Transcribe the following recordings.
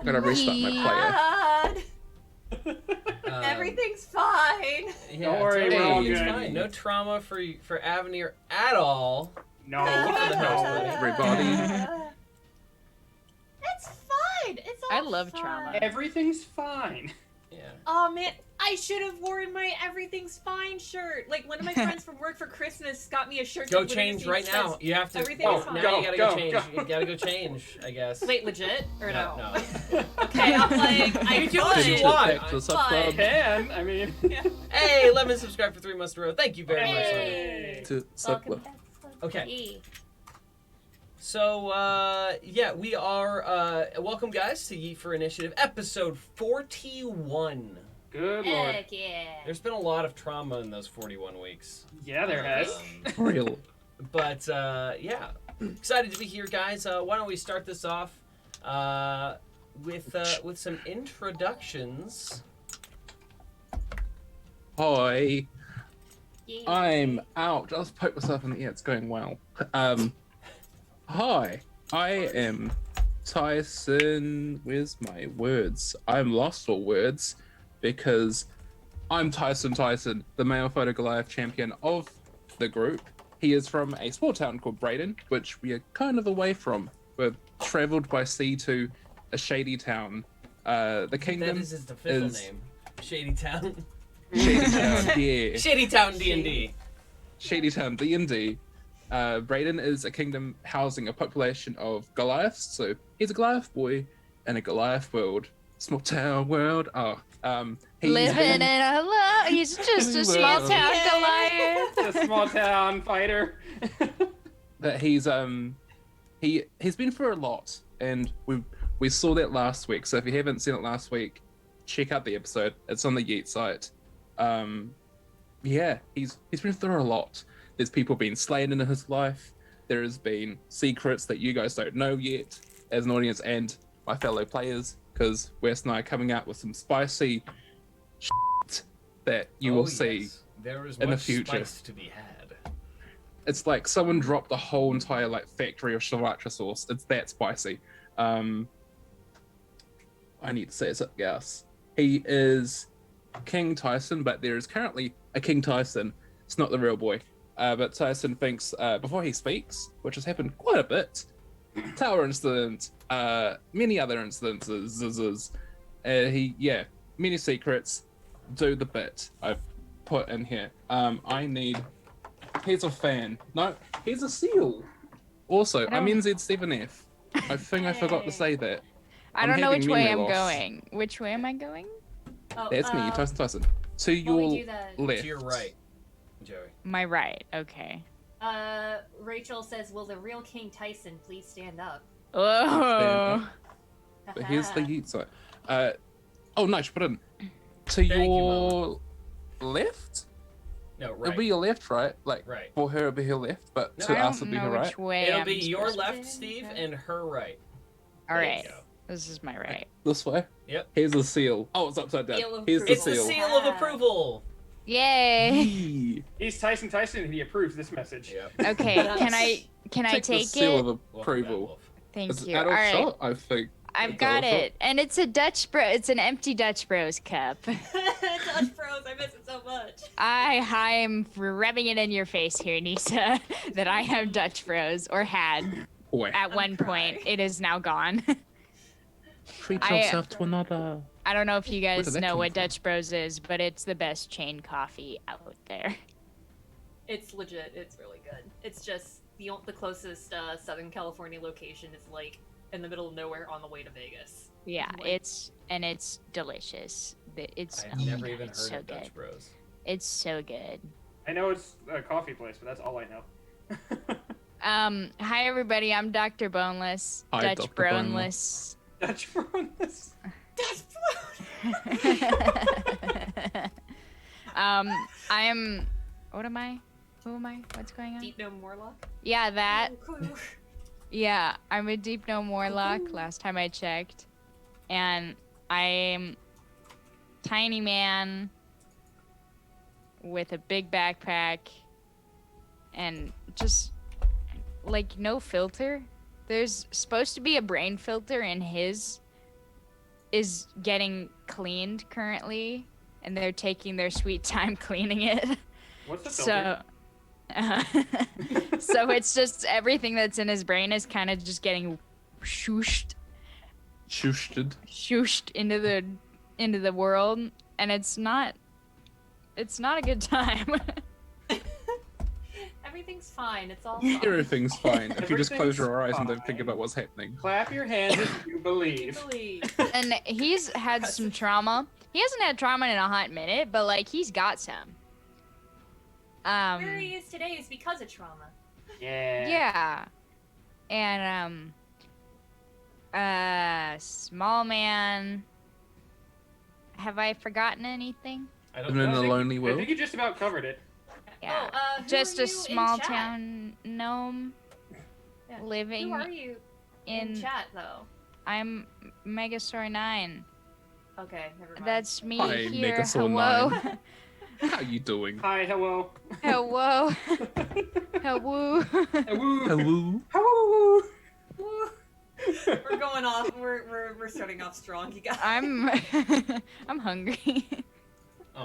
I'm gonna restart my player. Everything's fine. Yeah, Don't worry, it's we're all everything's good. fine. No trauma for Avenir at all. No, Everybody. It's fine. It's all I love fine. trauma. everything's fine. Yeah. Oh man, I should have worn my "Everything's Fine" shirt. Like one of my friends from work for Christmas got me a shirt. Go that change right says, now. You have to. Everything oh, is fine. now you gotta go change. Go. You gotta go change, I guess. Wait, legit or no? No. Okay, I'm like, I You do what you could. want. Back to the sub club. Can, I mean. Hey, lemon subscribe for 3 months in a row. Thank you very much. Lemon. Hey. To sub club. Okay. So, yeah, we are, welcome guys to Yeet for Initiative, episode 41. Good lord. Heck yeah. There's been a lot of trauma in those 41 weeks. Yeah, there has. Real. But, yeah, excited to be here, guys. Why don't we start this off, with some introductions. Hi. Yeah. I'm out. Just poke myself in the ear. It's going well. Hi. I am Tyson. Where's my words? I'm lost for words because I'm Tyson, the male photo Goliath champion of the group. He is from a small town called Brayden, which we are kind of away from. We've traveled by sea to a shady town. The kingdom That is his official name. Shady Town. Shady Town, yeah. Shady Town D&D. Shady Town D&D. Brayden is a kingdom housing a population of Goliaths, so he's a Goliath boy in a Goliath world. Small town world. He's Living in a he's just a small town Goliath. A small town fighter. But he's been through a lot, and we saw that last week. So if you haven't seen it last week, check out the episode. It's on the Yeet site. Yeah, he's been through a lot. There's people being slain in his life. There has been secrets that you guys don't know yet as an audience and my fellow players, because Wes and I are coming out with some spicy shit that you will see there is in the much future. Spice to be had. It's like someone dropped the whole entire like factory of sriracha sauce. It's that spicy. I need to say it's up, yes. He is King Tyson, but there is currently a King Tyson. It's not the real boy. But Tyson thinks before he speaks, which has happened quite a bit, tower incident, many other incidences, many secrets, do the bit I've put in here. Here's a fan. No, here's a seal. Also, I'm NZ7F. I think I forgot to say that. I don't know which way I'm going. Which way am I going? Oh, That's me, Tyson. To while we your do that, left. To your right, Joey. My right. Okay. Rachel says, "Will the real King Tyson please stand up?" Oh. But here's the Yeet site. Oh, nice. Put in. To Thank you, your left? No, It'll right. be your left, right? Like, Right. for her, it'll be her left, but No, to I us, don't it'll be know her right. which way. It'll I'm be your supposed left, to- Steve, and her right. All There you right. go. This is my right. This way? Yep. Here's the seal. Oh, it's upside down. Seal of Here's the It's the seal. seal of approval. Yay. Yee. He's Tyson, and he approves this message. Yep. Okay. Can I the take seal it? of Welcome back, approval. Wolf. Thank It's you. an All adult right. shot, I think. I've It's got adult it, and it's a Dutch Bro. It's an empty Dutch Bros cup. Dutch Bros, I miss it so much. I'm rubbing it in your face here, Nisa, that I have Dutch Bros, or had Boy, at I'm one crying. point. It is now gone. treat I- yourself to another. I don't know if you Where guys did that know come what from? Dutch Bros is, but it's the best chain coffee out there. It's legit. It's really good. It's just the closest Southern California location is like in the middle of nowhere on the way to Vegas. Yeah, Like- it's delicious. It's I've oh my never God, even it's heard so of Dutch good. Bros. It's so good. I know it's a coffee place, but that's all I know. Hi everybody. I'm Dr. Boneless. Hi, Dutch Dr. Boneless. Dutch Bros. Dutch I am. What am I? Who am I? What's going on? Deep Gnome Warlock. Yeah, that. Oh, cool. Yeah, I'm a Deep Gnome Warlock. Last time I checked, and I'm tiny man with a big backpack, and just like no filter. There's supposed to be a brain filter in his is getting cleaned currently, and they're taking their sweet time cleaning it. What's the filter? So it's just everything that's in his brain is kind of just getting shooshed into the world, and it's not a good time. Everything's fine. It's all fine. Everything's fine if you just close your eyes and don't Everything's think about what's happening. Clap your hands if you You believe. believe. And he's had some trauma. He hasn't had trauma in a hot minute, but like he's got some. Where he is today is because of trauma. Yeah. Yeah. And small man. Have I forgotten anything? I don't Living in know. a lonely I world. think you just about covered it. Yeah. Who Just are a you in small chat? town gnome Yeah. living Who are you in chat though? I'm Megasaur 9. Okay, never mind. That's me Hi, here. Megasaur Hello. 9. How you doing? Hi, hello. Hello. Hello. Hello. Hello. Woo. We're going off. We're starting off strong, you guys. I'm hungry. Aw.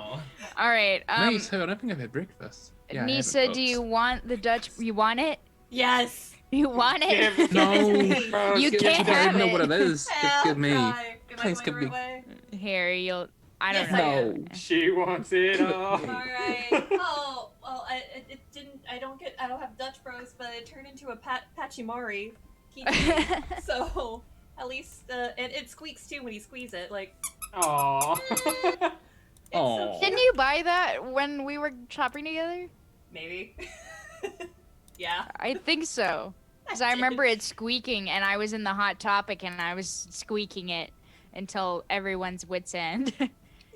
All right. Me too. I don't think I've had breakfast. Yeah, I Nisa, haven't, do you folks. want the Dutch? You want it? Yes. You want Give it? No. You Give- can't I don't have even know it. what it is. Give me. Try. Am Please I give going the me. right way? Here, you'll. I don't Yes, know. I am. No. She wants it all. All right. Oh, well, it didn't. I don't have Dutch Bros, but it turned into a Pachimari. So at least, and it squeaks too when you squeeze it. Like, Aww. it's so Aw. cute. Didn't you buy that when we were shopping together? Maybe. Yeah. I think so. Because I remember it squeaking, and I was in the Hot Topic, and I was squeaking it until everyone's wits end.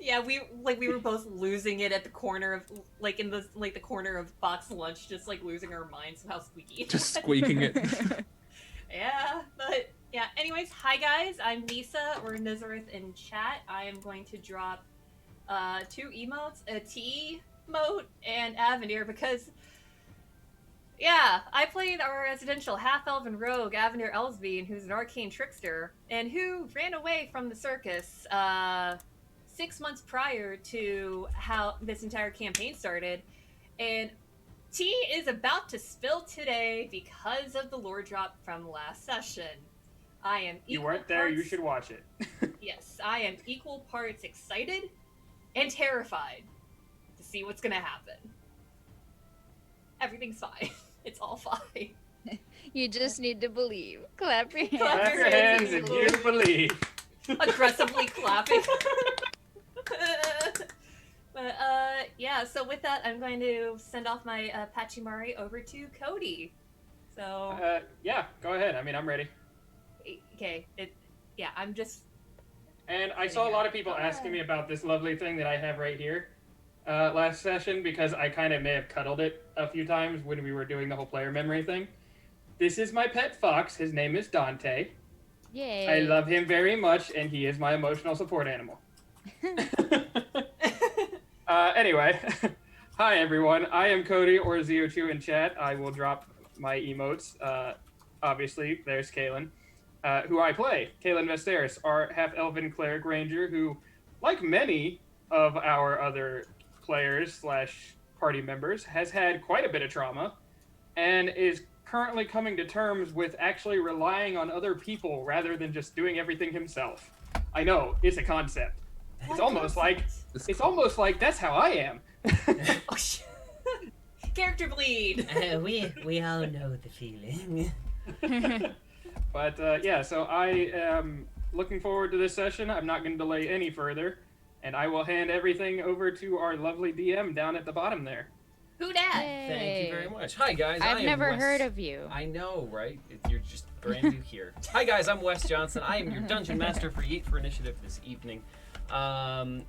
Yeah, we were both losing it at the corner of the corner of box lunch, just like losing our minds of how squeaky. it Just was. squeaking it. Yeah, but yeah. Anyways, hi guys, I'm Nisa or Nazareth in chat. I am going to drop 2 emotes, a T emote and Avenir because yeah, I played our residential half-elven rogue Avenir Elsbeen, who's an arcane trickster and who ran away from the circus 6 months prior to how this entire campaign started, and tea is about to spill today because of the lore drop from last session. I am You equal weren't there, you parts- should watch it. Yes, I am equal parts excited and terrified to see what's gonna happen. Everything's fine. It's all fine. You just need to believe. Clap your hands. Clap your hands if you believe. Aggressively clapping. But yeah, so with that, I'm going to send off my Pachimari over to Cody. So Yeah, go ahead. I mean, I'm ready. okay, I'm just And I saw a lot of people asking me about this lovely thing that I have right here last session because I kind of may have cuddled it a few times when we were doing the whole player memory thing. This is my pet fox. His name is Dante. Yay. I love him very much, and he is my emotional support animal. Anyway, hi everyone. I am Cody or Zio2 in chat. I will drop my emotes. Obviously, there's Kaylin, who I play. Kaylin Vesteris, our half-elven cleric ranger who, like many of our other players / party members, has had quite a bit of trauma and is currently coming to terms with actually relying on other people rather than just doing everything himself. I know, it's a concept. It's almost like that's how I am. Oh, shit. Character bleed. We all know the feeling. But yeah, so I am looking forward to this session. I'm not going to delay any further, and I will hand everything over to our lovely DM down at the bottom there. Who dat? Thank you very much. Hi guys. I I've am never Wes. heard of you. I know, right? You're just brand new here. Hi guys, I'm Wes Johnson. I am your dungeon master for Yeet for Initiative this evening.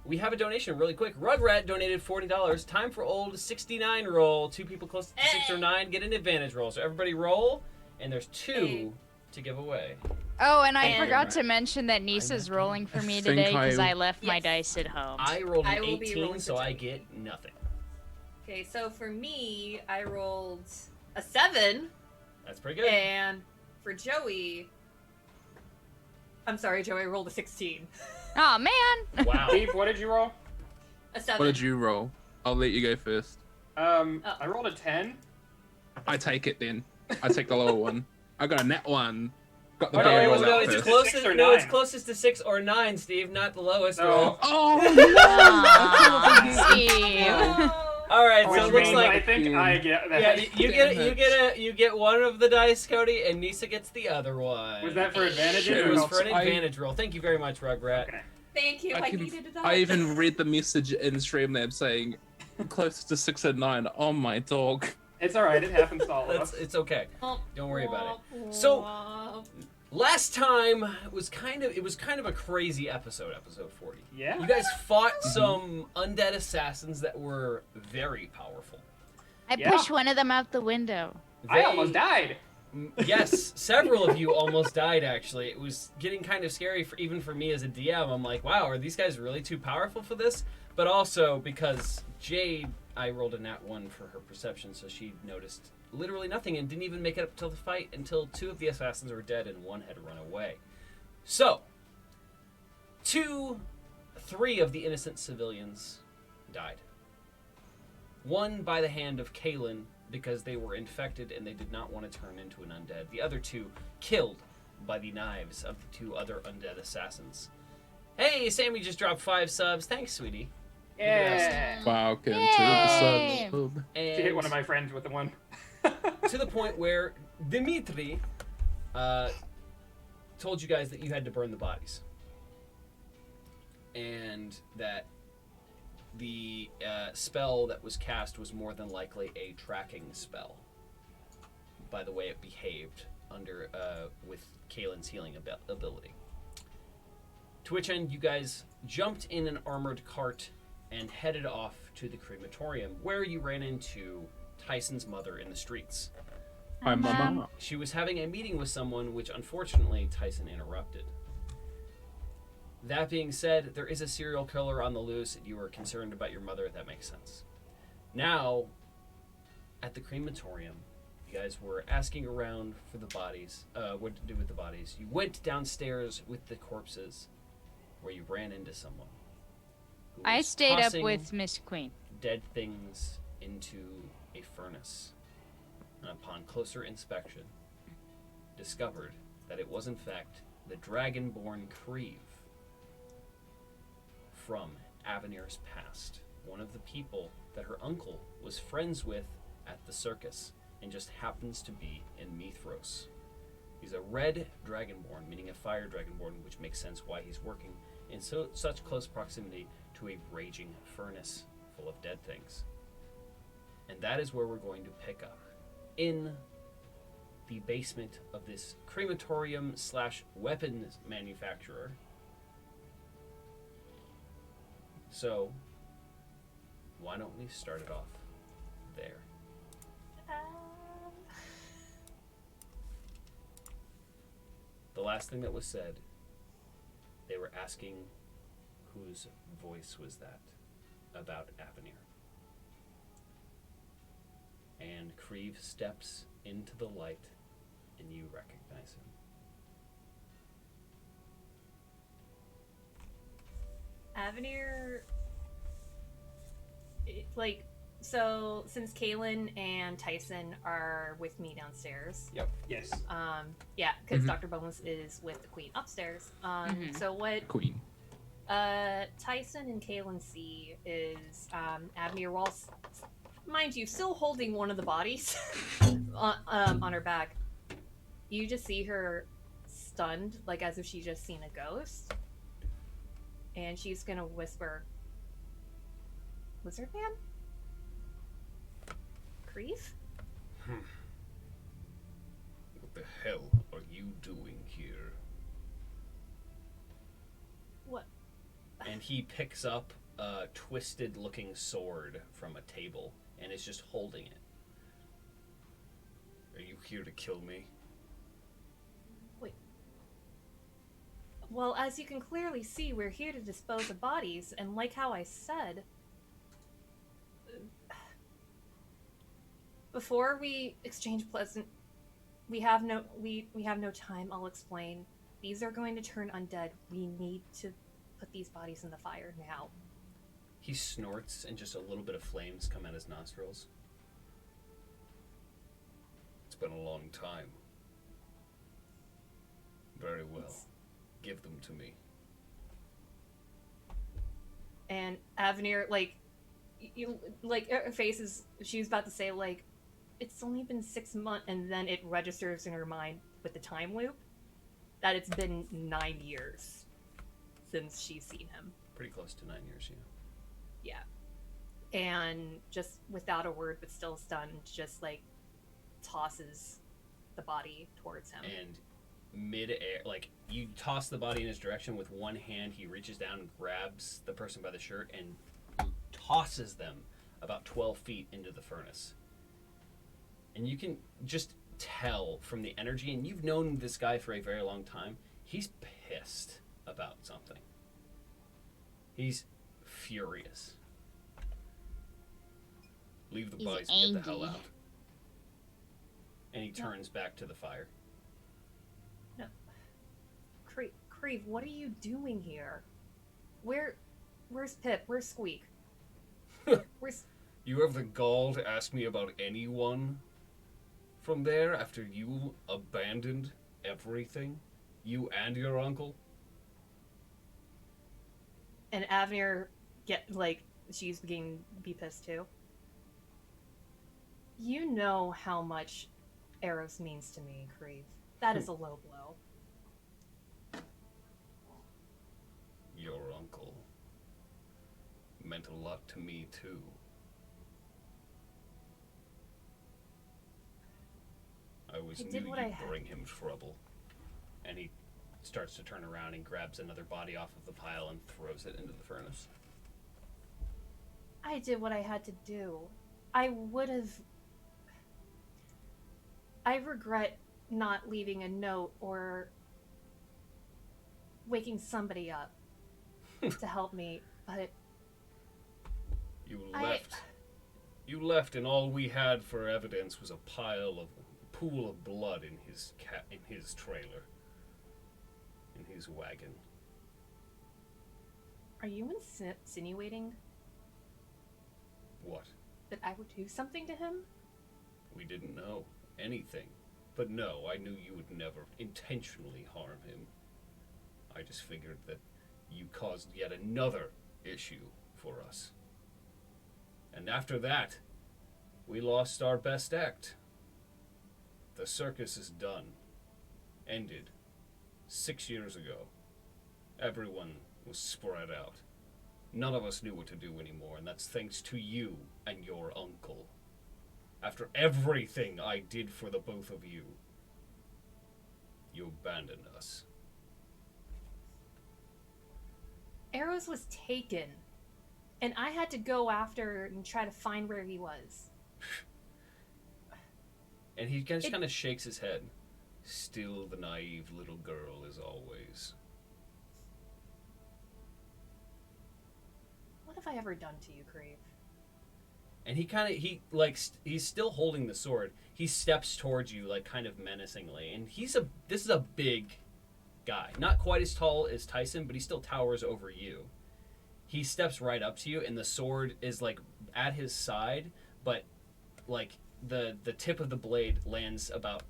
We have a donation really quick. Rugrat donated $40. Time for old 69 roll. 2 people close to 6 or 9 get an advantage roll. So everybody roll, and there's 2 to give away. Oh, and I And- forgot to mention that Nisa's rolling for me think today because I- I left my Yes. dice at home. I rolled I an will be 18, rolling so for I Joey. get nothing. Okay, so for me, I rolled a 7, That's pretty good. and for Joey, I'm sorry, Joey. I rolled a 16. Oh man. Wow. Steve, what did you roll? A 7. What did you roll? I'll let you go first. I rolled a 10. I take it then. I take the lower one. I got a net one. Got the Oh, barrel no, roll no, out it's first. closest. 6 or No, it's 9. closest to 6 or 9, Steve, not the lowest No. roll. Oh Aw, Steve. All right, Which so it looks means like I think I get that. yeah, Damn you get one of the dice, Cody, and Nisa gets the other one. Was that for advantages Shoot. It or was not? for an advantage roll. Thank you very much, Rugrat. Okay. Thank you. I needed to die. I even read the message in Streamlab saying close to 6 and 9. Oh my dog. It's alright, it happens to all of us. It's okay. Don't worry about it. So- Last time was kind of a crazy episode 40. Yeah? You guys fought some undead assassins that were very powerful. I Yeah. pushed one of them out the window. I almost died. Yes, several of you almost died, actually. It was getting kind of scary, even for me as a DM. I'm like, wow, are these guys really too powerful for this? But also because Jade, I rolled a nat 1 for her perception, so she noticed literally nothing and didn't even make it up till the fight until 2 of the assassins were dead and 1 had run away. So, 3 of the innocent civilians died. 1 by the hand of Kaelin, because they were infected and they did not want to turn into an undead. The other 2 killed by the knives of the 2 other undead assassins. Hey, Sammy just dropped 5 subs. Thanks, sweetie. Yeah. Welcome to Yay. the sub. And She hit one of my friends with the one. to the point where Dimitri told you guys that you had to burn the bodies. And that the spell that was cast was more than likely a tracking spell by the way it behaved under with Kaelin's healing ability. To which end you guys jumped in an armored cart and headed off to the crematorium, where you ran into Tyson's mother in the streets. Hi, Mama. She was having a meeting with someone, which unfortunately Tyson interrupted. That being said, there is a serial killer on the loose, and you are concerned about your mother. That makes sense. Now, at the crematorium, you guys were asking around for the bodies, what to do with the bodies. You went downstairs with the corpses, where you ran into someone. Who I was stayed up tossing with Miss Queen. dead things into a furnace. And upon closer inspection, discovered that it was in fact the dragonborn Creve from Avenir's past, one of the people that her uncle was friends with at the circus and just happens to be in Mithros. He's a red dragonborn, meaning a fire dragonborn, which makes sense why he's working in such close proximity to a raging furnace full of dead things. And that is where we're going to pick up. In the basement of this crematorium / weapons manufacturer. So, why don't we start it off there? The last thing that was said, they were asking whose voice was that about Avenir. And Creve steps into the light, and you recognize him. Avenir, so since Kaelin and Tyson are with me downstairs, Yes. yeah, because Mhm. Dr. Bones is with the Queen upstairs. Mhm. So what Queen. Tyson and Kaelin see is Avenir, while mind you, still holding one of the bodies on her back. You just see her stunned, like as if she just seen a ghost. And she's gonna whisper, "Lizard Man? Creve?" What the hell are you doing here? What? And he picks up a twisted-looking sword from a table and is just holding it. Are you here to kill me? Well, as you can clearly see, we're here to dispose of bodies, and like how I said, before we exchange pleasant, we have no time. I'll explain. these are going to turn undead. We need to put these bodies in the fire now. He snorts, and just a little bit of flames come out his nostrils. It's been a long time. Very well. Give them to me. And Avenir, like, her face is, she's about to say, like, it's only been 6 months, and then it registers in her mind with the time loop that it's been 9 years since she's seen him. Pretty close to 9 years, yeah. Yeah. And just without a word, but still stunned, just, like, tosses the body towards him. And mid-air, like, you toss the body in his direction with one hand, he reaches down and grabs the person by the shirt and tosses them about 12 feet into the furnace. And you can just tell from the energy, and you've known this guy for a very long time, he's pissed about something. He's furious. Leave the He's bodies and get the hell angry. out. And he turns back to the fire. No. Creve, what are you doing here? Where's Pip? Where's Squeak? Where's... You have the gall to ask me about anyone from there after you abandoned everything? You and your uncle? And Avenir she's beginning to be pissed too. You know how much Eros means to me, Creve. That is a low blow. Your uncle meant a lot to me too. I always knew you'd bring him trouble. And he starts to turn around and grabs another body off of the pile and throws it into the furnace. I did what I had to do. I regret not leaving a note or waking somebody up to help me, but You left, and all we had for evidence was a pool of blood in his trailer, in his wagon. Are you insinuating What? that I would do something to him? We didn't know anything. But no, I knew you would never intentionally harm him. I just figured that you caused yet another issue for us. And after that, we lost our best act. The circus is done. Ended. 6 years ago. Everyone was spread out. None of us knew what to do anymore, and that's thanks to you and your uncle. After everything I did for the both of you, you abandoned us. Eros was taken, and I had to go after and try to find where he was. And he just kind of shakes his head. Still the naive little girl as always. What have I ever done to you, Crave? And he's still holding the sword. He steps towards you, like, kind of menacingly. And this is a big guy. Not quite as tall as Tyson, but he still towers over you. He steps right up to you, and the sword is, like, at his side, but, like, the tip of the blade lands about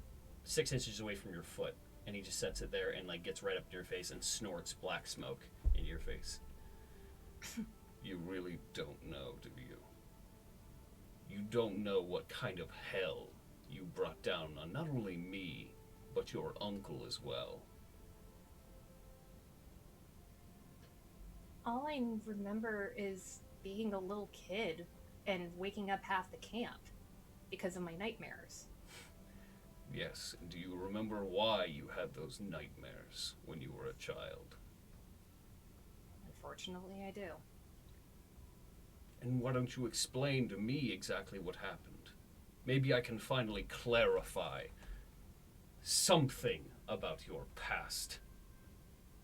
6 inches away from your foot. And he just sets it there and, like, gets right up to your face and snorts black smoke into your face. You really don't know, do you? You don't know what kind of hell you brought down on not only me, but your uncle as well. All I remember is being a little kid and waking up half the camp because of my nightmares. Yes, and do you remember why you had those nightmares when you were a child? Unfortunately, I do. And why don't you explain to me exactly what happened? Maybe I can finally clarify something about your past.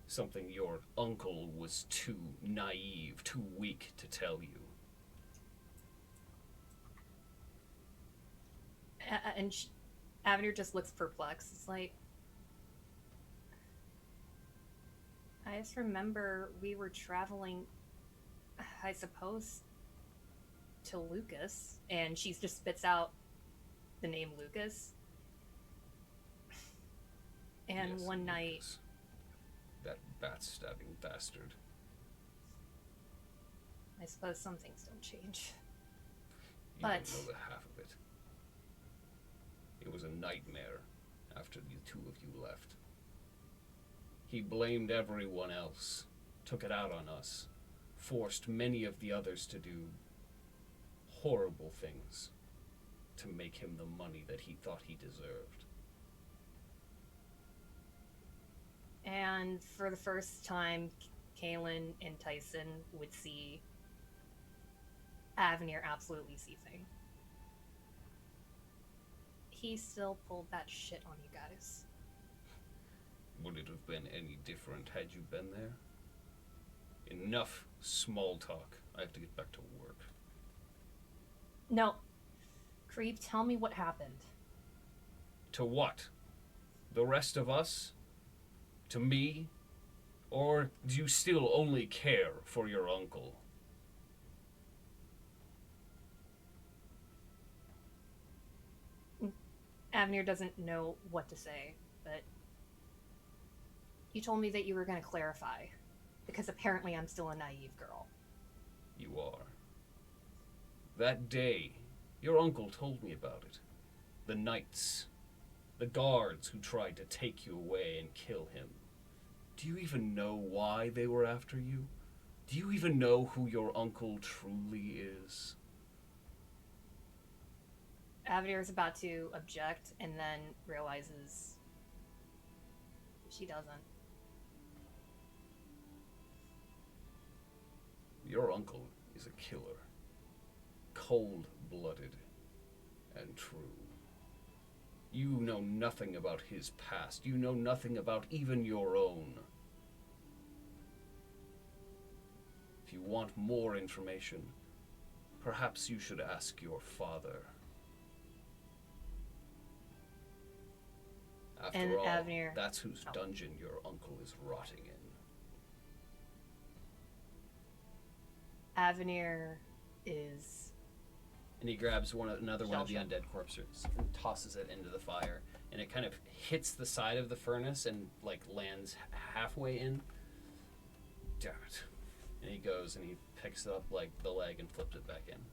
Something your uncle was too naive, too weak to tell you. And Avenir just looks perplexed. It's like, I just remember we were traveling, I suppose, to Lucas, and she just spits out the name Lucas. And Yes, one night, Lucas. That bat-stabbing bastard. I suppose some things don't change. You But- don't know the half of it. It was a nightmare after the two of you left. He blamed everyone else, took it out on us, forced many of the others to do horrible things to make him the money that he thought he deserved. And for the first time, Kaylin and Tyson would see Avenir absolutely seething. He still pulled that shit on you guys. Would it have been any different had you been there? Enough small talk. I have to get back to work. No. Creep, tell me what happened. To what? The rest of us? To me? Or do you still only care for your uncle? Avenir doesn't know what to say, but you told me that you were going to clarify, because apparently I'm still a naive girl. You are. That day, your uncle told me about it. The knights. The guards who tried to take you away and kill him. Do you even know why they were after you? Do you even know who your uncle truly is? Avenir is about to object and then realizes she doesn't. Your uncle is a killer. Cold-blooded and true. You know nothing about his past. You know nothing about even your own. If you want more information, perhaps you should ask your father. After And all, Avenir- that's whose Oh. dungeon your uncle is rotting in. Avenir is And he grabs another one of the Shell-shocked. undead corpses and tosses it into the fire, and it kind of hits the side of the furnace and like lands halfway in. Damn it! And he goes and he picks up like the leg and flips it back in.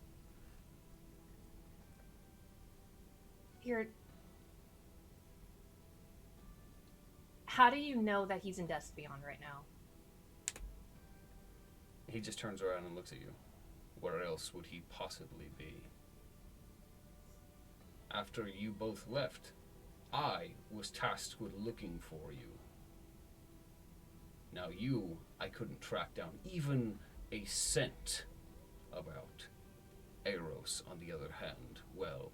here. How do you know that he's in Death's Beyond right now? He just turns around and looks at you. Where else would he possibly be? After you both left, I was tasked with looking for you. Now you, I couldn't track down even a scent about. Eros, on the other hand, well,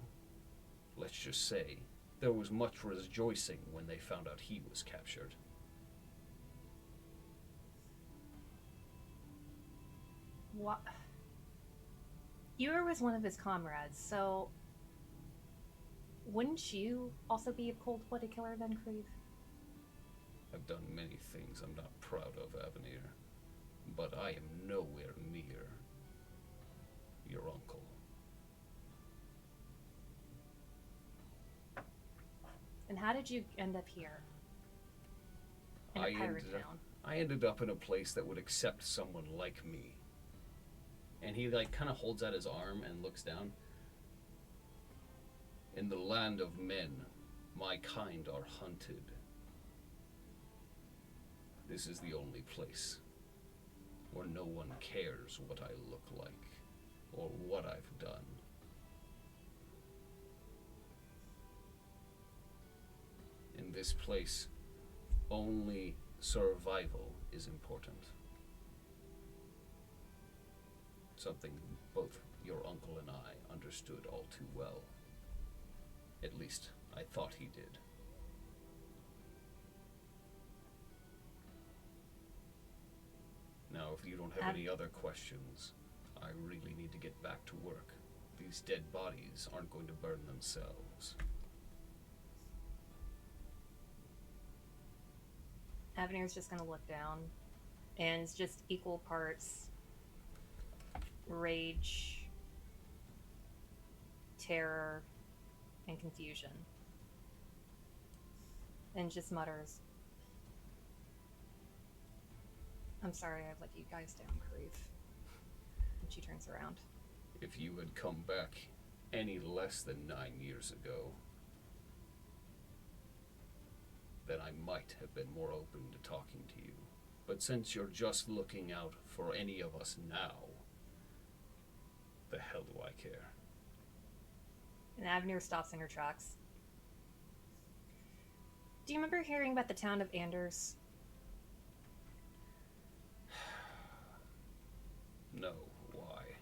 let's just say, there was much rejoicing when they found out he was captured. What? You were with one of his comrades, so wouldn't you also be a cold-blooded killer then, Creve? I've done many things I'm not proud of, Avenir, but I am nowhere near your uncle. And how did you end up here? In a pirate town. I ended up in a place that would accept someone like me. And he like kind of holds out his arm and looks down. In the land of men, my kind are hunted. This is the only place where no one cares what I look like or what I've done. In this place, only survival is important. Something both your uncle and I understood all too well. At least, I thought he did. Now, if you don't have any other questions, I really need to get back to work. These dead bodies aren't going to burn themselves. Avenir's just gonna look down and it's just equal parts rage, terror, and confusion. And just mutters, "I'm sorry I've let you guys down, Creve." And she turns around. If you had come back any less than 9 years ago, then I might have been more open to talking to you. But since you're just looking out for any of us now, the hell do I care? And Avenir stops in her tracks. "Do you remember hearing about the town of Anders?" No, why?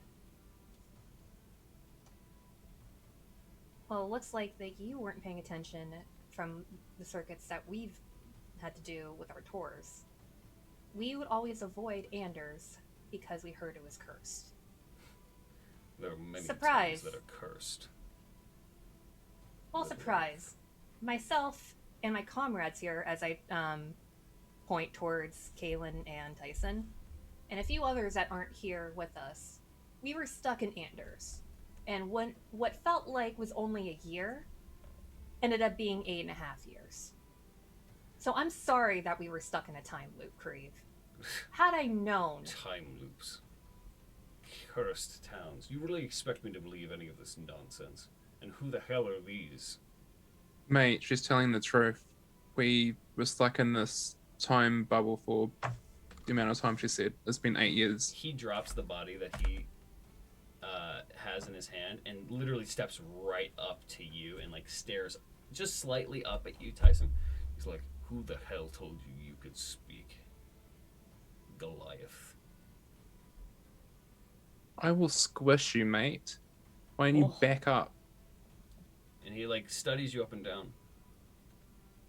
Well, it looks like that you weren't paying attention from the circuits that we've had to do with our tours. We would always avoid Anders because we heard it was cursed. There are many Surprise. towns that are cursed. Well, surprise. Myself and my comrades here, as I point towards Kaylin and Tyson, and a few others that aren't here with us, we were stuck in Anders. And what felt like was only a year ended up being 8.5 years. So I'm sorry that we were stuck in a time loop, Creve. Had I known... Time loops. Cursed towns. You really expect me to believe any of this nonsense? And who the hell are these? Mate, she's telling the truth. We were stuck in this time bubble for the amount of time she said. It's been 8 years. He drops the body that he has in his hand and literally steps right up to you and like stares just slightly up at you, Tyson. He's like, who the hell told you you could speak? Goliath. I will squish you, mate. Why don't you back up? And he like studies you up and down.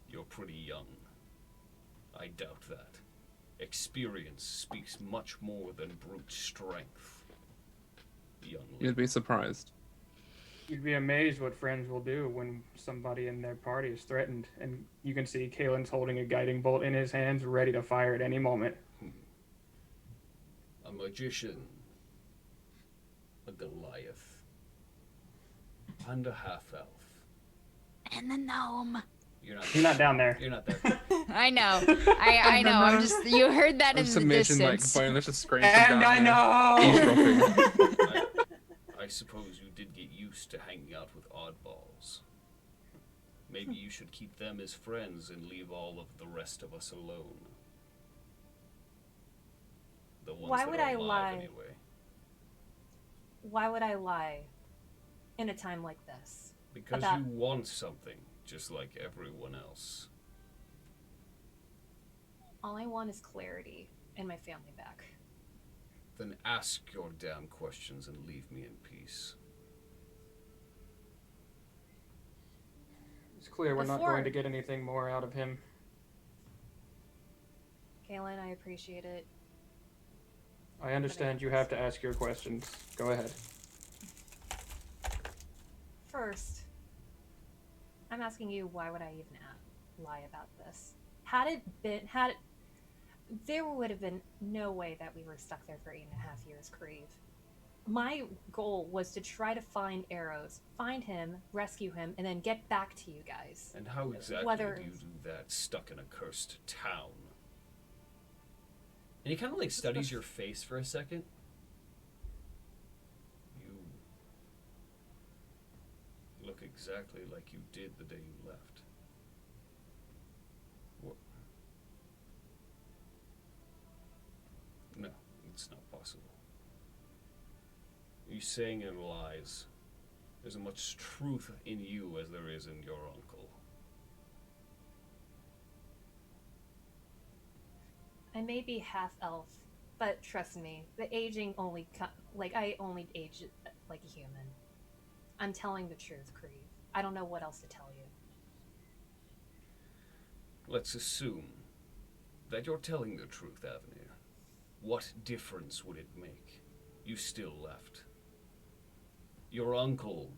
You're pretty young. I doubt that. Experience speaks much more than brute strength. Young lady. You'd be surprised. You'd be amazed what friends will do when somebody in their party is threatened. And you can see Kalen's holding a guiding bolt in his hands, ready to fire at any moment. A magician. A Goliath. And a half-elf. And the gnome. You're not You're not down there. You're not there. I know. I know. I'm just. You heard that in Just the imagine like distance. boneless just scream. And I know! I suppose you did get used to hanging out with oddballs. Maybe you should keep them as friends and leave all of the rest of us alone. The ones Why that would are I alive lie? anyway. Why would I lie in a time like this? Because About- you want something, just like everyone else. All I want is clarity and my family back. Then ask your damn questions and leave me in peace. It's clear we're not Before- going to get anything more out of him. Kaylin, I appreciate it. I understand you have to ask your questions. Go ahead. First, I'm asking you, why would I even lie about this? There would have been no way that we were stuck there for 8.5 years, Creve. My goal was to try to find Arrows, find him, rescue him, and then get back to you guys. And how exactly Whether- do you do that stuck in a cursed town? And he kind of like studies your face for a second. You look exactly like you did the day you left. What? No, it's not possible. You saying it lies. There's as much truth in you as there is in your uncle. I may be half elf, but trust me, the aging only I only age like a human. I'm telling the truth, Creve. I don't know what else to tell you. Let's assume that you're telling the truth, Avenir. What difference would it make? You still left. Your uncle's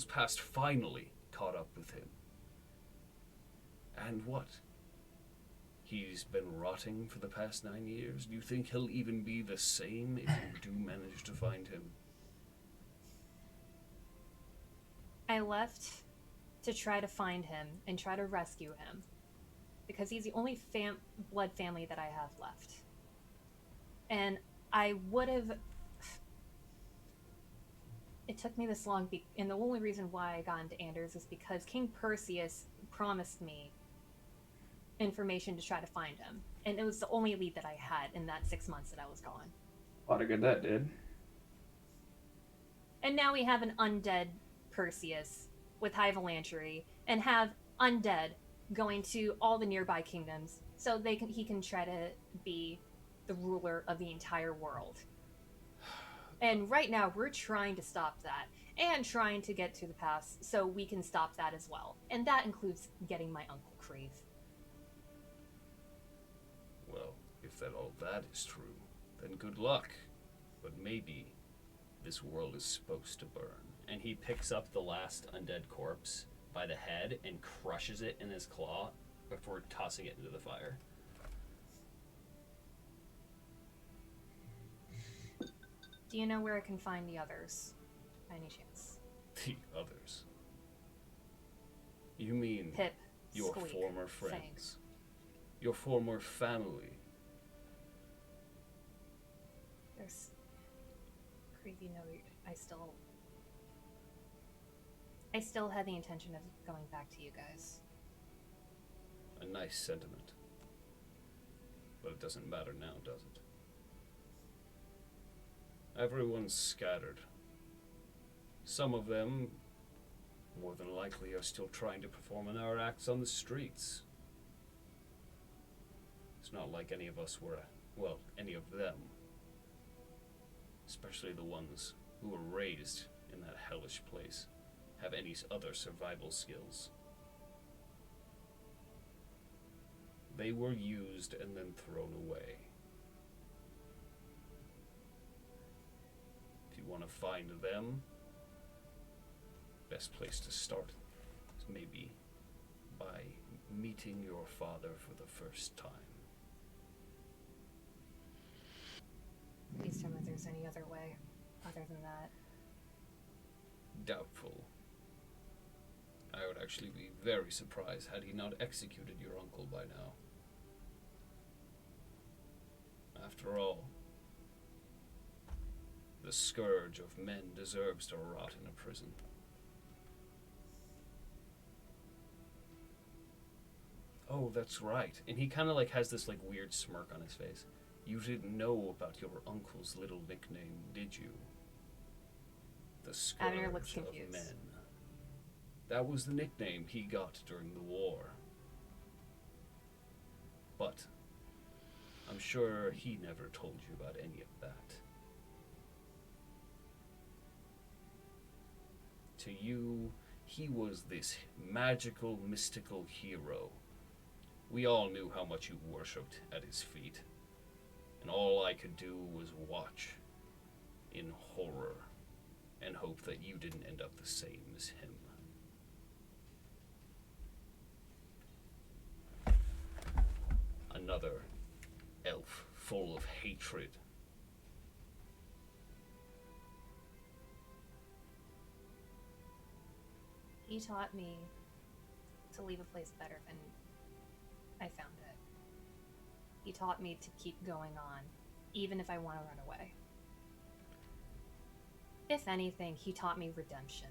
past finally caught up with him. And what? He's been rotting for the past 9 years. Do you think he'll even be the same if you do manage to find him? I left to try to find him and try to rescue him because he's the only blood family that I have left. And I would have... It took me this long, and the only reason why I got into Anders is because King Perseus promised me information to try to find him. And it was the only lead that I had in that 6 months that I was gone. A lot of good that did. And now we have an undead Perseus with high Valantry, and have undead going to all the nearby kingdoms, so he can try to be the ruler of the entire world. And right now we're trying to stop that, and trying to get to the pass so we can stop that as well. And that includes getting my Uncle Creve. Well, if all that is true, then good luck. But maybe this world is supposed to burn. And he picks up the last undead corpse by the head and crushes it in his claw before tossing it into the fire. Do you know where I can find the others, by any chance? The others? You mean Pip, your Squeak, former friends? Fangs. Your former family? There's... Creve, you know, I still had the intention of going back to you guys. A nice sentiment. But it doesn't matter now, does it? Everyone's scattered. Some of them, more than likely, are still trying to perform in our acts on the streets. It's not like any of us were, well, any of them. Especially the ones who were raised in that hellish place, have any other survival skills. They were used and then thrown away. If you want to find them, best place to start is maybe by meeting your father for the first time. Please tell me if there's any other way other than that. Doubtful. I would actually be very surprised had he not executed your uncle by now. After all, the scourge of men deserves to rot in a prison. Oh, that's right. And he kind of like has this like weird smirk on his face. You didn't know about your uncle's little nickname, did you? The Abner looks scourge of confused. men. That was the nickname he got during the war. But I'm sure he never told you about any of that. To you, he was this magical, mystical hero. We all knew how much you worshipped at his feet. And all I could do was watch in horror and hope that you didn't end up the same as him. Another elf full of hatred. He taught me to leave a place better than I found it. He taught me to keep going on, even if I want to run away. If anything, he taught me redemption,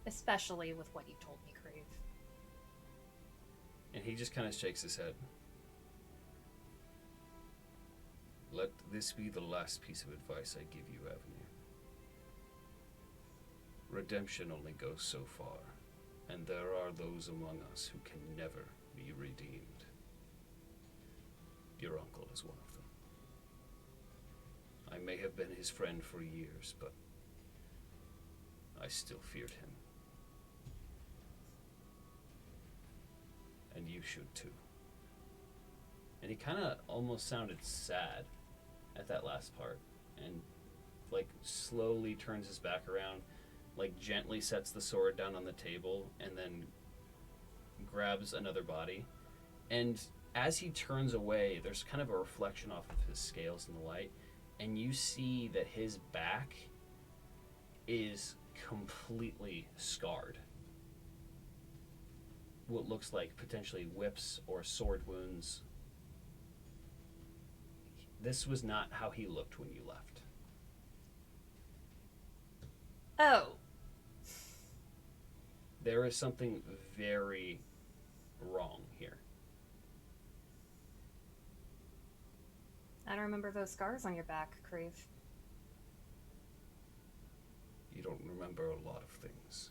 especially with what you told me, Crave. And he just kind of shakes his head. Let this be the last piece of advice I give you, Avenue. Redemption only goes so far, and there are those among us who can never be redeemed. Your uncle is one of them. I may have been his friend for years, but I still feared him. And you should too. And he kind of almost sounded sad at that last part, and like slowly turns his back around, like gently sets the sword down on the table, and then grabs another body. And as he turns away, there's kind of a reflection off of his scales in the light, and you see that his back is completely scarred. What looks like potentially whips or sword wounds. This was not how he looked when you left. Oh. There is something very wrong here. I don't remember those scars on your back, Creve. You don't remember a lot of things,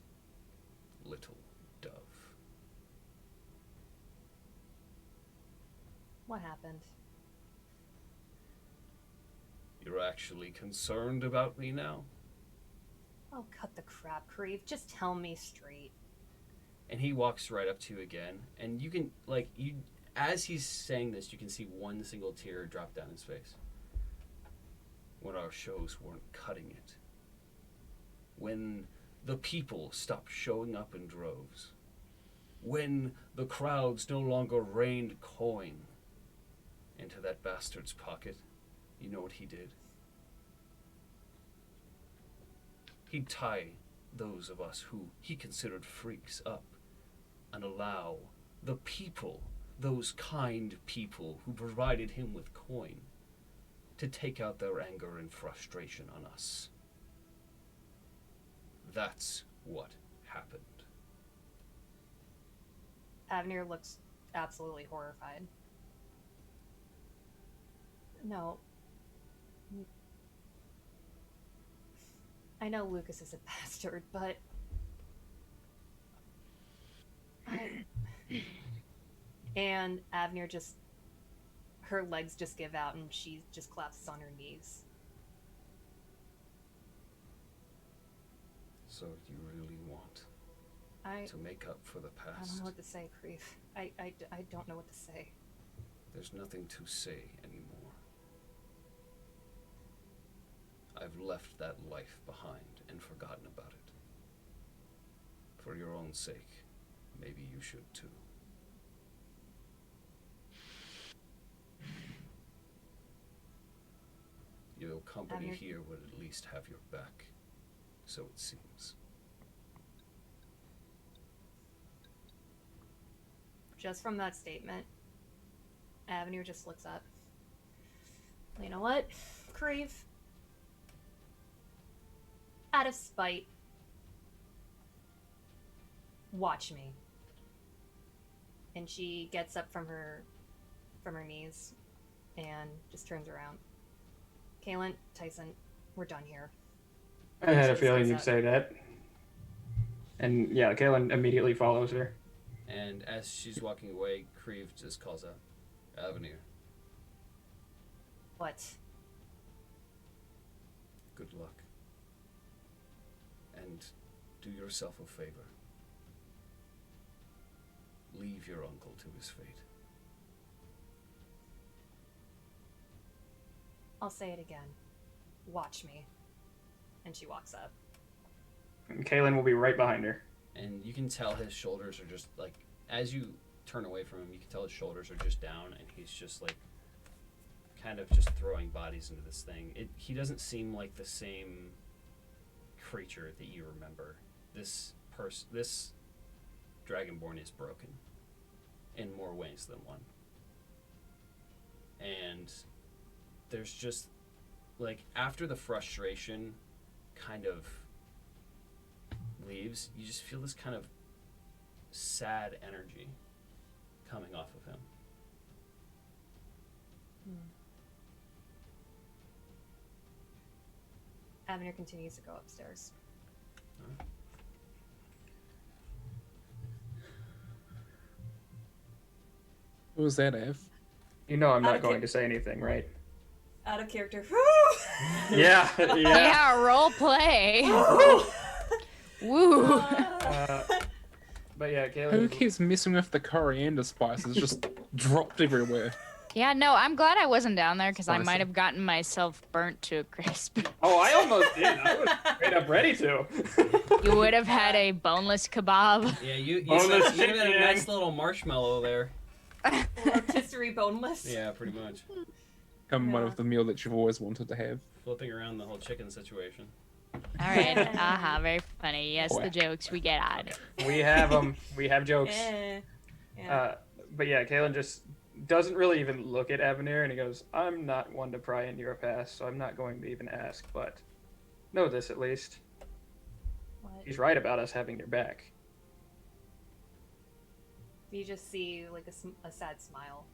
little dove. What happened? You're actually concerned about me now? Oh, cut the crap, Creve. Just tell me straight. And he walks right up to you again, and you can, like, as he's saying this, you can see one single tear drop down his face. When our shows weren't cutting it. When the people stopped showing up in droves. When the crowds no longer rained coin into that bastard's pocket, you know what he did? He'd tie those of us who he considered freaks up and allow the people, those kind people who provided him with coin, to take out their anger and frustration on us. That's what happened. Avenir looks absolutely horrified. No. I know Lucas is a bastard, but... And Avenir just... Her legs just give out and she just collapses on her knees. So you really want I to make up for the don't past? know what to say, Creve. I don't know what to say. There's nothing to say anymore. I've left that life behind and forgotten about it. For your own sake, maybe you should too. Your company here would at least have your back, so it seems. Just from that statement, Avenir just looks up. You know what, Creve? Out of spite, watch me. And she gets up from her knees and just turns around. Kaylin, Tyson, we're done here. I had a She feeling says you'd that. say that. And yeah, Kaylin immediately follows her. And as she's walking away, Creve just calls out, Avenir, What? good luck. And do yourself a favor. Leave your uncle to his fate. I'll say it again. Watch me. And she walks up. And Kaylin will be right behind her. And you can tell his shoulders are just like, as you turn away from him, you can tell his shoulders are just down, and he's just like, kind of just throwing bodies into this thing. He doesn't seem like the same creature that you remember. This Dragonborn is broken in more ways than one. And there's just, like, after the frustration kind of leaves, you just feel this kind of sad energy coming off of him. Avenir continues to go upstairs. Who was that, Av? You know I'm not Okay. going to say anything, right? Out of character. Yeah, yeah. Yeah, role play. Woo. But yeah, Who Kaylin. keeps messing with the coriander spices? Just dropped everywhere. Yeah, no, I'm glad I wasn't down there because I Spicy. might have gotten myself burnt to a crisp. Oh, I almost did. I was straight up ready to. You would have had a boneless kebab. Yeah, you Boneless had a chicken. nice little marshmallow there. Rotisserie boneless. Yeah, pretty much. Come one Yeah. of the meal that you've always wanted to have. Flipping around the whole chicken situation. All right. Aha, very funny. Yes, Oh, the jokes we get out. We have them. We have jokes. Yeah. But yeah, Kalen just doesn't really even look at Avenir, and he goes, "I'm not one to pry into your past, so I'm not going to even ask. But know this at least: What? he's right about us having your back." You just see like a sad smile.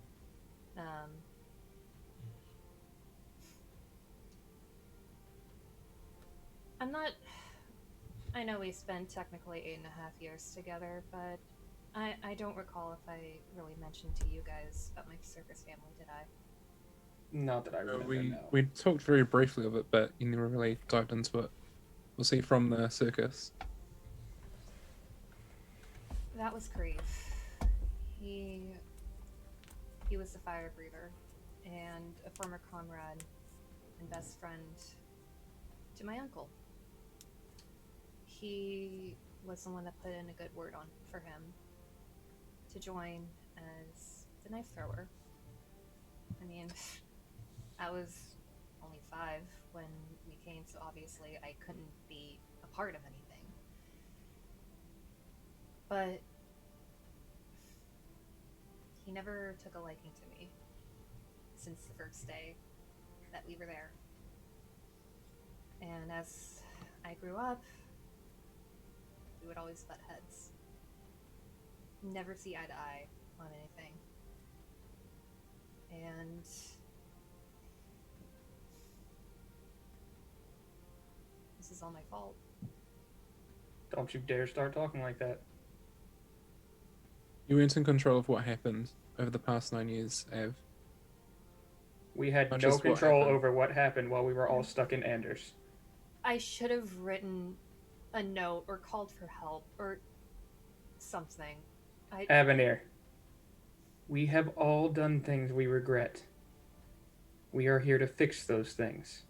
I'm not. I know we spent technically 8.5 years together, but I don't recall if I really mentioned to you guys about my circus family, did I? Not that I remember. We no. we talked very briefly of it, but you never really dived into it. Was he from the circus? That was Creve. He was the fire breather and a former comrade and best friend to my uncle. He was the one that put in a good word on for him to join as the knife thrower. I mean, I was only 5 when we came, so obviously I couldn't be a part of anything. But he never took a liking to me since the first day that we were there. And as I grew up, we would always butt heads. Never see eye to eye on anything. And this is all my fault. Don't you dare start talking like that. You weren't in control of what happened over the past 9 years, Av. We had Not no just what control happened. over what happened while we were all stuck in Anders. I should have written a note or called for help or something. Avenir, we have all done things we regret. We are here to fix those things.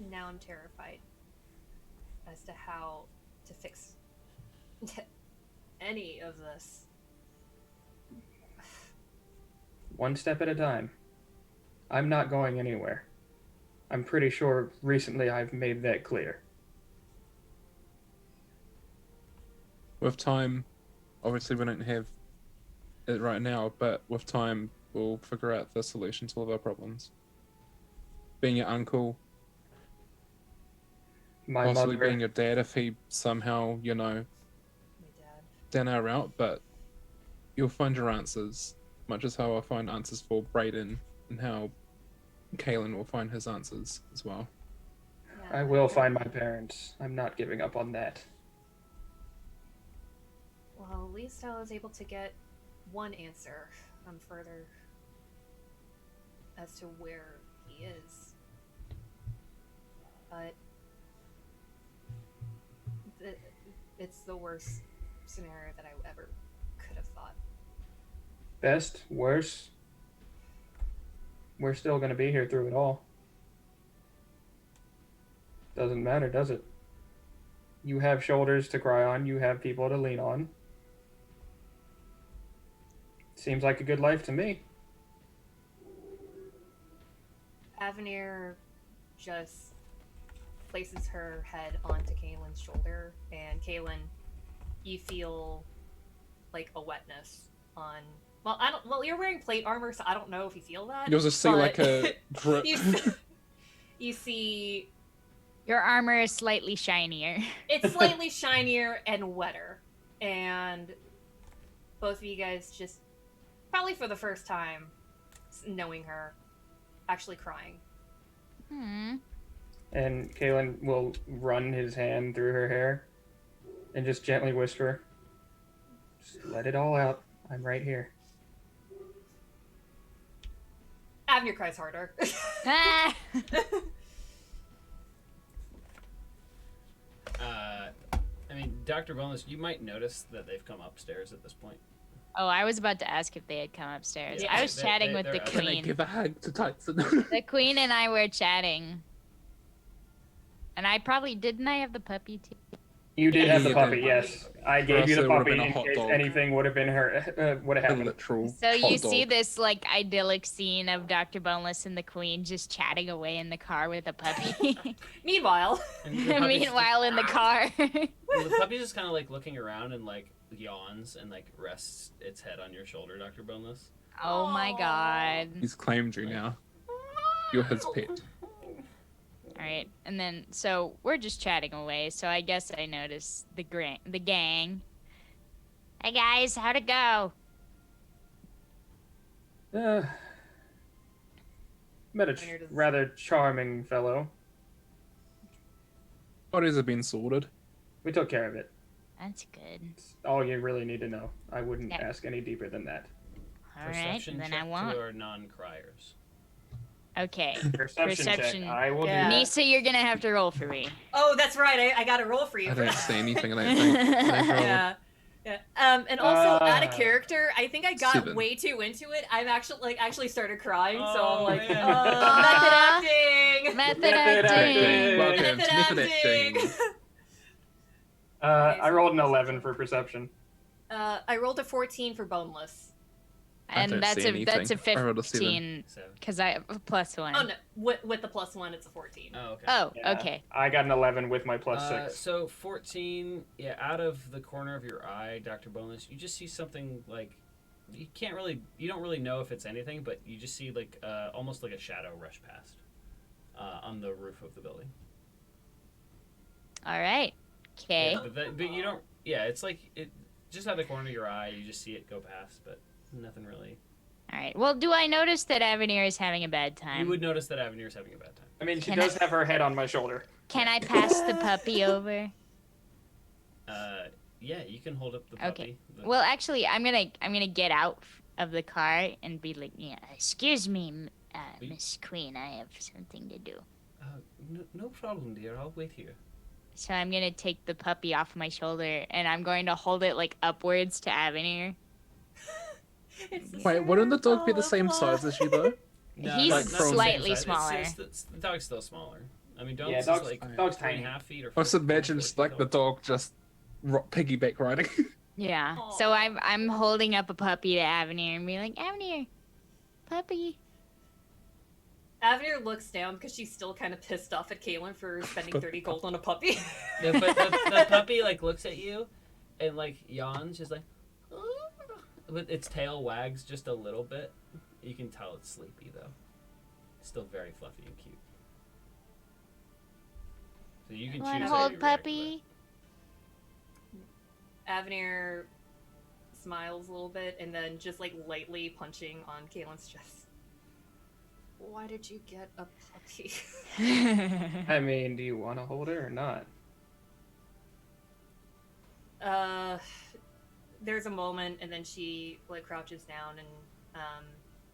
Now I'm terrified as to how to fix any of this. One step at a time. I'm not going anywhere. I'm pretty sure recently I've made that clear. With time, obviously we don't have it right now, but with time we'll figure out the solution to all of our problems. Being your uncle, My possibly mother, being your dad if he somehow, My dad. down our route, but you'll find your answers, much as how I find answers for Brayden and how Kalen will find his answers as well. Yeah, I will find my parents. I'm not giving up on that. Well, at least I was able to get one answer further as to where he is. But it's the worst scenario that I ever could have thought. Best, worse, we're still going to be here through it all. Doesn't matter, does it? You have shoulders to cry on, you have people to lean on. Seems like a good life to me. Avenir just places her head onto Kaylin's shoulder, and Kaylin, you feel like a wetness on. Well, I don't. Well, you're wearing plate armor, so I don't know if you feel that. You'll just see but like a drip. you see Your armor is slightly shinier. it's slightly shinier and wetter, and both of you guys just probably for the first time knowing her, actually crying. Hmm. And Kalen will run his hand through her hair and just gently whisper, "Just let it all out. I'm right here." Avenir cries harder. Ah! I mean, Dr. Boneless, you might notice that they've come upstairs at this point. Oh, I was about to ask if they had come upstairs. Yeah, I was chatting with they're the up. Can I queen. give a hug to Tyson? The queen and I were chatting. And I probably didn't I have the puppy too? You did Yes. have the You puppy, did. yes. I gave you the Also, it would've puppy been a in hot case dog. anything would have been would have A happened. literal So you hot see dog. this like idyllic scene of Dr. Boneless and the Queen just chatting away in the car with a puppy. Meanwhile, And the puppy's Meanwhile, in the car. the puppy's just kind of like looking around and like yawns and like rests its head on your shoulder, Dr. Boneless. Oh my Aw. god. He's claimed you now. You're his pet. Alright, and then, so we're just chatting away, so I guess I noticed the gang. Hey guys, how'd it go? Met a Where does- rather charming fellow. Bodies have been sorted. We took care of it. That's good. It's all you really need to know. I wouldn't Yeah. ask any deeper than that. Alright, Perception then check I won't. to our non-criers. Okay. Perception Perception. check. I will Yeah. do that. Nisa, you're gonna have to roll for me. oh, that's right. I got a roll for you. I for don't that. see anything. I don't think. Yeah. Yeah. And also out of Uh, character, I think I got 7. way too into it. I've actually started crying, so I'm Oh, like, man. method acting. Method Method acting. acting. Welcome Method to Method acting. Acting. I rolled an 11 for perception. I rolled a 14 for boneless. I And don't that's see a that's a anything. I rolled a 7. 15 So. because I have a +1. Oh no, with the +1, it's a 14. Oh, okay. Oh, Yeah. okay. I got an 11 with my +6. So 14, yeah, out of the corner of your eye, Dr. Boneless, you just see something like you don't really know if it's anything, but you just see like almost like a shadow rush past on the roof of the building. All right. Okay. Yeah, but you don't. Yeah, it's like it just out of the corner of your eye. You just see it go past, but nothing really. All right. Well, do I notice that Avenir is having a bad time? You would notice that Avenir's having a bad time. I mean, she Can does have her head on my shoulder. Can I pass the puppy over? Yeah, you can hold up the puppy. Okay. The- Well, actually, I'm gonna get out of the car and be like, yeah, excuse me, Miss Queen, I have something to do. no problem, dear. I'll wait here. So I'm gonna take the puppy off my shoulder and I'm going to hold it like upwards to Avenir. Wait, wouldn't the dog be the same size as you though? He's not the same slightly size. smaller. The dog's still smaller. I mean, dogs Yeah, is dog's- like dog's 3.5 feet or. I just imagine just like the dog just piggyback riding. Yeah. So Aw. I'm holding up a puppy to Avenir and be like, Avenir, puppy. Avenir looks down because she's still kind of pissed off at Kaylin for spending 30 gold on a puppy. But the puppy like looks at you, and like yawns, just like, with its tail wags just a little bit. You can tell it's sleepy though. Still very fluffy and cute. So you can Want choose to how hold you react to puppy? Avenir smiles a little bit and then just like lightly punching on Kaylin's chest. Why did you get a puppy? I mean, do you want to hold her or not? There's a moment and then she like crouches down and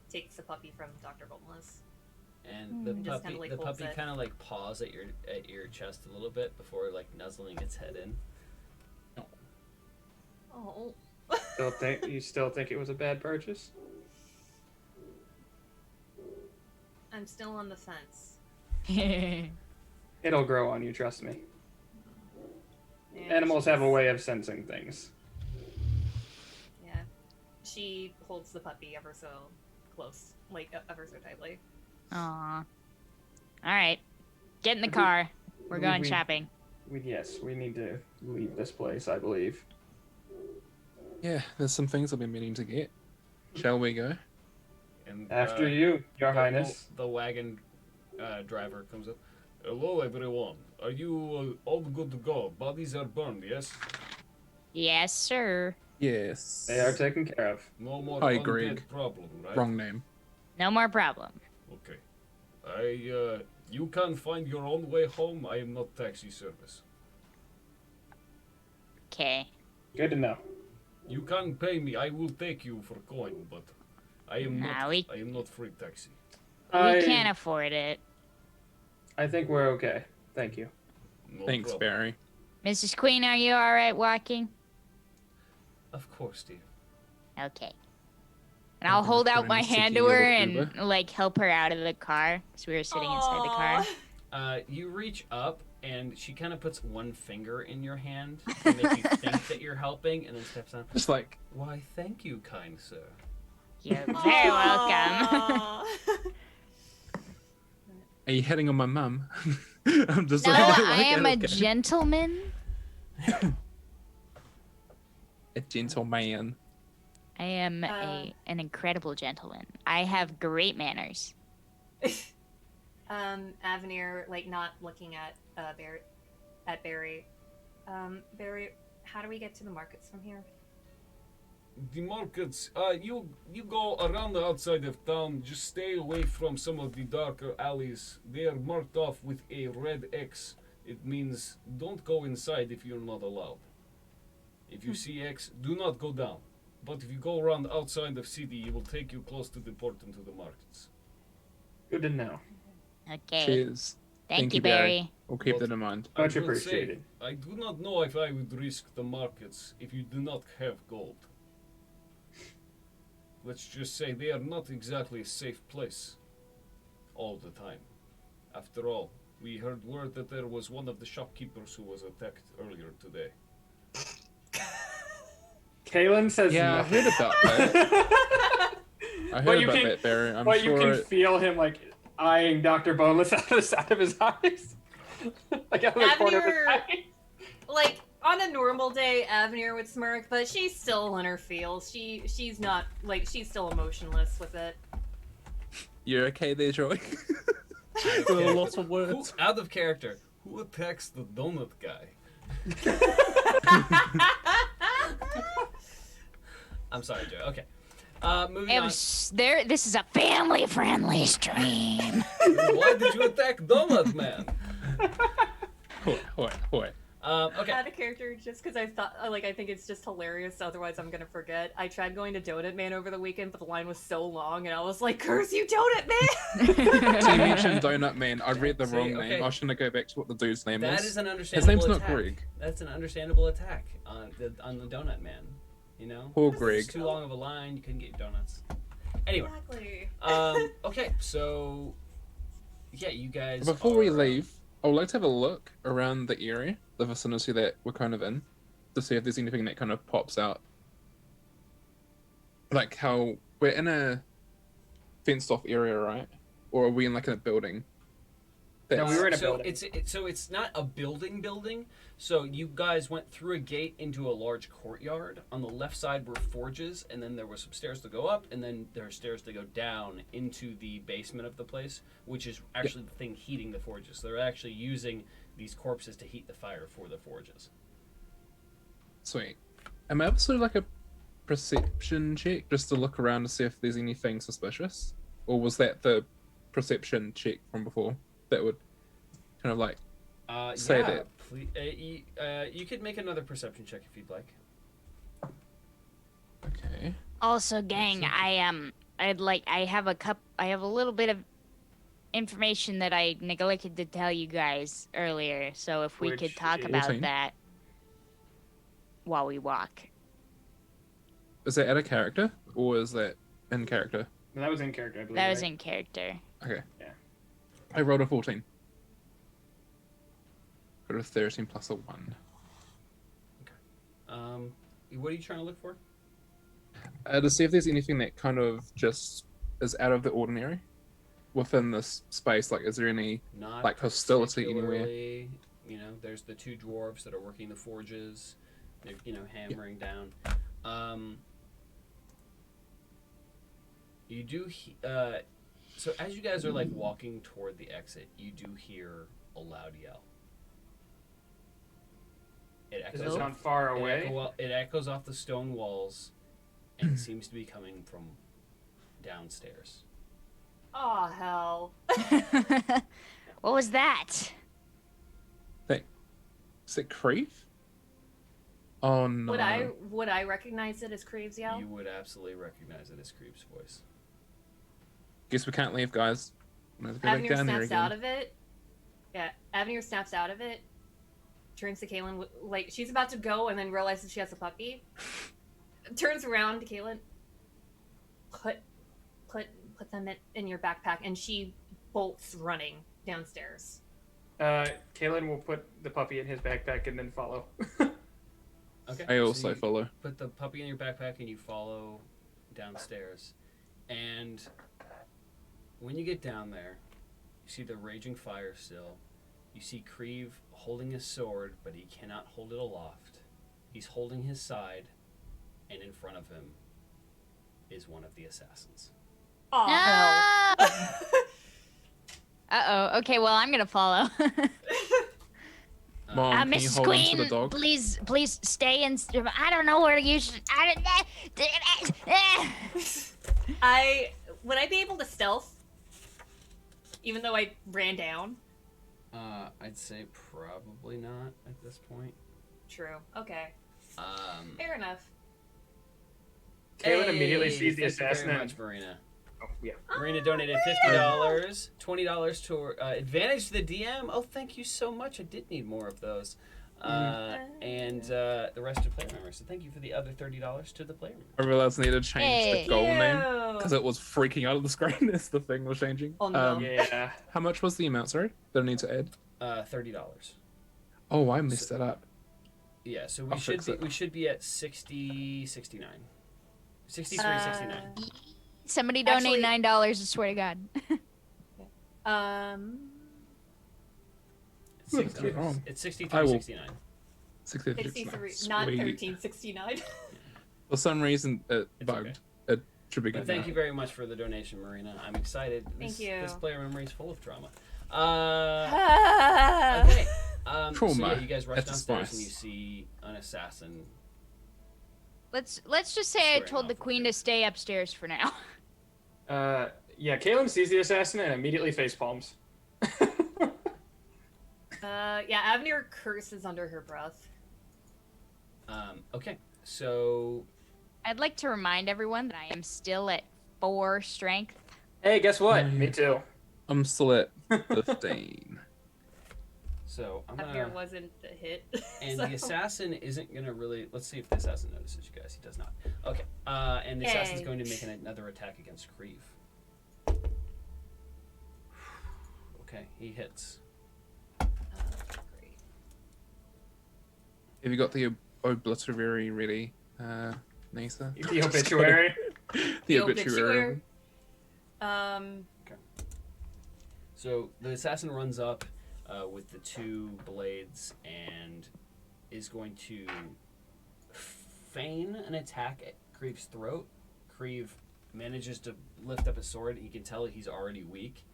takes the puppy from Dr. Boneless. And the Just puppy, kinda, like, the holds puppy it. kind of like paws at your chest a little bit before like nuzzling its head in. Oh. You still think it was a bad purchase? I'm still on the fence. It'll grow on you, trust me. And Animals have a she's- way of sensing things. Yeah. She holds the puppy ever so close, like ever so tightly. Aw. All right. Get in the car. We're going we- shopping. Yes, we need to leave this place, I believe. Yeah, there's some things I've been meaning to get. Shall we go? And After you, Your the- Highness. The wagon driver comes up. Hello, everyone. Are you all good to go? Bodies are burned, yes? Yes, sir. Yes. They are taken care of. No more Hi, undead Greg. problem, right? Wrong name. No more problem. Okay. You can find your own way home. I am not taxi service. Okay. Good to know. You can pay me. I will take you for coin, but I am Nah, not. we- I am not free taxi. We can't afford it. I think we're okay. Thank you. No Thanks, problem. Barry. Mrs. Queen, are you all right walking? Of course, dear. Okay. And I'll Okay, hold let's out put my in hand to Suki or her and Uber. like help her out of the car because we were sitting inside the car. You reach up and she kind of puts one finger in your hand to make you think that you're helping, and then steps on. Just like, Why, thank you, kind sir. You're very welcome. Aw. are you hitting on my mum? I'm just No, like, I am a okay. gentleman. A gentleman. I am an incredible gentleman. I have great manners. Avenir, like, not looking at Barry. Barry, how do we get to the markets from here? The markets, you go around the outside of town. Just stay away from some of the darker alleys. They are marked off with a red X. It means don't go inside if you're not allowed. If you see X, do not go down. But if you go around outside of city, it will take you close to the port and to the markets. Good to know. Okay. Cheers. Thank you, Barry. We'll keep that in mind. Much I will say, appreciated. I do not know if I would risk the markets if you do not have gold. Let's just say they are not exactly a safe place all the time. After all, we heard word that there was one of the shopkeepers who was attacked earlier today. Kaylin says Yeah, I nothing. heard about that. I But heard you about can- that, Barry. I'm But sure. you can feel him like eyeing Dr. Boneless out of the side of his eyes. Like out of the corner of his Avenir- eye. Like, on a normal day, Avenir would smirk, but she's still in her feels. She's not, like, she's still emotionless with it. You're okay there, Joey? With a lot of Who, words. out of character, who attacks the donut guy? I'm sorry, Joe. Okay. Moving It on. was there. This is a family-friendly stream. Why did you attack Donut Man? Hoi. Okay. Out of character, just because I thought, like, I think it's just hilarious. Otherwise, I'm gonna forget. I tried going to Donut Man over the weekend, but the line was so long, and I was like, "Curse you, Donut Man!" So you mentioned Donut Man. I read the See, wrong okay. name. I shouldn't go back to what the dude's name That was. is an His understandable name's not attack. Greg. That's an understandable attack on the donut man. You know? Poor It's Greg. too long of a line. You couldn't get your donuts. Anyway. Exactly. Okay, so yeah, you guys. Before we are, leave, I would like to have a look around the area, the vicinity that we're kind of in, to see if there's anything that kind of pops out. Like how we're in a fenced off area, right? Or are we in like a building? No, we were in a so building. it's not a building. So you guys went through a gate into a large courtyard. On the left side were forges, and then there were some stairs to go up, and then there are stairs to go down into the basement of the place, which is actually the thing heating the forges. So they're actually using these corpses to heat the fire for the forges. Sweet. Am I able to do like a perception check just to look around to see if there's anything suspicious? Or was that the perception check from before that would kind of like say yeah, that? Please, you could make another perception check if you'd like. Okay. Also, gang, I have a little bit of information that I neglected to tell you guys earlier. So if we Which could talk is- about 14. that while we walk. Is that out of character or is that in character? No, that was in character, I believe. That was right? in character. Okay. Yeah. I rolled a 14. Got a 13 plus a 1. What are you trying to look for? To see if there's anything that kind of just is out of the ordinary within this space. Like, is there any Not like hostility anywhere? particularly. You know, there's the two dwarves that are working the forges. They're, hammering down. You do. So as you guys are like walking toward the exit, you do hear a loud yell. It Does echoes. it sound far It, away? it echoes off the stone walls, and it seems to be coming from downstairs. Aw, hell. What was that? Is it Creve? Oh no. Would I recognize it as Krave's yell? You would absolutely recognize it as Creep's voice. Guess we can't leave, guys. Let's go back Avenir down here snaps out again. of it. Yeah, Avenir snaps out of it. Turns to Kaylin, like she's about to go, and then realizes she has a puppy. Turns around to Kaylin. Put them in your backpack, and she bolts running downstairs. Kalen will put the puppy in his backpack and then follow. Okay. I so also you follow. Put the puppy in your backpack and you follow downstairs. And when you get down there, you see the raging fire still. You see Creve holding his sword, but he cannot hold it aloft. He's holding his side, and in front of him is one of the assassins. Aw. No! Uh-oh. Okay, well, I'm gonna follow. Mom, can Miss you hold on to the Queen, dog? please stay in. I don't know where you should. Would I be able to stealth? Even though I ran down? I'd say probably not at this point. True. Okay. Fair enough. Kalen immediately sees the thank you assassin. very much, Marina. Oh, yeah. Marina donated $50, $20 to advantage to the DM. Oh, thank you so much. I did need more of those. And the rest are player members. So thank you for the other $30 to the player members. I realized I needed to change Hey. the goal name Ew. because it was freaking out of the screen as the thing was changing. Oh, no. Yeah. How much was the amount? Sorry, that I need to add. $30. Oh, I messed that up. Yeah, so I'll fix it. we should be at 69. 63.69. Somebody Actually- donate $9. I swear to God. It's That's not wrong. It's I will- 63.69. 63, not Sweet. 1369. For some reason, it It's bugged. It should be But good. thank now. you very much for the donation, Marina. I'm excited. Thank you. This player memory is full of trauma. Okay. Okay. So Trauma yeah, you guys rush at the downstairs spice. and you see an assassin. Let's just say I Squaring told the off with queen it. to stay upstairs for now. Yeah, Kalen sees the assassin and immediately face palms. Yeah, Avenir curses under her breath. Okay, so I'd like to remind everyone that I am still at 4 strength. Hey, guess what? Mm. Me too. I'm still at 15. I'm Avenir gonna. wasn't a hit. And so- the assassin isn't gonna really. Let's see if the assassin notices you guys. He does not. Okay. And the assassin's Yay. going to make another attack against Creve. Okay, he hits. Great. Have you got the obituary ready, Nisa? The obituary. The obituary. So the assassin runs up with the 2 blades and is going to feign an attack at Creve's throat. Creve manages to lift up his sword. He can tell he's already weak.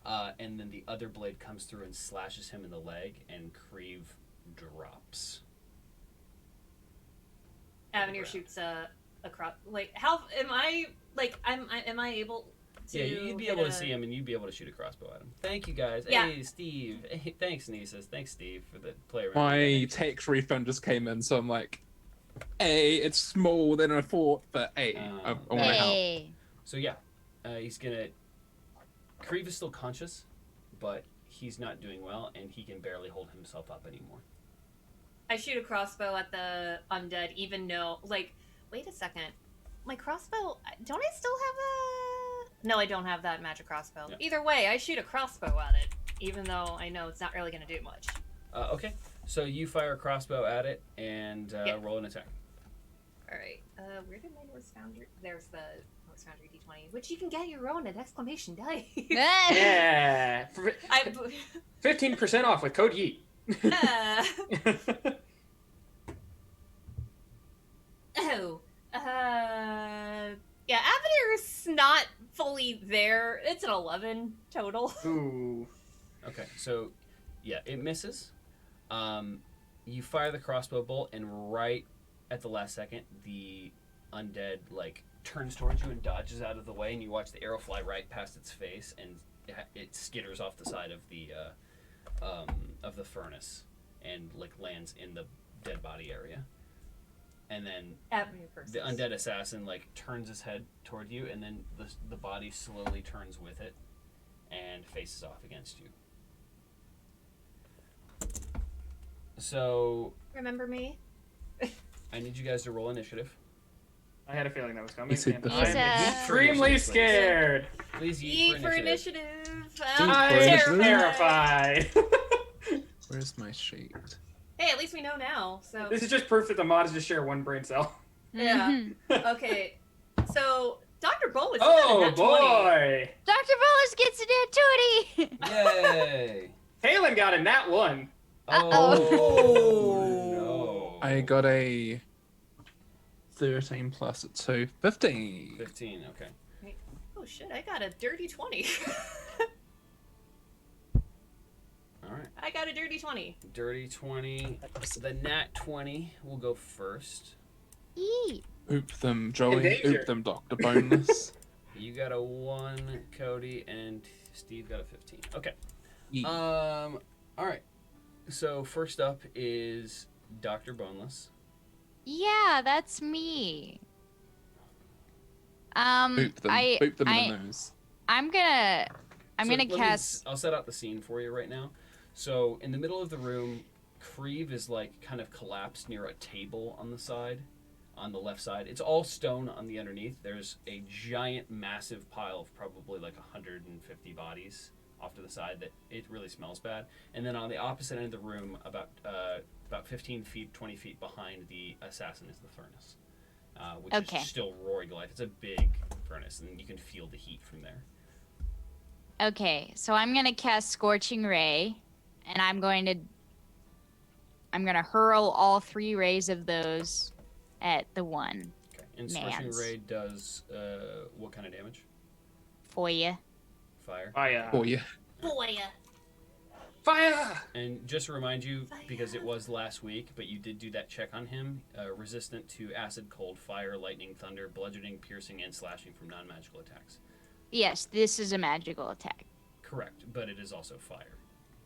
And then the other blade comes through and slashes him in the leg, and Creve drops. Avenir shoots across. Like, how am I? Like, am I able to? Yeah, you'd be hit able to a- see him, and you'd be able to shoot a crossbow at him. Thank you, guys. Yeah. Hey, Steve. Hey, thanks, Nisa's. Thanks, Steve, for the player. My tax refund just came in, so I'm like, hey, it's smaller than I thought, but hey, I want to help. Hey. So yeah, he's gonna. Creve is still conscious, but he's not doing well, and he can barely hold himself up anymore. I shoot a crossbow at the undead, even though, like, wait a second, my crossbow. Don't I still have a? No, I don't have that magic crossbow. Yeah. Either way, I shoot a crossbow at it, even though I know it's not really going to do much. Okay, so you fire a crossbow at it and Yeah. roll an attack. All right. Where did my Norse Foundry? There's the Norse Foundry D20, which you can get your own at exclamation dice. Yeah. I. 15% off with code Yeet. Oh. Yeah, Avenir's not fully there. It's an 11 total. Ooh. Okay, so yeah, it misses. You fire the crossbow bolt, and right at the last second, the undead like turns towards you and dodges out of the way, and you watch the arrow fly right past its face, and it skitters off the side of the furnace, and like lands in the dead body area. And then Avenir first. the undead assassin like turns his head toward you, and then the body slowly turns with it and faces off against you. So Remember me? I need you guys to roll initiative. I had a feeling that was coming. He said and the I'm same. extremely scared. Please Yeet yeet for initiative. initiative. I'm I'm initiative. terrified. Where's my sheet? Hey, at least we know now. So This is just proof that the mods just share one brain cell. yeah. Okay. So Dr. Bolus. Oh boy! Dr. Bolus gets a nat 20! Yay! Kalen got a nat 1. Oh no! I got a 13 plus 2, 15. 15. Okay. Oh shit! I got a dirty 20. All right. I got a dirty 20. Dirty 20. The nat 20 will go first. Eat. Oop them, Joey. In danger. Oop them, Dr. Boneless. You got a 1, Cody, and Steve got a 15. Okay. Yeet. All right. So first up is Dr. Boneless. Yeah, that's me. Boop them. Boop them in I, the nose. I'm gonna Let me cast. I'll set out the scene for you right now. So in the middle of the room, Creve is like kind of collapsed near a table on the side, on the left side. It's all stone on the underneath. There's a giant, massive pile of probably like 150 bodies off to the side that it really smells bad. And then on the opposite end of the room, about 15 feet, 20 feet behind the assassin is the furnace, which Okay. is still roaring to life. It's a big furnace, and you can feel the heat from there. Okay, so I'm gonna cast Scorching Ray, and I'm gonna hurl all 3 rays of those at the one Okay. And Scorching Mans. Ray does what kind of damage? for you. Fire. Fire! Oh, yeah. Boy. Fire! And just to remind you, because it was last week, but you did do that check on him, resistant to acid, cold, fire, lightning, thunder, bludgeoning, piercing, and slashing from non-magical attacks. Yes, this is a magical attack. Correct, but it is also fire.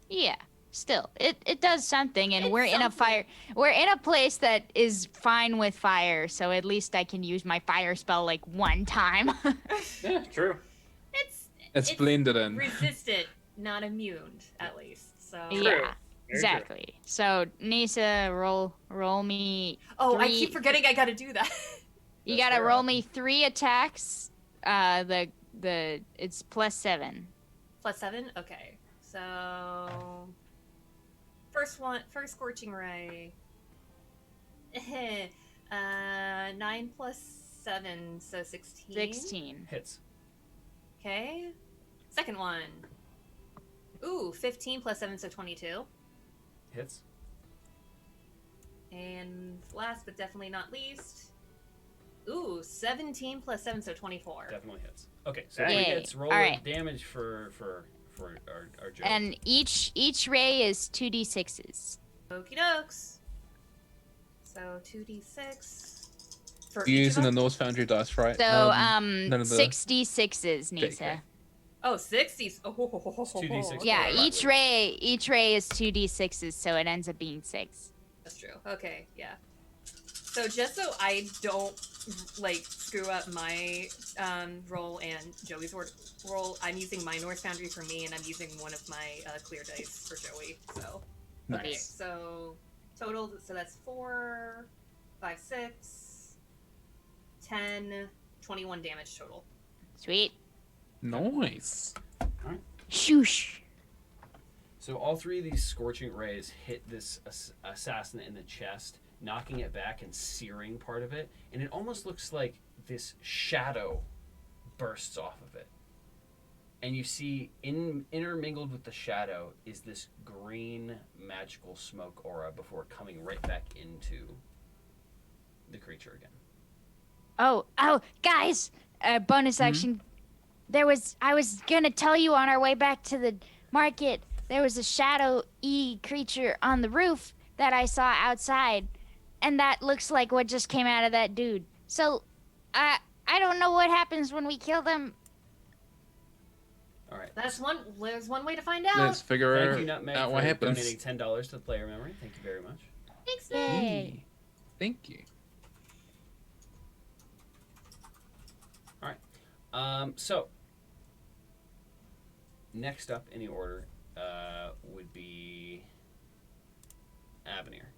Yeah, still, it does something, and It's we're in a something. fire. We're in a place that is fine with fire, so at least I can use my fire spell like one time. Yeah, true. It's blended in. Resistant, not immune, at least. So. Yeah, Very exactly. So Nisa, roll me. Oh, I 3 keep forgetting I gotta do that. You That's gotta fair. roll me 3 attacks. It's +7. +7? Okay. So first Scorching Ray. 9 plus 7, so 16. 16. Hits. Okay. Second one. Ooh, 15 plus 7, so 22. Hits. And last but definitely not least. Ooh, 17 plus 7, so 24. Definitely hits. Okay, so Yay. 3 hits. Roll All right. damage for our Joe. And each ray is 2d6s. Okie dokes. So 2d6. For You're each using of the us? Norse Foundry dice, right? So none of the- 6d6s, Nisa. JK. Oh, 60s. Oh, It's 2d6. Yeah, Right. each ray is 2d6s, so it ends up being 6. That's true. Okay, yeah. So just so I don't like screw up my roll and Joey's roll, I'm using my North Foundry for me, and I'm using one of my clear dice for Joey. So okay, Nice. so total. So that's 4, 5, 6, 10, 21 damage total. Sweet. Nice. Shoosh. So all 3 of these scorching rays hit this assassin in the chest, knocking it back and searing part of it, and it almost looks like this shadow bursts off of it. And you see, intermingled with the shadow is this green magical smoke aura before coming right back into the creature again. Oh, guys! Bonus action. I was gonna tell you on our way back to the market, there was a shadow-y creature on the roof that I saw outside, and that looks like what just came out of that dude. So, I don't know what happens when we kill them. All right. There's one way to find Let's out. figure Thank you, Nutmeg, out for what happens. donating $10 to the player memory. Thank you very much. Thanks, Yay. Nick. Thank you. So, next up in the order would be Avenir.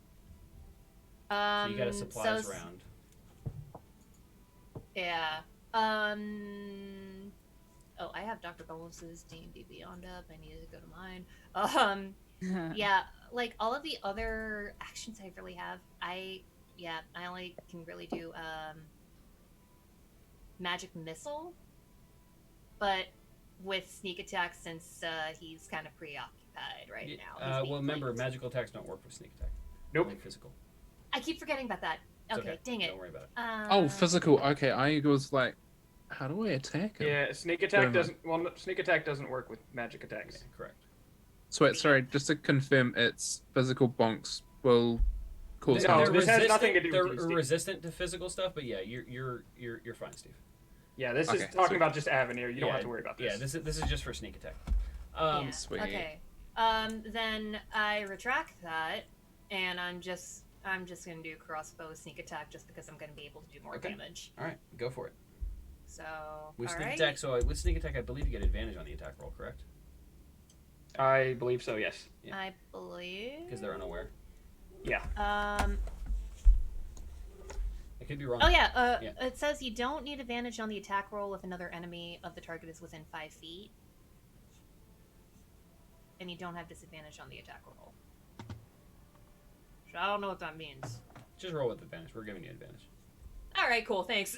So you got a supplies so- round. Yeah. Oh, I have Dr. Bolus's D&D Beyond up. I need to go to mine. Yeah, like all of the other actions I really have, I only can really do magic missile, but with sneak attack since he's kind of preoccupied right now. He's being Well, remember, flanked. magical attacks don't work with sneak attack. Nope. Only physical. I keep forgetting about that. It's Okay, dang it. Don't worry about it. Oh, physical. Okay, I was like, how do I attack him? Yeah, sneak Fair attack enough. doesn't. Well, sneak attack doesn't work with magic attacks. Okay, correct. So wait, sorry, just to confirm, it's physical bonks will cause No, harm. They're this has resistant- nothing to do with They're you, Steve. resistant to physical stuff, but yeah, you're fine, Steve. Yeah, this Okay, is talking sweet. about just Avenir. You don't Yeah, have to worry about this. Yeah, this is just for sneak attack. Yeah, Sweet. okay. Then I retract that, and I'm just gonna do crossbow sneak attack just because I'm gonna be able to do more Okay. damage. All right, go for it. So With sneak alright. attack, with sneak attack, I believe you get advantage on the attack roll, correct? I believe so. Yes. Yeah. I believe Because they're unaware. Yeah. I I could be wrong. Oh yeah, Yeah. it says you don't need advantage on the attack roll if another enemy of the target is within 5 feet. And you don't have disadvantage on the attack roll. So I don't know what that means. Just roll with advantage. We're giving you advantage. Alright, cool, thanks.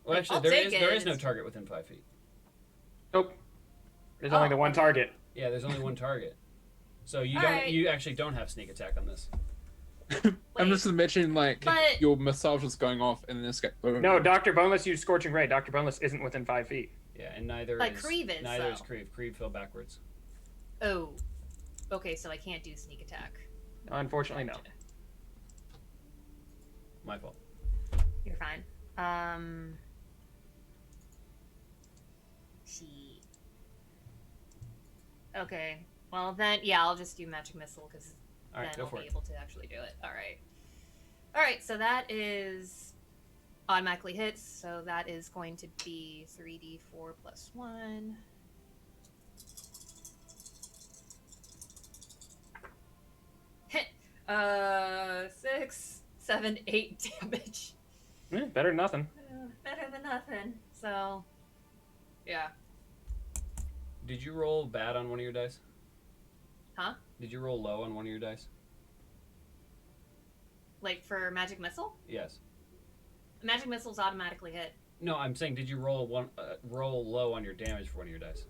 Well, actually, I'll there take is it. no target within 5 feet. Nope. There's only Oh, the one okay. target. Yeah, there's only one target. So you Alright. you actually don't have sneak attack on this. I'm Wait, just imagining like but- your massage is going off and then it's like boom. No, Dr. Boneless used Scorching Ray. Dr. Boneless isn't within 5 feet. Yeah, and neither But is Creve is, neither is though. Creve. Creve fell backwards. Oh. Okay, so I can't do sneak attack. Unfortunately, no. Gotcha. My fault. You're fine. See. Okay. Well then, yeah, I'll just do magic missile because All right, then go I'll for be it. able to actually do it. All right. All right. So that is automatically hits. So that is going to be 3d4 plus 1. Hit. 6, 7, 8 damage. Better than nothing. Better than nothing. So, yeah. Did you roll bad on one of your dice? Huh? Did you roll low on one of your dice? Like for magic missile? Yes. Magic missiles automatically hit. No, I'm saying, did you roll roll low on your damage for one of your dice?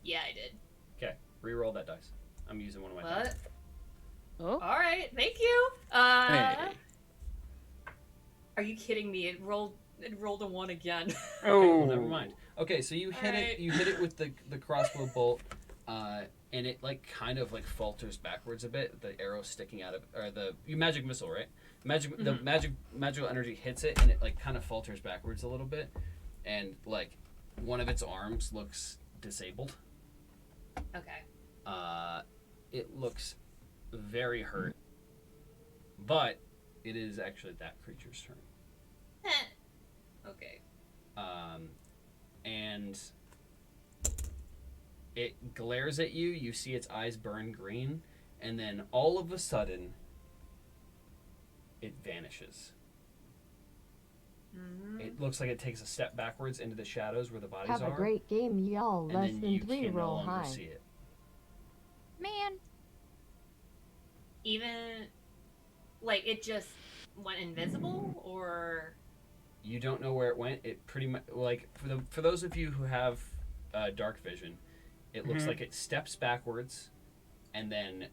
Yeah, I did. Okay, re-roll that dice. I'm using one of my What? dice. Oh, All right, thank you. Hey. Are you kidding me? It rolled a 1 again. Okay, Oh, well, never mind. Okay, so you hit it. Alright. You hit it with the crossbow bolt, and it like kind of like falters backwards a bit. The arrow sticking out of, or you magic missile, right? The magical energy hits it, and it like kind of falters backwards a little bit, and like one of its arms looks disabled. Okay. It looks very hurt, but it is actually that creature's turn. Okay. And it glares at you. You see its eyes burn green, and then all of a sudden, it vanishes. Mm-hmm. It looks like it takes a step backwards into the shadows where the bodies Have a are, great game, y'all. and Less then than you 3 can no roll longer high. see it. man. Even like it just went invisible, or You don't know where it went. It pretty much like for those of you who have dark vision, it looks Mhm. like it steps backwards, and then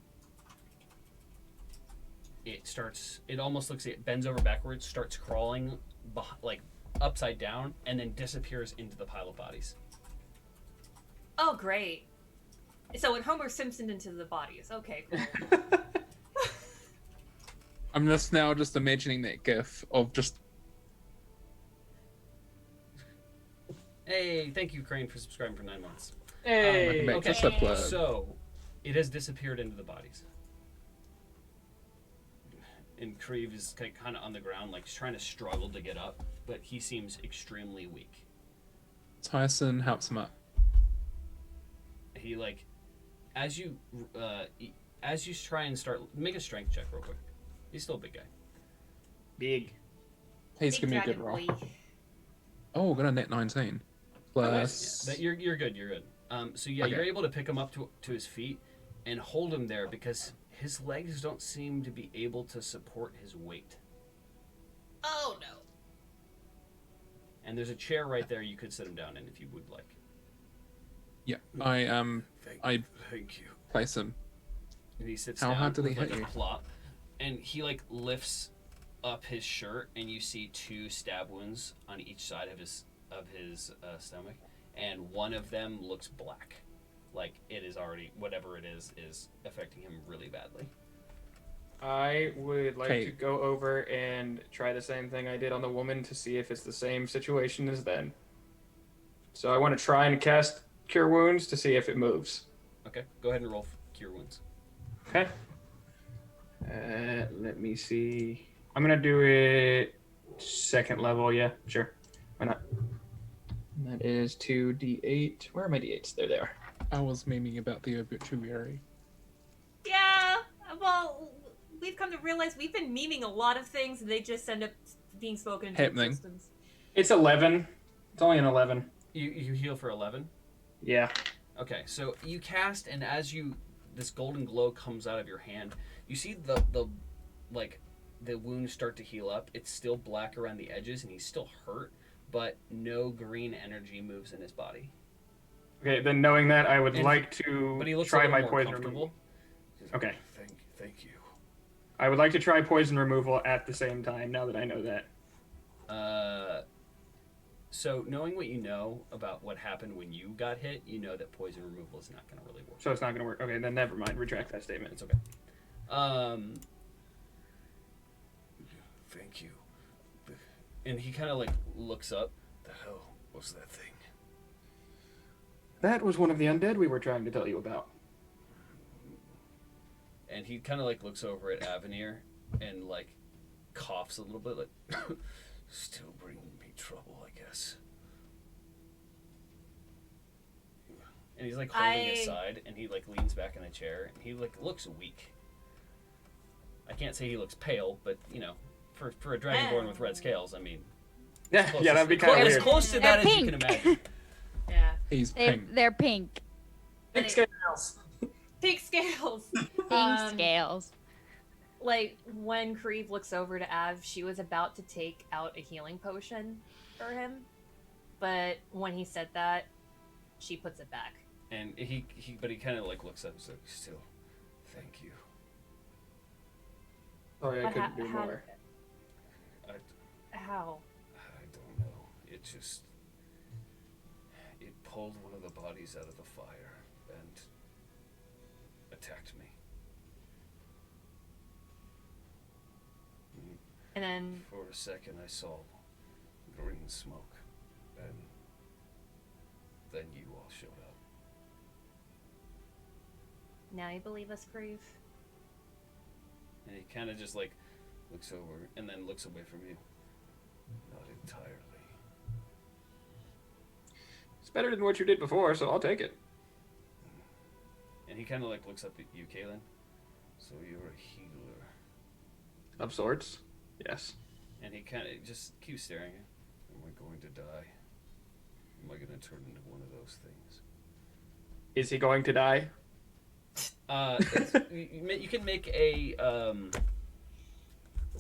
it starts. It almost looks like it bends over backwards, starts crawling, like upside down, and then disappears into the pile of bodies. oh great. So it Homer Simpson into the bodies. Okay, cool. I'm just now just imagining that gif of just Hey, thank you, Crane, for subscribing for 9 months. Hey. make okay. this a plug. So, it has disappeared into the bodies. And Creve is kind of on the ground, like trying to struggle to get up, but he seems extremely weak. Tyson helps him up. He like, as you try and start, make a strength check real quick. He's still a big guy. Big. Please Big give me a good dragon roll. boy. Oh, got a net 19. Plus. Yeah, you're good. You're good. So yeah, Okay. you're able to pick him up to his feet, and hold him there because his legs don't seem to be able to support his weight. Oh no. And there's a chair right there you could sit him down in if you would like. Yeah, I Thank you. place him. And he sits How down hard did he with, like, hit a you? plop, and he like lifts up his shirt, and you see 2 stab wounds on each side of his stomach, and one of them looks black, like it is already whatever it is affecting him really badly. I would like Okay. to go over and try the same thing I did on the woman to see if it's the same situation as then. So I want to try and cast Cure Wounds to see if it moves. Okay, go ahead and roll Cure Wounds. Okay. Let me see. I'm gonna do it second level. Yeah, sure. Why not? And that is 2d8. Where are my d8s? There they are. I was memeing about the obituary. Yeah. Well, we've come to realize we've been memeing a lot of things, and they just end up being spoken into Happening. existence. It's 11. It's only an 11. You heal for 11. Yeah. Okay, so you cast, and as this golden glow comes out of your hand, you see the wounds start to heal up. It's still black around the edges, and he's still hurt, but no green energy moves in his body. Okay, then knowing that, I would And- like to But he looks try a little my more poison comfortable. removal. Okay. Thank you. I would like to try poison removal at the same time, now that I know that. So knowing what you know about what happened when you got hit, you know that poison removal is not going to really work. So it's not going to work. Okay, then never mind. Retract that statement. It's okay. Thank you. And he kind of like looks up. The hell was that thing? That was one of the undead we were trying to tell you about. And he kind of like looks over at Avenir and like coughs a little bit, like Still bringing me trouble, I guess. and he's like holding his side, and he like leans back in a chair, and he like looks weak. I can't say he looks pale, but you know, for a dragonborn with red scales, I mean, Yeah, close yeah, as- that'd be kind of as weird. close to that as you They're can pink. imagine. Yeah. He's pink. They're pink. Pink scales. Pink scales. Pink scales. Like when Creve looks over to Av, she was about to take out a healing potion for him, but when he said that, she puts it back. And he kind of like looks up and says, "Still, thank you." Sorry, I But couldn't do how- more. How? I don't know. It pulled one of the bodies out of the fire and attacked me. And then For a second I saw green smoke, and then you all showed up. now you believe us, Creve? And he kind of just like looks over and then looks away from you. Not entirely. It's better than what you did before, so I'll take it. And he kind of like looks up at you, Kaylin. So you're a healer. Of sorts. Yes. And he kind of just keeps staring. Am I going to die? Am I going to turn into one of those things? Is he going to die? You can make a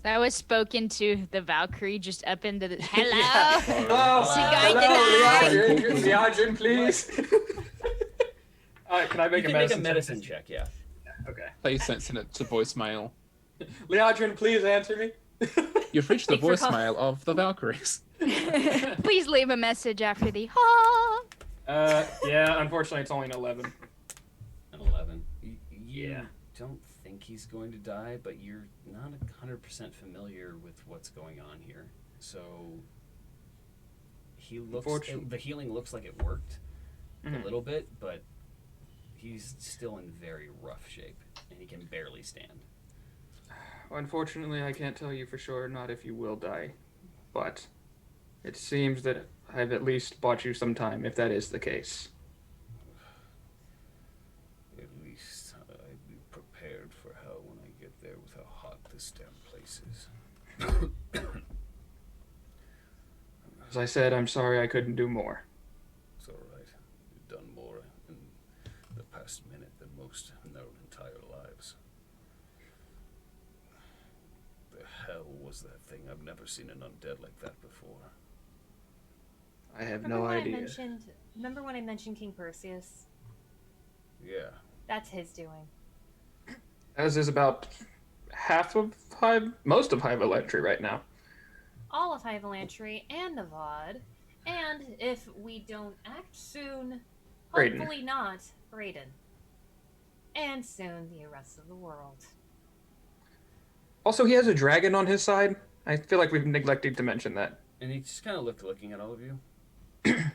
That was spoken to the Valkyrie just up into the. Hello. Oh, She going to die? Leandrin, please. Can I you make can a make a medicine? medicine check, yeah. Okay. Please send it to voicemail. Leandrin, please answer me. You've reached the Thanks for voicemail of the Valkyries. Please leave a message after the ha. Yeah, unfortunately, it's only an 11. An 11. You Yeah. don't think he's going to die, but you're not 100% familiar with what's going on here. So he looks. The healing looks like it worked a little bit, but he's still in very rough shape, and he can barely stand. Unfortunately, I can't tell you for sure, not if you will die. But it seems that I've at least bought you some time, if that is the case. At least I'd be prepared for hell when I get there with how hot this damn place is. As I said, I'm sorry I couldn't do more. It's alright. You've done more in the past minute than most in their entire lives. The hell was that thing? I've never seen an undead like that before. I have no idea. Remember when I mentioned King Perseus? Yeah. That's his doing. As is about most of High Valentry right now. All of High Valentry and Navad. And if we don't act soon, Brayden. hopefully not, Brayden. And soon the rest of the world. Also, he has a dragon on his side. I feel like we've neglected to mention that. And he just kind of looking at all of you.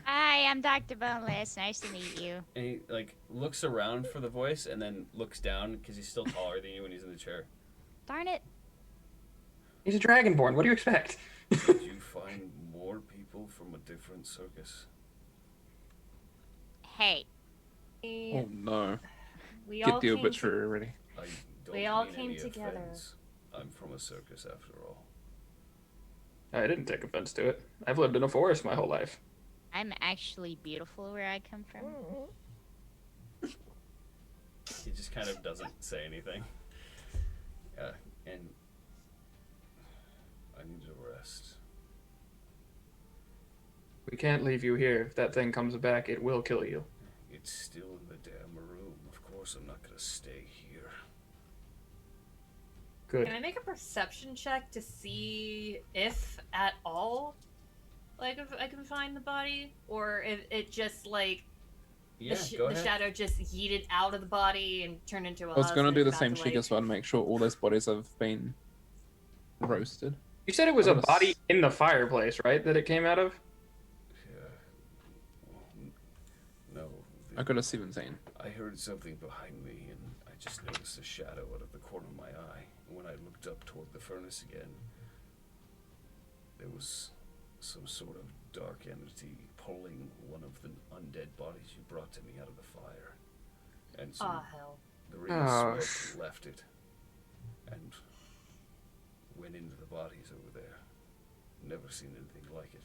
Hi, I'm Dr. Boneless. Nice to meet you. And he like looks around for the voice and then looks down because he's still taller than you when he's in the chair. Darn it. He's a dragonborn. What do you expect? Did you find more people from a different circus? Hey. Oh no. We Get all the came obituary already. I don't We all mean came any together. offense. I'm from a circus after all. I didn't take offense to it. I've lived in a forest my whole life. I'm actually beautiful where I come from. He just kind of doesn't say anything. And I need to rest. We can't leave you here. If that thing comes back, it will kill you. It's still in the damn room. Of course, I'm not gonna stay here. Good. Can I make a perception check to see if at all, like, if I can find the body? Or if it just, like, yeah, the go ahead. shadow just yeeted out of the body and turned into a I was gonna husk do and the about same to, check like- as well to make sure all those bodies have been roasted. You said it was I a would've body in the fireplace, right? That it came out of? Yeah. No. I got a 17. I heard something behind me, and I just noticed a shadow out of the corner of my eye. And when I looked up toward the furnace again, there was some sort of dark entity pulling one of the undead bodies you brought to me out of the fire. And some Ah, hell. green Oh. smoke left it and went into the bodies over there. Never seen anything like it.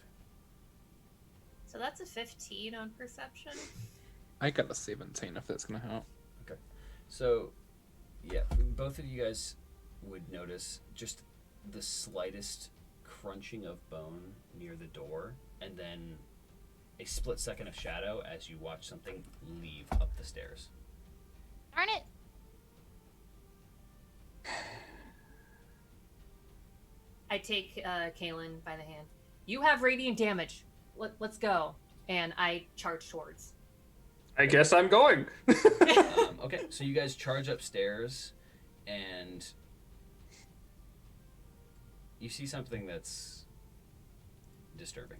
So that's a 15 on perception. I got a 17 if that's gonna help. So, yeah, both of you guys would notice just the slightest crunching of bone near the door, and then a split second of shadow as you watch something leave up the stairs. Darn it. I take Kaylin by the hand. You have radiant damage. Let's go. And I charge towards. I guess I'm going. Okay, so you guys charge upstairs, and you see something that's disturbing.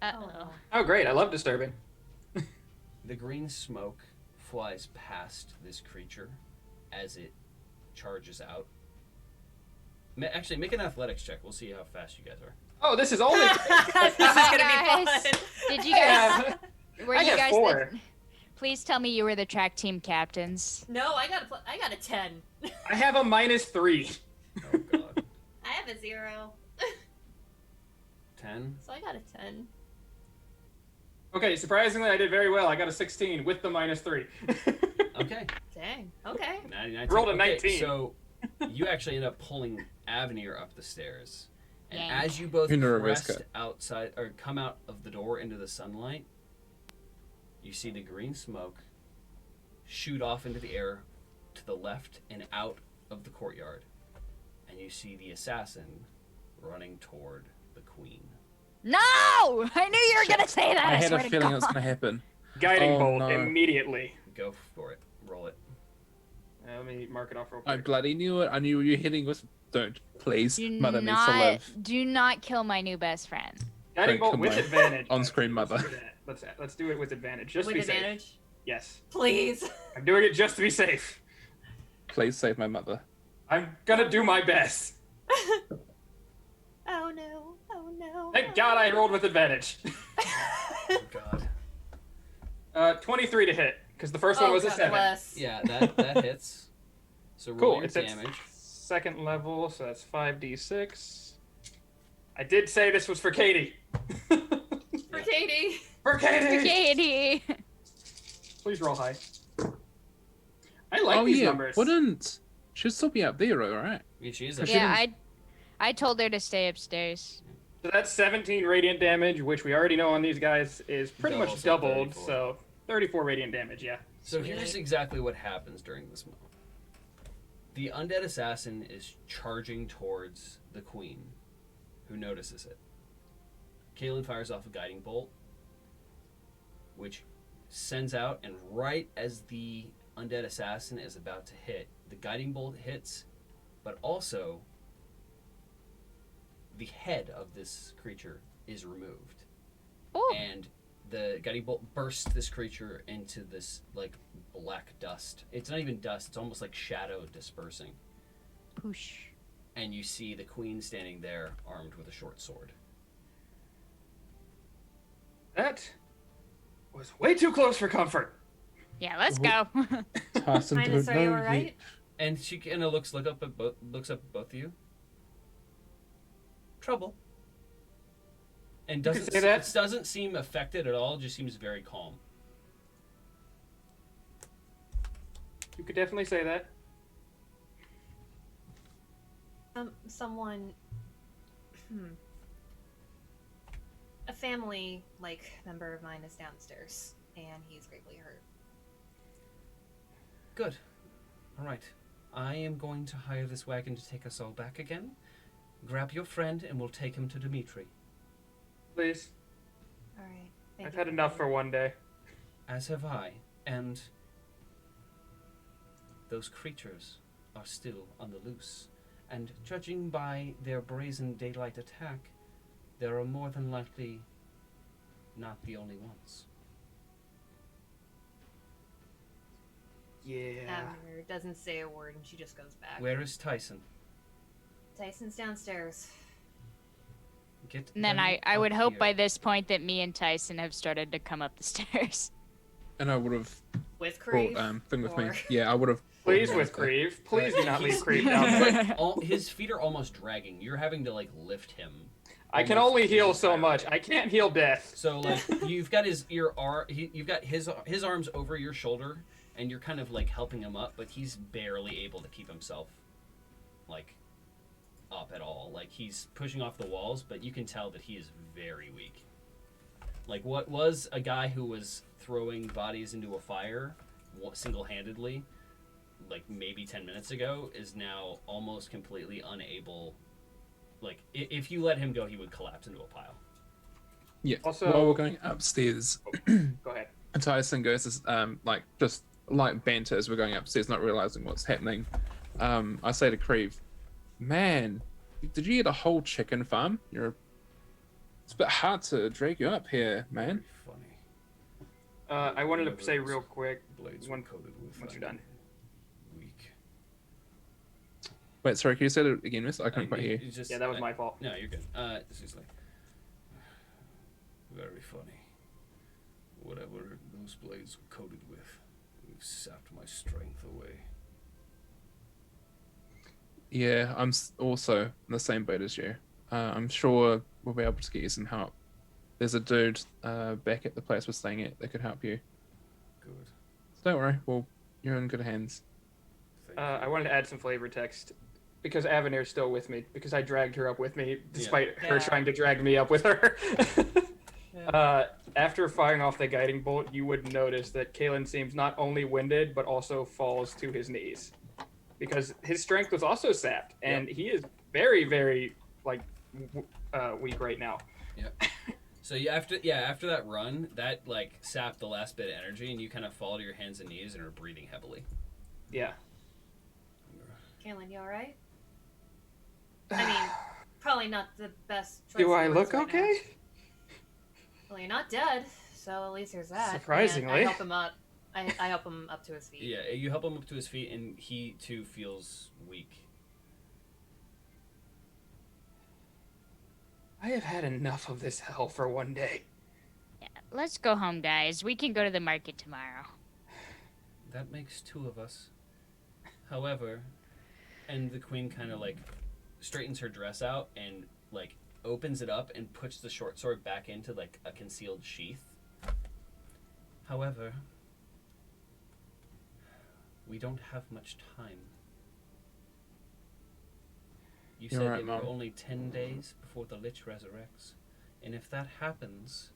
Uh-oh. Oh, great. I love disturbing. The green smoke flies past this creature as it charges out. Actually, make an athletics check. We'll see how fast you guys are. Oh, this is only... This is gonna be Guys. fun. Did you guys... Were I you have guys 4. Please tell me you were the track team captains. No, I got a 10. I have a -3. Oh, God. I have a 0. 10? So I got a 10. Okay, surprisingly, I did very well. I got a 16 with the -3. Okay. Dang. Okay. 99. Rolled a Okay, 19. So you actually end up pulling Avenir up the stairs. And Yank. as you both In a reverse crest cut. outside or come out of the door into the sunlight, you see the green smoke shoot off into the air to the left and out of the courtyard. And you see the assassin running toward the queen. No! I knew you were gonna say that. I had swear a to feeling it was God. gonna happen. Guiding Oh, bolt no. immediately. Go for it. Roll it. Let me mark it off real I quick. bloody knew it. I knew you were hitting with. Don't, please. Do Mother needs to not, live. do not kill my new best friend. Guiding bolt come with on. advantage. On-screen Let's mother. do that. Let's do it with advantage, just With to be safe. advantage. Yes, Please. I'm doing it just to be safe. Please save my mother. I'm gonna do my best. Oh no. Oh no. Thank God I rolled with advantage. Oh, God. 23 to hit, because the first one was a God 7. bless. Yeah, that hits. So roll Cool. your It's at damage. second level, so that's 5d6. I did say this was for Katie. For Katie. For Katie! Katie. Please roll high. I like Oh these yeah, numbers. wouldn't should still be up there, though, right? Yeah, she is. Cause she Yeah, didn't- I told her to stay upstairs. So that's 17 radiant damage, which we already know on these guys is pretty Double, much so doubled. 34. So 34 radiant damage, yeah. So here's exactly what happens during this moment. The undead assassin is charging towards the queen, who notices it. Kaylin fires off a guiding bolt, which sends out, and right as the undead assassin is about to hit, the guiding bolt hits, but also the head of this creature is removed. Oh, And the guiding bolt bursts this creature into this like black dust. It's not even dust, it's almost like shadow dispersing. poosh. And you see the queen standing there armed with a short sword. That was way too close for comfort. Yeah, let's go. Tyson Highness, don't are you know alright? yet. And she kind of looks up at both of you. Trouble. And You could say that. doesn't seem affected at all, just seems very calm. You could definitely say that. Someone, a family member of mine is downstairs, and he's gravely hurt. Good. All right. I am going to hire this wagon to take us all back again. Grab your friend, and we'll take him to Dimitri. Please. All right. Thank I've you had enough for one day. As have I. And those creatures are still on the loose. And judging by their brazen daylight attack, there are more than likely not the only ones. Yeah. Abner doesn't say a word, and she just goes back. Where is Tyson? Tyson's downstairs. Get And then them I would up hope here. by this point that me and Tyson have started to come up the stairs. And I would have With brought Crave. thing with me. or- Yeah, I would have. Please brought him with down there. Creve. Please do not leave He's- Creve down there. His feet are almost dragging. You're having to lift him. I can almost only heal the so entire much. way. I can't heal death. So you've got you've got his arms over your shoulder, and you're kind of helping him up, but he's barely able to keep himself up at all. He's pushing off the walls, but you can tell that he is very weak. What was a guy who was throwing bodies into a fire single-handedly, maybe 10 minutes ago, is now almost completely unable. If you let him go, he would collapse into a pile. Yeah. Also- While we're going upstairs, Go ahead. Tyson goes just banter as we're going upstairs, not realizing what's happening. I say to Creve, "Man, did you get a whole chicken farm? It's a bit hard to drag you up here, man." Funny. I wanted to say real quick. Blades One- were coated with once you're done. weak. Wait, sorry, can you say that again, miss? I couldn't quite hear. It's just- Yeah, that was my fault. No, you're good. It's just very funny. Whatever those blades were coated with, they've sapped my strength away. Yeah, I'm also in the same boat as you. I'm sure we'll be able to get you some help. There's a dude back at the place we're staying at that could help you. Good. So don't worry, you're in good hands. Thank I wanted to add some flavor text because Avenir's still with me because I dragged her up with me despite her Yeah. trying to drag me up with her. After firing off the guiding bolt, you would notice that Kalen seems not only winded but also falls to his knees because his strength was also sapped and he is very, very weak right now. So after that run, that sapped the last bit of energy, and you kind of fall to your hands and knees and are breathing heavily. Yeah. Kaylin, you alright? I mean, probably not the best choice. Do of I words look right now. okay? Well, you're not dead, so at least there's that. And Surprisingly. I help him up. I help him up to his feet. Yeah, you help him up to his feet, and he too feels weak. I have had enough of this hell for one day. Yeah, let's go home, guys. We can go to the market tomorrow. That makes two of us. However, and the queen kind of straightens her dress out and opens it up and puts the short sword back into a concealed sheath. However, We don't have much time. You You're said right, it were Mom. only 10 days before the Lich resurrects. And if that happens,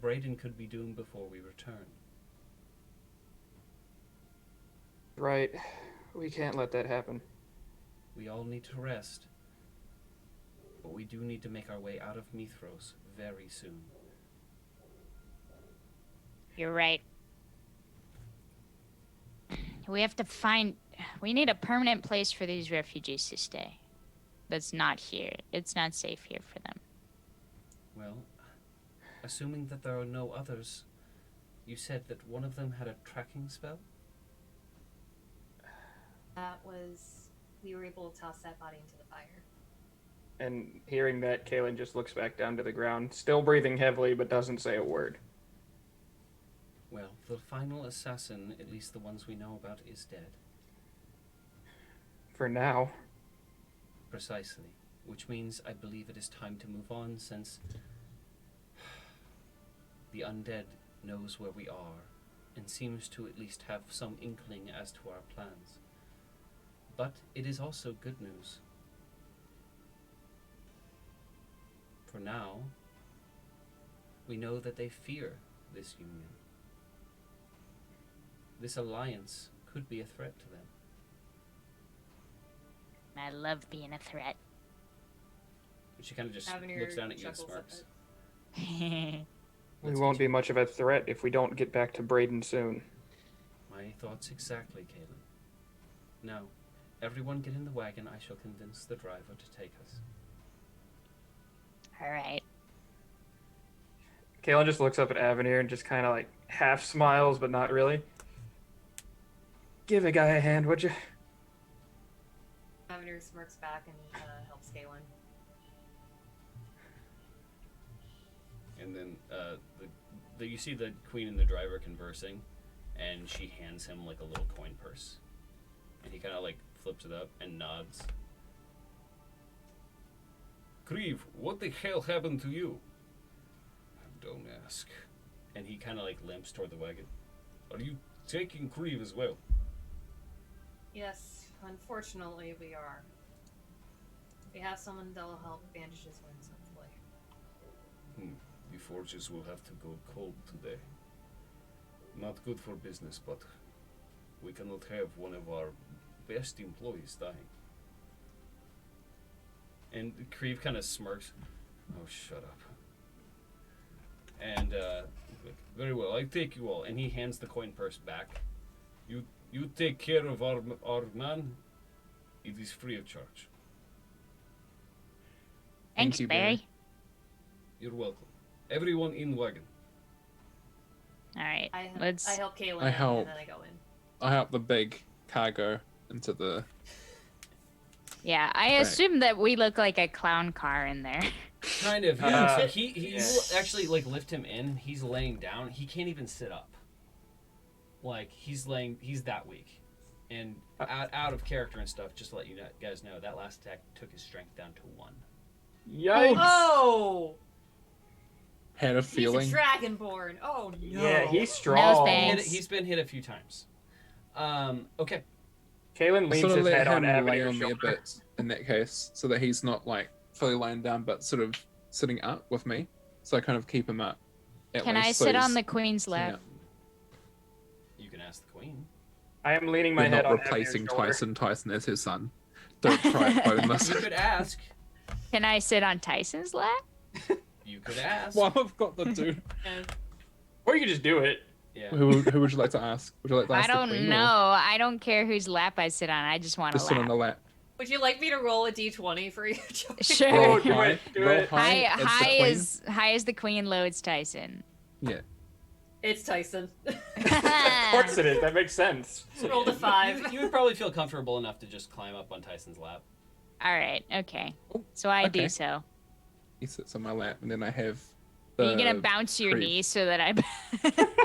Brayden could be doomed before we return. Right. We can't let that happen. We all need to rest. But we do need to make our way out of Mithros very soon. You're right. We have to find. We need a permanent place for these refugees to stay. That's not here. It's not safe here for them. Well, assuming that there are no others, you said that one of them had a tracking spell? That was. We were able to toss that body into the fire. And hearing that, Kaylin just looks back down to the ground, still breathing heavily, but doesn't say a word. Well, the final assassin, at least the ones we know about, is dead. For now. Precisely. Which means I believe it is time to move on, since the undead knows where we are and seems to at least have some inkling as to our plans. But it is also good news. For now, we know that they fear this union. This alliance could be a threat to them. I love being a threat. And she kind of just Avenir looks down at you and chuckles smirks. it. We Let's won't be continue. much of a threat if we don't get back to Brayden soon. My thoughts exactly, Kaylin. Now, everyone get in the wagon. I shall convince the driver to take us. All right. Kaylin just looks up at Avenir and just kind of like half smiles, but not really. Give a guy a hand, would you? Avenir smirks back and helps Galen. And then you see the queen and the driver conversing, and she hands him like a little coin purse, and he kind of like flips it up and nods. Creve, what the hell happened to you? Don't ask. And he kind of like limps toward the wagon. Are you taking Creve as well? Yes, unfortunately we are. We have someone that'll help bandage his wounds, hopefully. The forges will have to go cold today. Not good for business, but we cannot have one of our best employees dying. And Creve kind of smirks. Oh, shut up. And Very well, I take you all. and he hands the coin purse back. You take care of our man. It is free of charge. Thanks, you, Barry. Barry. You're welcome. Everyone in wagon. All right. I Let's. help Kaylin I help. and then I go in. I help the big cargo into the. Yeah, I Right. assume that we look like a clown car in there. Kind of. Yeah. Uh, So he yeah. will actually like lift him in. He's laying down. He can't even sit up. Like he's that weak, and out of character and stuff. Just to let you guys know, that last attack took his strength down to 1. Yikes! Oh! Had a He's feeling. a dragonborn. Oh no. Yeah, he's strong. thanks. He's been hit a few times. Okay. Kaylin I leans sort of his let head on him lay Avenir's on me a shoulder. bit in that case, so that he's not like fully lying down, but sort of sitting up with me. So I kind of keep him up. At Can I least, so sit on he's the queen's sitting lap? up. You can ask the queen. I am leaning my We're head not on replacing Avenir's shoulder. Tyson. Tyson is his son. Don't try quoting this. You could ask. Can I sit on Tyson's lap? You could ask. Well, I've got the dude. And Or you could just do it. Yeah. Who would you like to ask? Would you like to I ask the don't queen, know. or I don't care whose lap I sit on. I just want to just sit on lap. the lap. would you like me to roll a d20 for you? Sure. Oh, Roll do high. it, do Roll it. high. High, It's the high queen. is high as the queen loads Tyson. Yeah. It's Tyson. Of course it is. That makes sense. Rolled a 5. You would probably feel comfortable enough to just climb up on Tyson's lap. All right. Okay. Oh, So I okay. do so. He sits on my lap, and then I have. Are you gonna the bounce your creep. knee so that I?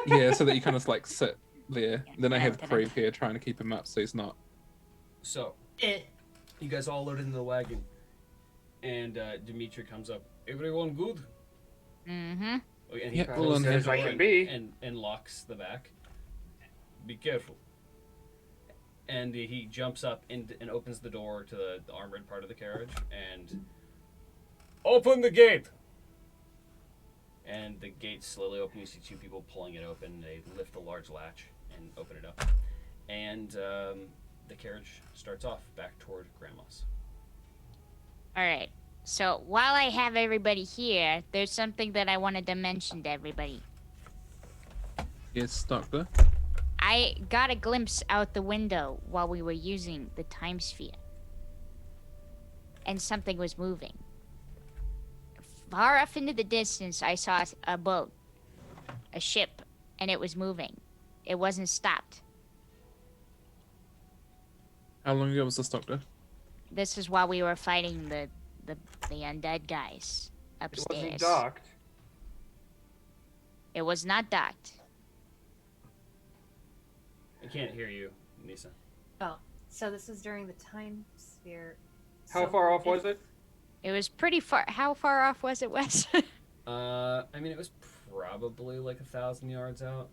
Yeah, so that you kind of like sit there. Then I have Okay. Creve here trying to keep him up, so he's not. So, Eh. you guys all load into the wagon. And Dimitri comes up. Everyone good? Mm-hmm. And Yeah, he hold on closes here. the door I can be. and locks the back. Be careful. And he jumps up and opens the door to the armored part of the carriage and Open the gate. the gate slowly opens. You see two people pulling it open. They lift the large latch and open it up. And the carriage starts off back toward Grandma's. All right. So while I have everybody here, there's something that I wanted to mention to everybody. Yes, Doctor. I got a glimpse out the window while we were using the time sphere. And something was moving. Far off into the distance, I saw a boat, a ship, and it was moving. It wasn't stopped. How long ago was this, Doctor? This is while we were fighting the undead guys It upstairs. wasn't docked. It was not docked. I can't hear you, Nisa. Oh, so this was during the time sphere. How So far off if- was it? It was pretty far. How far off was it, Wes? I mean, it was probably like 1,000 yards out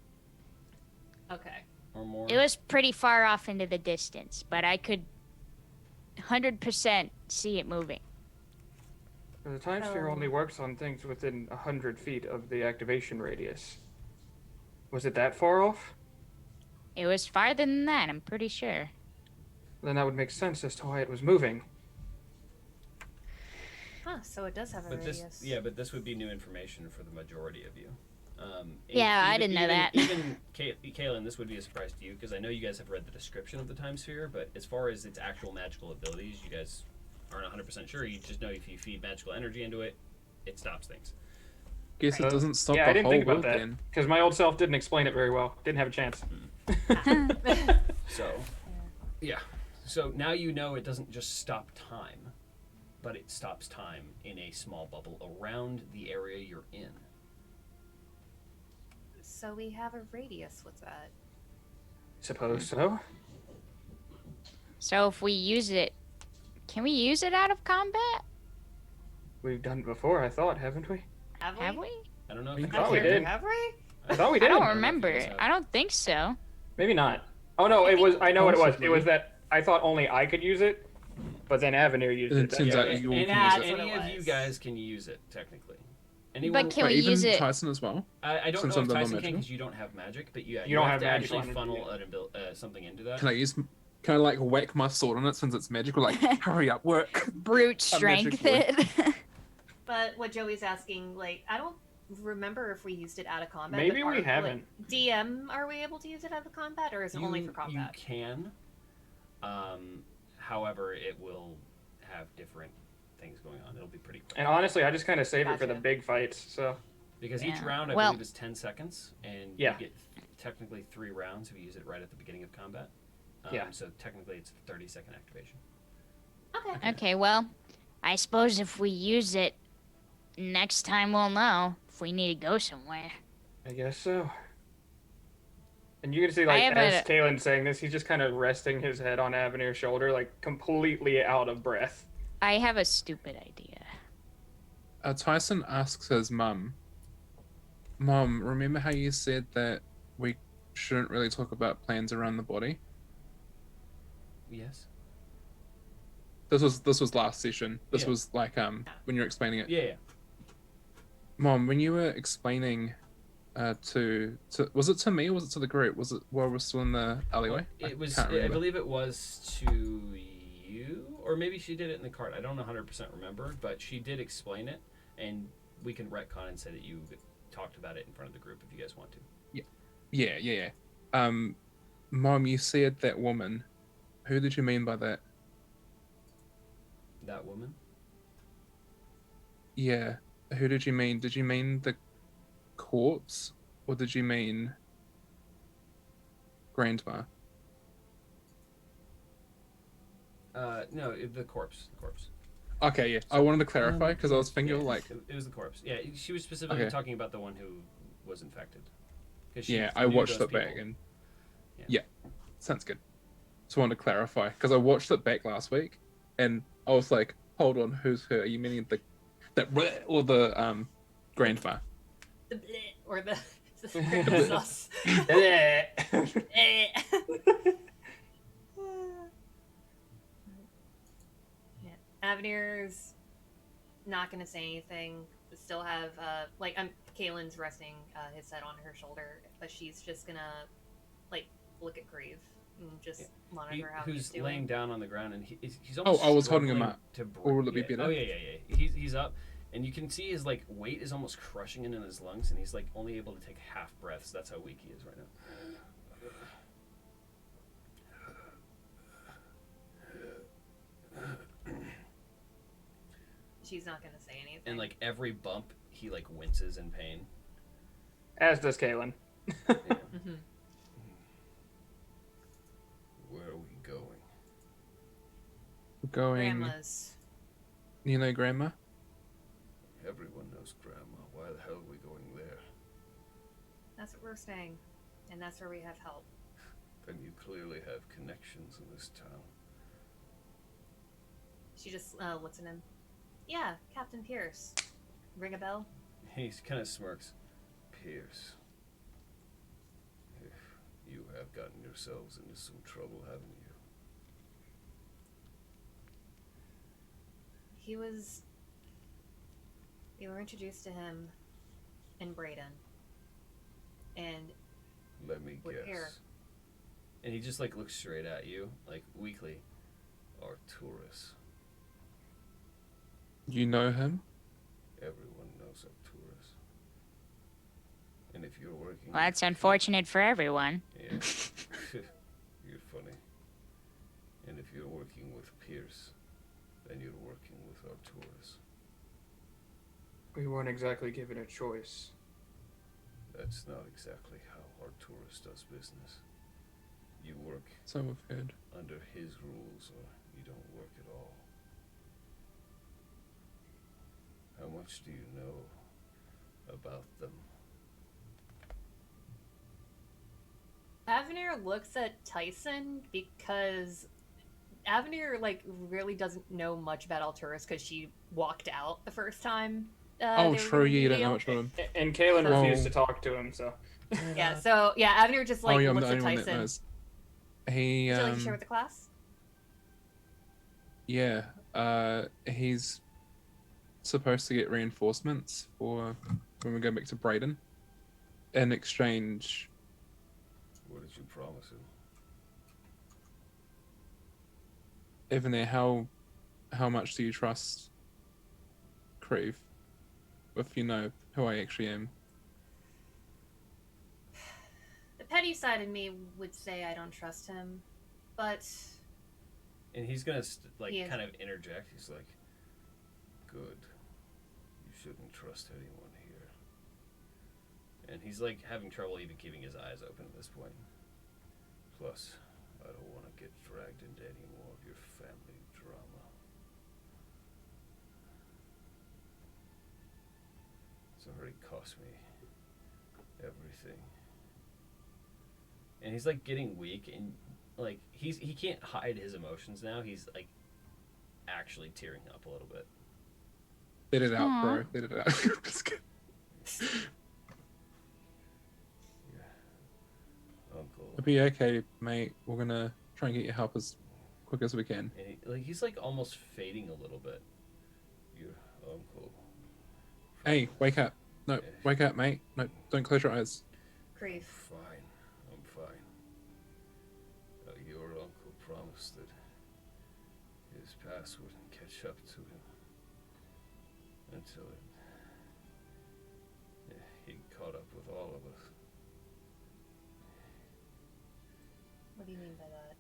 Okay. or more. It was pretty far off into the distance, but I could 100% see it moving. The time sphere Oh. only works on things within 100 feet of the activation radius. Was it that far off? It was farther than that, I'm pretty sure. Then that would make sense as to why it was moving. Huh, so it does have a But radius. but this would be new information for the majority of you. Yeah, I didn't know that. Even Kaylin, this would be a surprise to you because I know you guys have read the description of the time sphere, but as far as its actual magical abilities, you guys aren't 100% sure. You just know if you feed magical energy into it, it stops things. Guess So, it doesn't stop yeah, I the didn't whole think about world that then. because my old self didn't explain it very well. Didn't have a chance. So, yeah. So now you know it doesn't just stop time, but it stops time in a small bubble around the area you're in. So we have a radius with that. Suppose so. So if we use it, can we use it out of combat? We've done it before, I thought, haven't we? Have we? Have we? I don't know I if you thought we guys did. Have we? I thought we I did. don't know if you remember. guys have. I don't think so. Maybe not. Oh no, it was. I know what it was. It Possibly. was that I thought only I could use it, but then Avenir used It it. turns Yeah, out any, you all any, can That's use it. what any it of you was. guys can use it technically. Anyone, But can Wait, we even use it? Tyson as well? I don't Since know I'm if the Tyson can non-magical? because you don't have magic, but You don't have to magical actually energy, funnel something into that. Can I use? Can I like whack my sword on it since it's magical? Like, hurry up, work. Brute A magic strength it. But what Joey's asking, like, I don't remember if we used it out of combat. Maybe but we haven't. DM, are we able to use it out of combat, or is it only for combat? You can. However, it will have different things going on. It'll be pretty quick. And honestly, I just kind of save it for the Gotcha. big fights. So Because each Yeah. round, I Well- believe, is 10 seconds, and Yeah. you get technically 3 rounds if you use it right at the beginning of combat. Yeah. So technically, it's a 30-second activation. Okay. Okay, well, I suppose if we use it, next time we'll know if we need to go somewhere. I guess so. And you can see, like, have as a- Kalen's saying this, he's just kind of resting his head on Avenir's shoulder, like completely out of breath. I have a stupid idea. Tyson asks his mum, "Mom, remember how you said that we shouldn't really talk about plans around the body?" Yes. This was last session. This Yeah. was like when you were explaining it. Yeah. Mom, when you were explaining to was it to me or was it to the group? Was it while we're still in the alleyway? It was. can't I remember. believe it was to you, or maybe she did it in the cart. I don't 100% remember, but she did explain it, and we can retcon and say that you talked about it in front of the group if you guys want to. Yeah. Mom, you said that woman. Who did you mean by that? That woman. Yeah. Who did you mean? Did you mean the corpse or did you mean Grandma? No, the corpse. The corpse. Okay, yeah. I wanted to clarify because I was thinking Yeah, like, it was the corpse. Yeah, she was specifically Okay. talking about the one who was infected. 'Cause she yeah, I knew watched those it back people. and Yeah. yeah, sounds good. Just wanted to clarify because I watched it back last week and I was like, hold on, who's her? Are you meaning that or the grandma? The bleh, or the sus. Eh. Eh. Avenir's not gonna say anything. Still have Kaylin's resting his head on her shoulder, but she's just gonna like look at Grieve and just monitor how he's Who's doing. laying down on the ground, and he's almost I was holding him struggling up. to breathe. Or will it be better? Oh yeah. He's up, and you can see his like weight is almost crushing into his lungs, and he's like only able to take half breaths. That's how weak he is right now. She's not gonna say anything. And like every bump, he like winces in pain. As does Kaylin. Mm-hmm. Where are we going? We're going. Grandma's. You know, Grandma. Everyone knows Grandma. Why the hell are we going there? That's what we're saying, and that's where we have help. Then you clearly have connections in this town. She just looks at him. Yeah, Captain Pierce. Ring a bell? He kind of smirks. Pierce. You have gotten yourselves into some trouble, haven't you? We were introduced to him in Brayden. And Let me we're guess. here. And he just like looks straight at you, like weakly. Arturus. You know him? Everyone knows Arturus. And if you're working... Well, that's with- unfortunate for everyone. Yeah. You're funny. And if you're working with Pierce, then you're working with Arturus. We weren't exactly given a choice. That's not exactly how Arturus does business. You work So I've heard. under his rules or you don't work at all. How much do you know about them? Avenir looks at Tyson because Avenir like really doesn't know much about Alturas because she walked out the first time. Oh, they were true. gonna Yeah, you don't meet. know much about him. And Kaylin Oh. refused to talk to him, so. Yeah, so yeah, Avenir just like Oh, yeah, I'm the looks at only one that Tyson. knows. He, Would you like to share with the class? yeah, he's supposed to get reinforcements for when we go back to Brayden. In exchange, What did you promise him? even there, how much do you trust Creve? If you know who I actually am. The petty side of me would say I don't trust him, but And he's gonna He is. kind of interject. He's like, Good. You shouldn't trust anyone here. and he's like having trouble even keeping his eyes open at this point. Plus, I don't want to get dragged into any more of your family drama. It's already cost me everything. And he's like getting weak, and like he can't hide his emotions now. He's like actually tearing up a little bit. Let it out, Aw. bro. Let it out. Just kidding. Uncle. It'll be okay, mate. We're gonna try and get your help as quick as we can. And he's like almost fading a little bit. Your uncle. Hey, wake up. No, wake up, mate. No, don't close your eyes. Crave. Fine. I'm fine. Your uncle promised that his past wouldn't catch up to him until he caught up with all of us. What do you mean by that?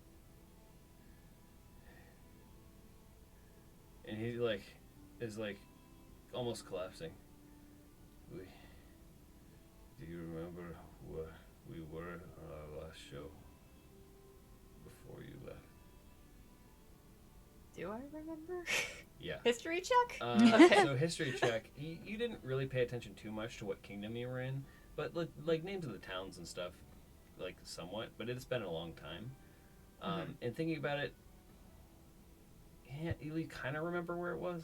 And he like is like almost collapsing. Do you remember where we were on our last show before you left? Do I remember? Yeah. History check? So history check. You didn't really pay attention too much to what kingdom you were in, but like names of the towns and stuff, like somewhat. But it's been a long time. And thinking about it, yeah, you kind of remember where it was,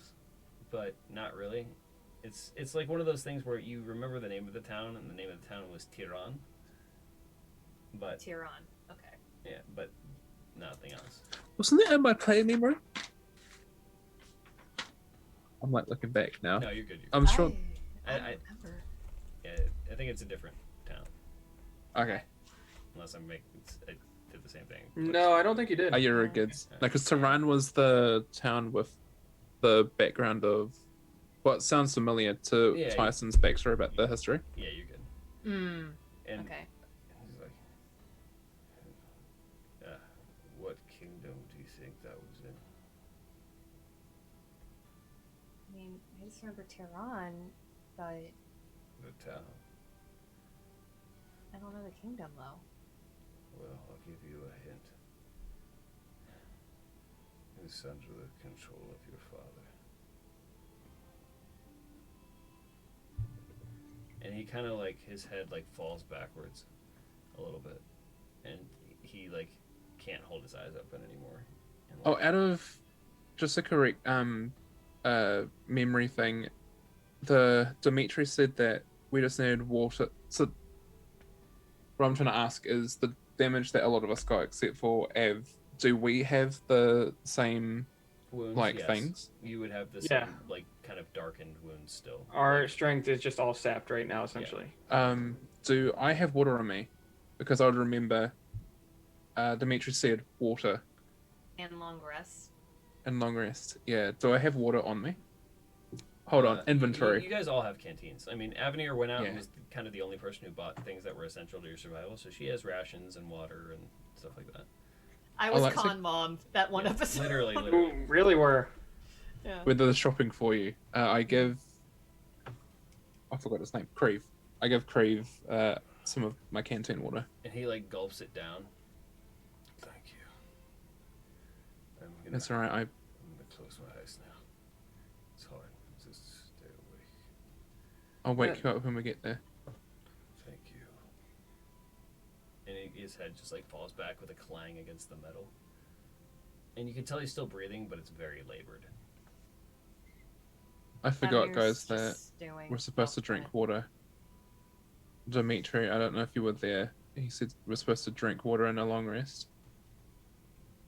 but not really. It's like one of those things where you remember the name of the town, and the name of the town was Tiran. But Tiran. Okay. yeah, but nothing else. Wasn't it in my player memory? I'm like looking back now. No, you're good. You're good. I'm sure. I don't I- remember. Yeah, I think it's a different town. Okay. Unless I did the same thing. No, I don't think you did. Oh, you're good. No, because Tehran was the town with the background of what sounds familiar to Yeah, Tyson's backstory about the history. Yeah, you're good. Hmm. And Okay. he's like, what kingdom do you think that was in? I mean, I just remember Tehran, but The town. I don't know the kingdom though. Well, I'll give you a hint. It's under the control of your father. And he kind of like, his head like falls backwards a little bit. And he like can't hold his eyes open anymore. And, Oh, like, out of just a correct memory thing, the Dimitri said that we just needed water. So what I'm trying to ask is the damage that a lot of us got, except for Av. Do we have the same wounds, like yes. things? You would have the Yeah. same like kind of darkened wounds still. Our strength is just all sapped right now, essentially. Do I have water on me? Because I would remember Dimitri said water And long rest. and long rest. Yeah. Do I have water on me? Hold on. Inventory. You guys all have canteens. I mean, Avenir went out and Yeah. was kind of the only person who bought things that were essential to your survival, so she has rations and water and stuff like that. I was Alexa- con mom that one Yeah, episode. Literally. Who really were. Yeah. With the shopping for you, I give. I forgot his name. Creve. I give Creve some of my canteen water. And he like gulps it down. Thank you. I'm gonna, That's all right. I'm gonna close my eyes now. It's hard. Just stay awake. I'll wake you up when we get there. Thank you. And his head just like falls back with a clang against the metal. And you can tell he's still breathing, but it's very labored. I forgot, Avenir's guys, that just doing- we're supposed to oh, drink go ahead. water. Dimitri, I don't know if you were there. He said we're supposed to drink water in a long rest.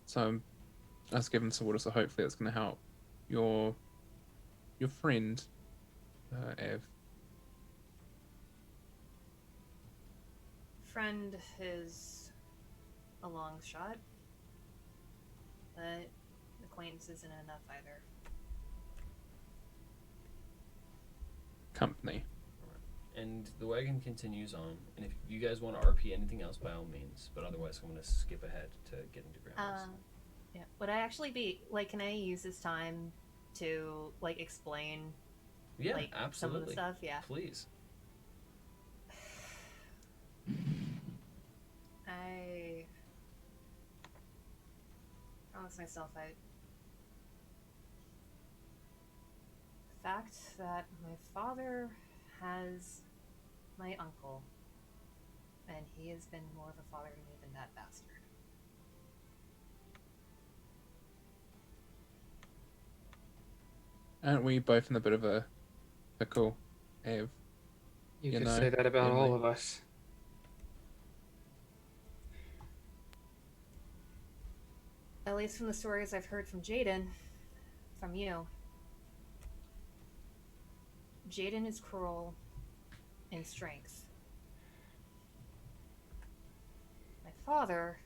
So I was given some water, so hopefully it's going to help your friend, Av. Friend is a long shot, but acquaintance isn't enough either. Company. And the wagon continues on. And if you guys want to RP anything else, by all means. But otherwise, I'm going to skip ahead to getting to Grandma's. Yeah. Would I actually be like? Can I use this time to like explain yeah, like some of absolutely. the stuff? Yeah. Please. I promised myself the fact that my father has my uncle, and he has been more of a father to me than that bastard. Aren't we both in a bit of a pickle, Av? You You could know, say that about Emily. all of us. At least from the stories I've heard from Jaden, from you. Jaden is cruel in strength. My father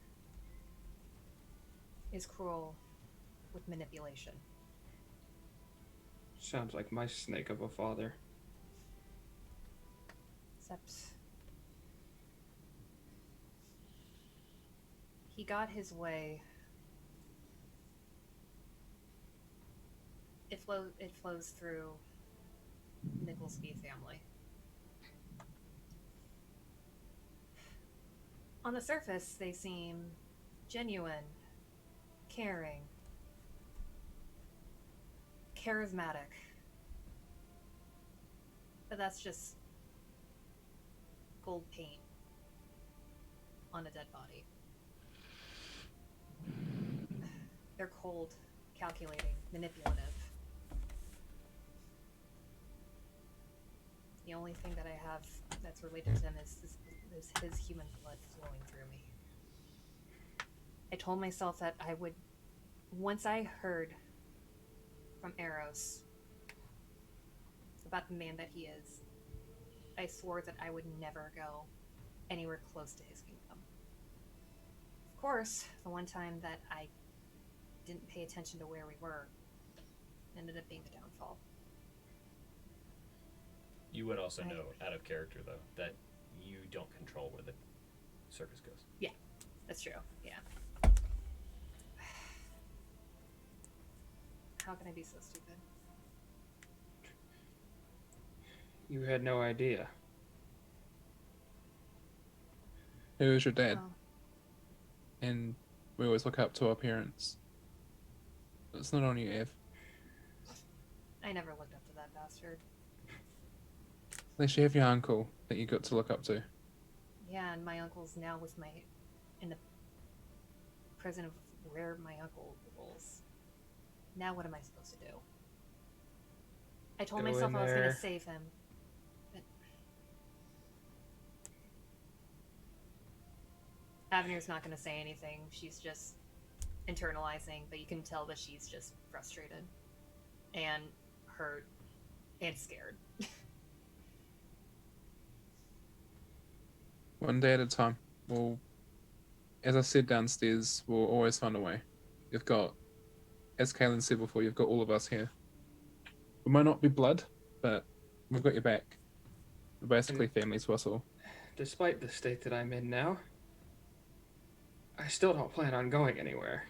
is cruel with manipulation. Sounds like my snake of a father. Except he got his way. It flows through Nicholsby family. On the surface, they seem genuine, caring, charismatic. But that's just gold paint on a dead body. They're cold, calculating, manipulative. The only thing that I have that's related to them is his human blood flowing through me. I told myself that I would, once I heard from Eros about the man that he is, I swore that I would never go anywhere close to his kingdom. Of course, the one time that I didn't pay attention to where we were ended up being the downfall. You would also know, out of character though, that you don't control where the circus goes. Yeah, that's true. Yeah. How can I be so stupid? You had no idea. Who is your dad? Oh. And we always look up to our parents. It's not on you, Ev. I never looked up to that bastard. Unless you have your uncle that you got to look up to. Yeah, and my uncle's now in the prison of where my uncle rules. Now what am I supposed to do? I told Go in myself I was going there. to save him. But Avenue's not going to say anything. She's just internalizing, but you can tell that she's just frustrated and hurt and scared. One day at a time. We'll, as I said downstairs, we'll always find a way. You've got, as Kaylin said before, you've got all of us here. We might not be blood, but we've got your back. We're basically family to us all. Despite the state that I'm in now, I still don't plan on going anywhere.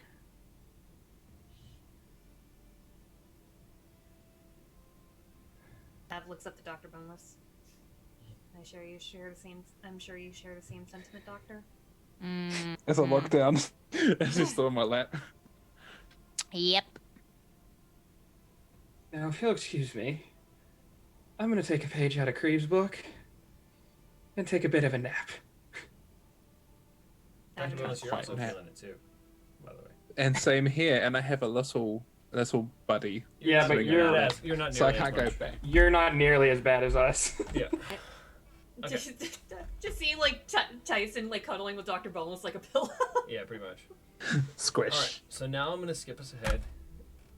Av looks up to Dr. Boneless. I'm sure you share the same sentiment, Doctor. As I look down, it's just still in my lap. Yep. Now, if you'll excuse me, I'm gonna take a page out of Creeve's book and take a bit of a nap. Dr. Bonus, you're Quite also mad. feeling it too, by the way. And same here, and I have a little buddy. Yeah, but Swing you're around. You're not So I nearly can't as go much. back. you're not nearly as bad as us. Yeah. Okay. Just see like Tyson like cuddling with Dr. Boneless like a pillow. Yeah, pretty much. Squish. All right. So now I'm gonna skip us ahead,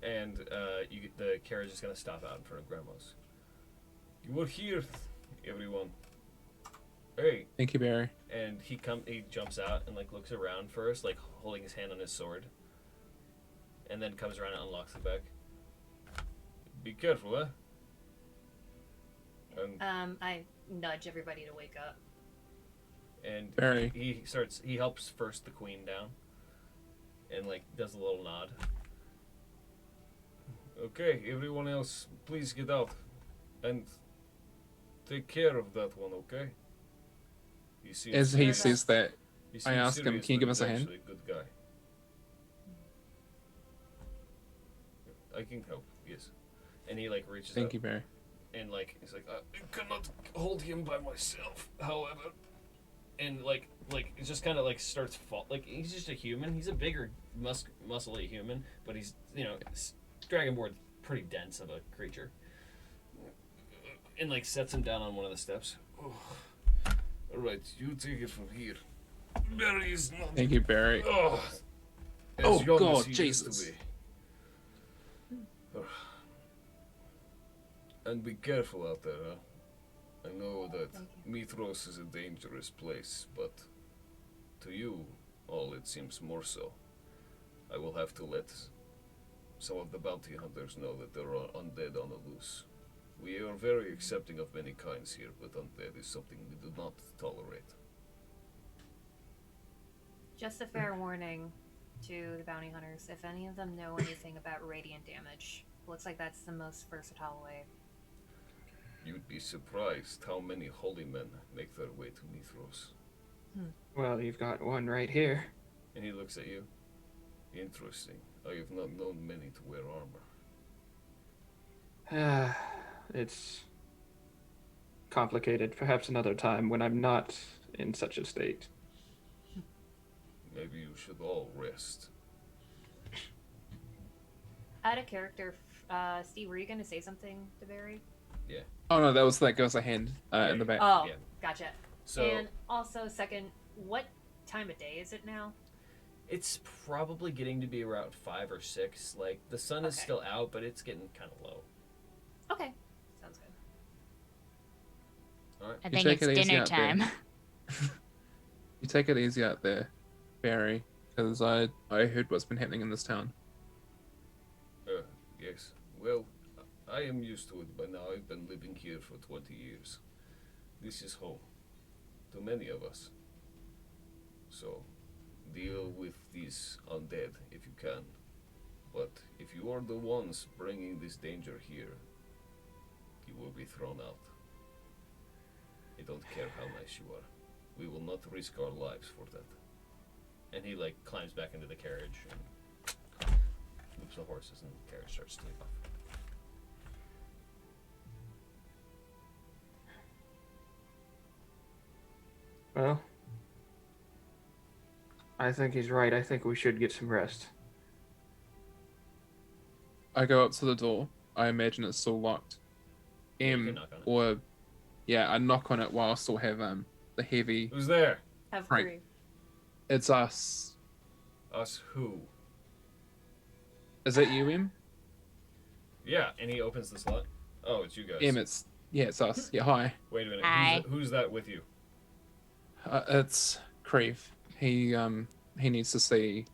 and the carriage is gonna stop out in front of Grandma's. You are here, everyone. Hey. Thank you, Barry. And he jumps out and like looks around first, like holding his hand on his sword, and then comes around and unlocks the back. Be careful, huh? And I nudge everybody to wake up. and Barry. he helps first the queen down, and like does a little nod. Okay, everyone else, please get out, and take care of that one, okay? He seems As he Yeah. says that, he I seems ask him, serious, "Can you give but us a he's hand?" actually a good guy. I can help, yes. And he like reaches thank up you, Barry. and like he's like, I cannot hold him by myself, however. And like it just kind of like starts like he's just a human. He's a bigger muscly human, but he's dragonborn's pretty dense of a creature. And like sets him down on one of the steps. Oh. All right, you take it from here. Barry is not. Thank you, Barry. Oh, as Oh, young as God, he used Jesus. to be. And be careful out there, huh? I know that Mithros is a dangerous place, but to you, all it seems more so. I will have to let some of the bounty hunters know that there are undead on the loose. We are very accepting of many kinds here, but undead is something we do not tolerate. Just a fair warning to the bounty hunters. If any of them know anything about radiant damage, looks like that's the most versatile way. You'd be surprised how many holy men make their way to Mithros. Well, you've got one right here. And he looks at you. Interesting. I have not known many to wear armor. It's complicated. Perhaps another time when I'm not in such a state. Maybe you should all rest. Out of character, Steve, were you going to say something to Barry? Oh no, that was a hand in the back. Oh, Yeah. gotcha. So And also, second, what time of day is it now? it's probably getting to be around 5 or 6. Like the sun is Okay. still out, but it's getting kind of low. Okay, sounds good. Alright. I You think take it's it easy dinner out there. time. You take it easy out there, Barry, because I heard what's been happening in this town. Yes. Well, I am used to it by now. I've been living here for 20 years. This is home to many of us. So, deal with these undead if you can. But if you are the ones bringing this danger here, you will be thrown out. I don't care how nice you are. We will not risk our lives for that. And he like climbs back into the carriage and moves the horses, and the carriage starts to take off. Well, I think he's right. I think we should get some rest. I go up to the door. I imagine it's still locked. Yeah, you can knock on it. Or yeah, I knock on it while I still have the heavy. Who's there? Have Right. 3. It's us. Us who? Is it you, Em? Yeah, and he opens the slot. Oh, it's you guys. Em, it's us. Yeah, hi. Wait a minute. Hi. Who's that with you? It's Creve. He needs to see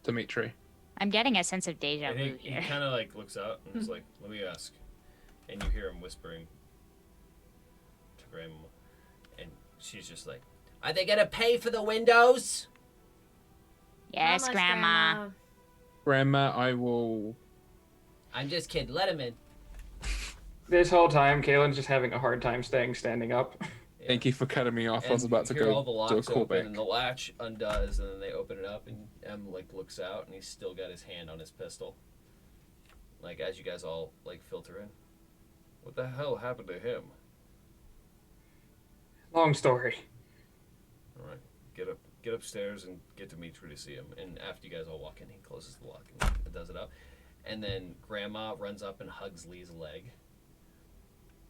Dimitri. I'm getting a sense of deja And vu he here. kind of like looks out and is like, "Let me ask," and you hear him whispering to Grandma, and she's just like, "Are they gonna pay for the windows?" Yes, How much, Grandma. Grandma, I will. I'm just kidding. Let him in. This whole time, Kaylin's just having a hard time standing up. Thank you for cutting me off. I was And about to you hear go all the do a locks open, callback. and the latch undoes, and then they open it up, and M like looks out, and he's still got his hand on his pistol. Like as you guys all like filter in. What the hell happened to him? Long story. All right, get upstairs and get Dimitri to see him. And after you guys all walk in, he closes the lock and does it up. And then Grandma runs up and hugs Lee's leg.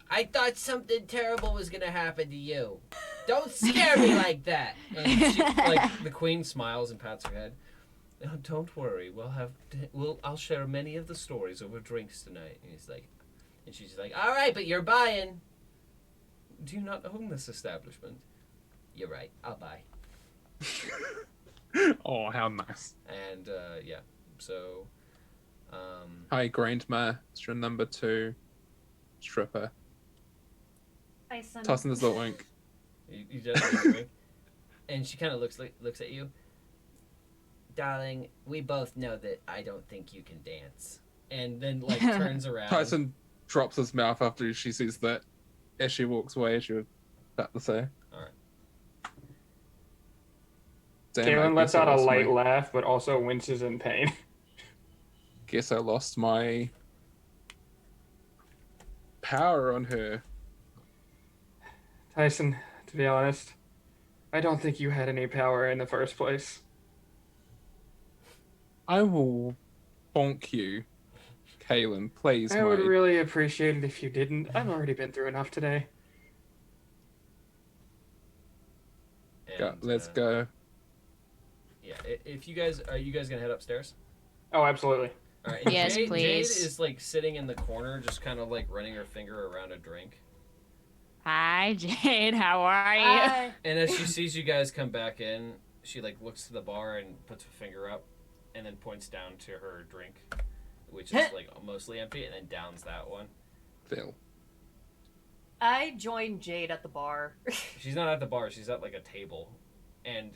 I thought something terrible was gonna happen to you. Don't scare me like that. And she, like the Queen smiles and pats her head. "Oh, don't worry, I'll share many of the stories over drinks tonight." And he's like, and she's like, "All right, but you're buying." Do you not own this establishment? You're right. I'll buy. Oh, how nice. And yeah, so Hi, Grandma. It's your number 2 stripper. Tyson. Tyson does the wink. you just wink. And she kind of looks at you. "Darling, we both know that I don't think you can dance." And then like turns around. Tyson drops his mouth after she sees that as she walks away, as you were about to say. Alright. Damn, Kaylin I lets guess I out a lost light my- laugh, but also winces in pain. Guess I lost my power on her. Tyson, to be honest, I don't think you had any power in the first place. I will bonk you, Kaylin. Please, I would mate. really appreciate it if you didn't. I've already been through enough today. And, Let's go. Yeah, if you guys are you guys gonna head upstairs? Oh, absolutely. All right. And Yes, Jade please. is like sitting in the corner, just kind of like running her finger around a drink. Hi, Jade. How are you? Hi. And as she sees you guys come back in, she like looks to the bar and puts a finger up, and then points down to her drink, which is like mostly empty, and then downs that one. Phil. I joined Jade at the bar. She's not at the bar; she's at like a table, and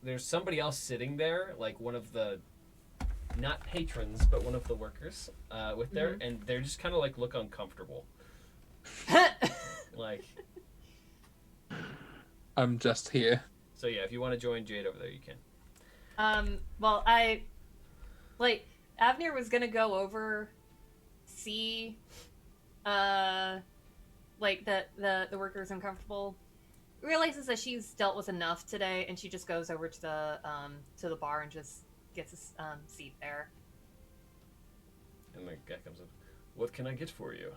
there's somebody else sitting there, like one of the, not patrons, but one of the workers, with there, and they're just kind of like look uncomfortable, like. I'm just here. So yeah, if you want to join Jade over there, you can. Well, Avner was gonna go over, see, like the worker's uncomfortable. Realizes that she's dealt with enough today, and she just goes over to the bar and just gets a seat there. And the guy comes up. What can I get for you?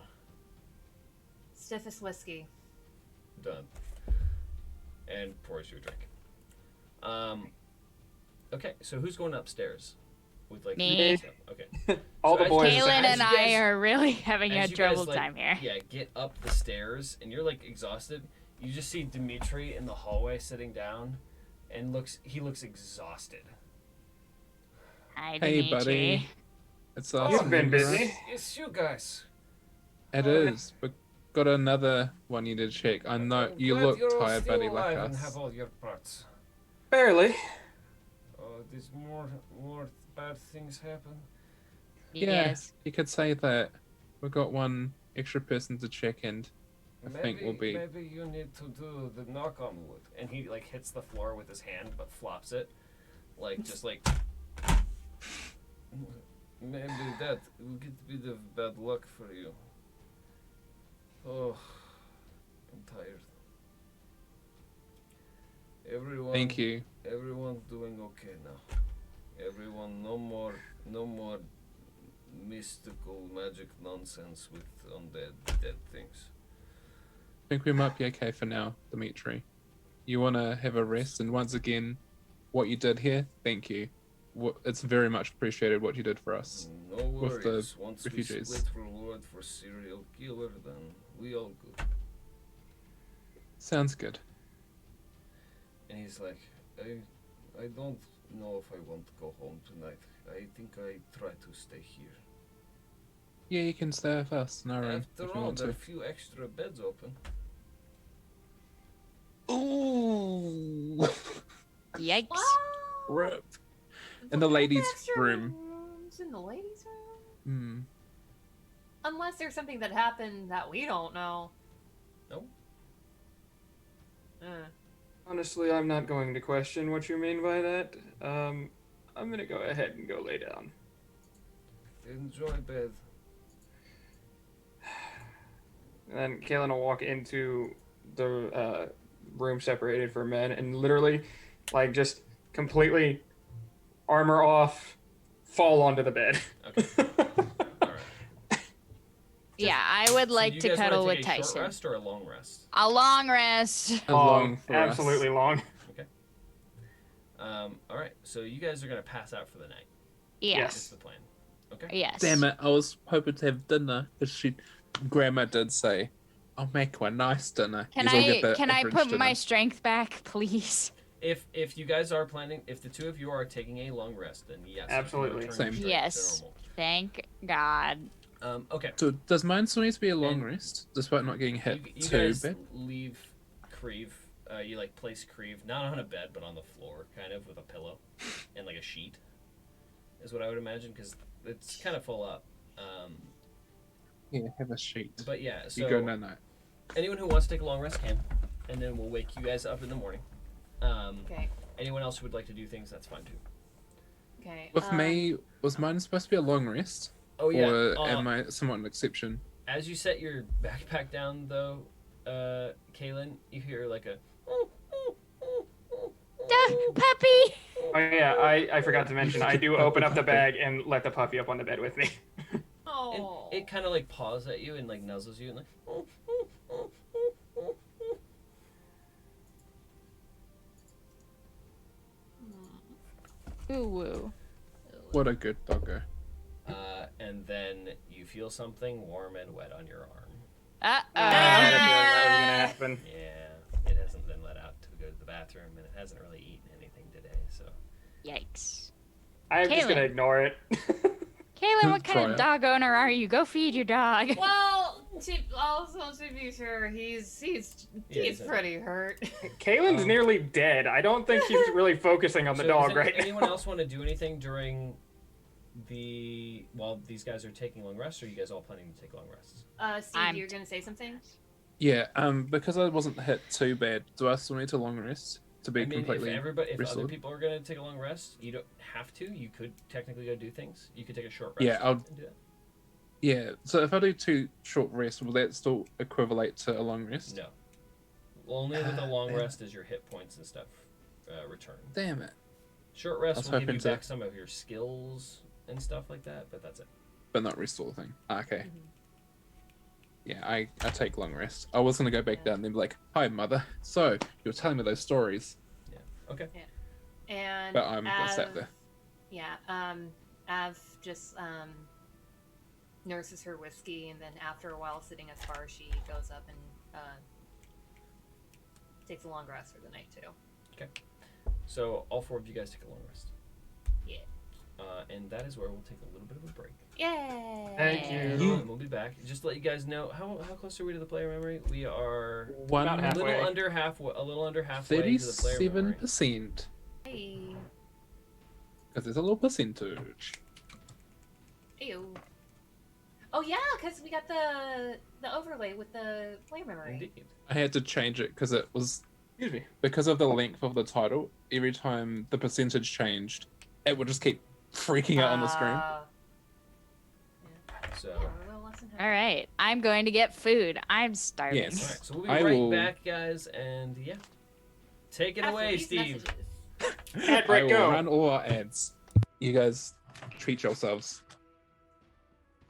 Stiffest whiskey. Done. And pours you a drink. Okay, so who's going upstairs? with like Me. food and stuff? Okay. All So the as boys. you- Kaylin as and you I guys- are really having a as you guys, trouble like, time here. Yeah, get up the stairs, and you're like exhausted. You just see Dimitri in the hallway sitting down, and he looks exhausted. Hi, Hey, Dimitri. buddy. It's us. You've been remember busy. us? It's you guys. It is. But got another one you need to check. I know I'm you glad look you're all tired, still buddy, like alive and us. have all your parts. Barely. There's more bad things happen. Yeah, Yes. you could say that. We've got one extra person to check, and I think we'll be. Maybe you need to do the knock on wood. And he like hits the floor with his hand, but flops it, like just like. Maybe that will get a bit of bad luck for you. Oh, I'm tired. Everyone. Thank you. Everyone's doing okay now. Everyone, no more mystical magic nonsense with undead dead things. I think we might be okay for now, Dimitri. You want to have a rest, and once again, what you did here, thank you. It's very much appreciated what you did for us. No With the worries. Once refugees. we split reward for serial killer, then we all good. Sounds good. And he's like, I don't know if I want to go home tonight. I think I try to stay here. Yeah, you can stay with us in our room After if you all, want there are a to. few extra beds open. Ooh. Yikes. Rip. What In the kind of ladies' extra room. rooms in the ladies' room? Hmm. Unless there's something that happened that we don't know. Nope. Honestly, I'm not going to question what you mean by that. I'm gonna go ahead and go lay down. Enjoy bed. And then Kaylin will walk into the room separated for men and literally, like, just completely armor off, fall onto the bed. Okay. All right. Yeah, I would So like you to guys wanna cuddle take with a short Tyson. rest or a long rest? A long rest. Long for us. absolutely long. All right. So you guys are gonna pass out for the night. Yes. Is the plan. Okay. Yes. Damn it! I was hoping to have dinner, because Grandma did say, "I'll make you a nice dinner." Can Yous all get the I average put dinner. my strength back, please? If you guys are planning, if the two of you are taking a long rest, then yes, you can Absolutely. return Same. your strength to Yes. normal. Thank God. Okay. So does mine still need to be a long And rest, despite not getting hit You too guys bad? leave Creve. You like place Creve not on a bed but on the floor, kind of with a pillow and like a sheet, is what I would imagine, because it's kind of full up. Yeah, have a sheet. But yeah, so You go night night. anyone who wants to take a long rest can, and then we'll wake you guys up in the morning. Okay. Anyone else who would like to do things, that's fine too. Okay. With me, was mine supposed to be a long rest, Oh yeah. or am I somewhat an exception? As you set your backpack down, though, Kaylin, you hear like a. Puppy! Oh yeah, I forgot to mention, I do open up the bag and let the puppy up on the bed with me. And Oh. it kind of like paws at you and like nuzzles you and like. Ooh woo. What a good doggo. And then you feel something warm and wet on your arm. I had a feeling that was gonna happen. Yeah, it hasn't been let out to go to the bathroom, and it hasn't really eaten anything today. So Yikes. I'm just gonna Kaylin. ignore it. Kaylin, what kind Try of it. dog owner are you? Go feed your dog. Well, to be fair, he's Yeah, pretty hurt. Kaylin's nearly dead. I don't think he's really focusing on the So dog does right anyone now. else want to do anything while these guys are taking long rests, or are you guys all planning to take long rests? Steve, you're gonna say something? Yeah, because I wasn't hit too bad, do I still need to long rest to be I mean, completely if other restored? people are gonna take a long rest, you don't have to. You could technically go do things. You could take a short rest. Yeah, I'll- and do that. Yeah, so if I do 2 short rests, will that still equivalent to a long rest? No. Only with a long damn. rest is your hit points and stuff return. Damn it. Short I rest was will give you hoping to- back some of your skills and stuff like that, but that's it. But not restore the thing. Okay. Mm-hmm. Yeah, I take long rest. I was gonna go back down and then be like, "Hi, mother. So you were telling me those stories, Okay. And but I'm gonna sat Av- there." Yeah. Av just nurses her whiskey, and then after a while sitting as far, she goes up and takes a long rest for the night too. Okay. So all 4 of you guys take a long rest. Yeah. And that is where we'll take a little bit of a break. Yay! Thank you. And we'll be back. Just to let you guys know, how close are we to the player memory? We are About a halfway. little under halfway to the player memory. 37%. Hey. Because there's a little percentage. Ew. Oh yeah, because we got the overlay with the player memory. Indeed. I had to change it because it was, because of the length of the title, every time the percentage changed, it would just keep freaking out on the screen. So. Yeah, we're a little less than half. All right, I'm going to get food. I'm starving. Yes. All right, so we'll be I right will- back, guys, and yeah. Take it After away, these Steve. messages. Ad I break, will go. run all our ads. You guys treat yourselves.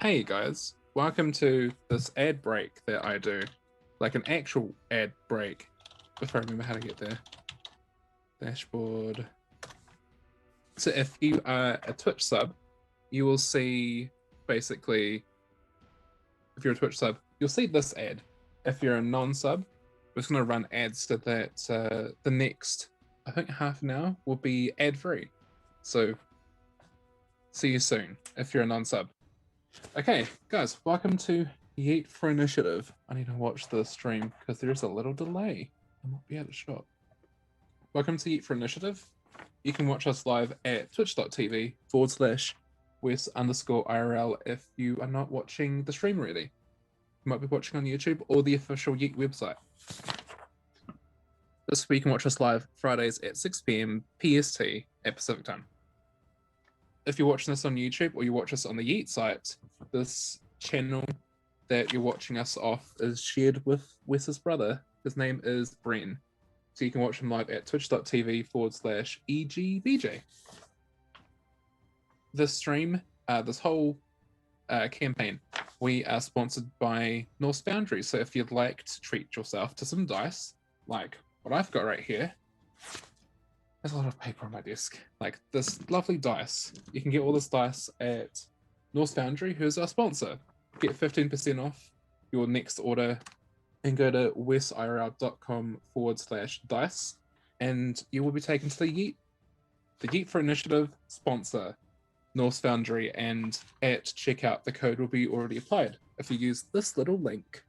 Hey guys, welcome to this ad break that I do. Like an actual ad break. If I remember how to get there. Dashboard. So if you are a Twitch sub, you will see basically, if you're a Twitch sub, you'll see this ad. If you're a non-sub, we're just going to run ads so that the next, I think, half an hour will be ad-free. So see you soon if you're a non-sub. Okay, guys, welcome to Yeet for Initiative. I need to watch the stream because there's a little delay. I might be out of shot. Welcome to Yeet for Initiative. You can watch us live at twitch.tv/Wes_IRL if you are not watching the stream already. You might be watching on YouTube or the official Yeet website. This week you can watch us live Fridays at 6 p.m. PST at Pacific Time. If you're watching this on YouTube or you watch us on the Yeet site, this channel that you're watching us off is shared with Wes's brother. His name is Bren. So you can watch him live at twitch.tv/EGVJ. This stream, this whole campaign, we are sponsored by Norse Foundry. So if you'd like to treat yourself to some dice, like what I've got right here, there's a lot of paper on my desk, like this lovely dice. You can get all this dice at Norse Foundry, who's our sponsor. Get 15% off your next order and go to wesirl.com/dice and you will be taken to the Yeet for Initiative sponsor, Norse Foundry, and at checkout the code will be already applied if you use this little link.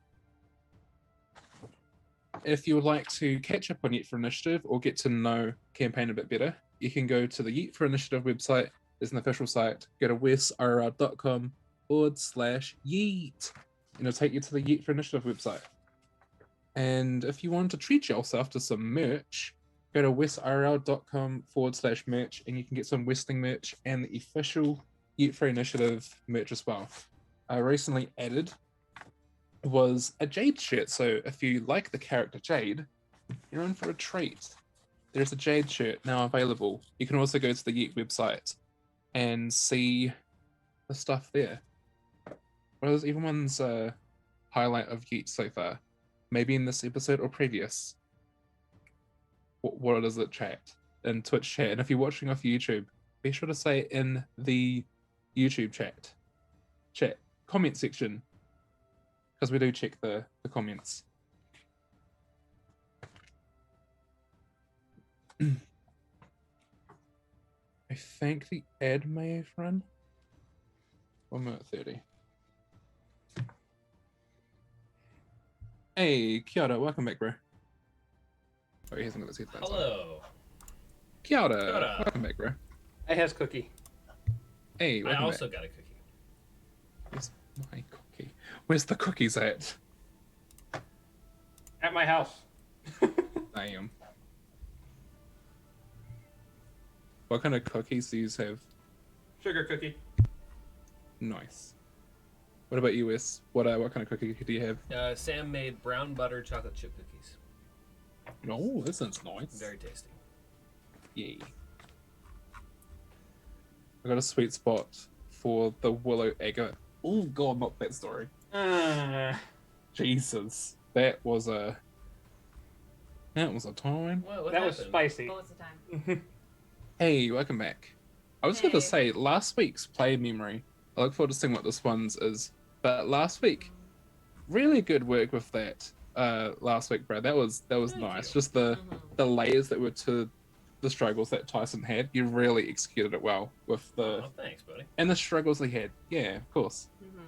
If you would like to catch up on Yeet for Initiative or get to know campaign a bit better, you can go to the Yeet for Initiative website. There's an official site. Go to wesirl.com/yeet and it'll take you to the Yeet for Initiative website. And if you want to treat yourself to some merch, go to wesirl.com/merch and you can get some Westling merch and the official Yeet for Initiative merch as well. Recently added was a Jade shirt. So if you like the character Jade, you're in for a treat. There's a Jade shirt now available. You can also go to the Yeet website and see the stuff there. What is everyone's highlight of Yeet so far? Maybe in this episode or previous. What is it, chat? In Twitch chat. And if you're watching off YouTube, be sure to say in the YouTube chat comment section, because we do check the comments. I think the ad may have run 1:30. Hey, Kia ora, welcome back, bro. Oh, he hasn't got his headphones on. Hello. Kia ora, Kia ora. welcome back, bro. I has cookie. Hey, I welcome also back. got a cookie. Where's my cookie? Where's the cookies at? At my house. Damn. What kind of cookies do you have? Sugar cookie. Nice. What about you, Wes? What kind of cookie do you have? Sam made brown butter chocolate chip cookies. Oh, this sounds nice. Very tasty. Yay. I got a sweet spot for the willow agate. Oh god, not that story. Jesus. That was a time. What that was happened? spicy. What was the time? Hey, welcome back. I was going Hey. to say last week's play memory. I look forward to seeing what this one's is. But last week, really good work with that. Last week, Brad. That was Thank nice. you. Just the layers that were to the struggles that Tyson had. You really executed it well with the Oh, thanks, buddy. and the struggles he had. Yeah, of course. Mhm.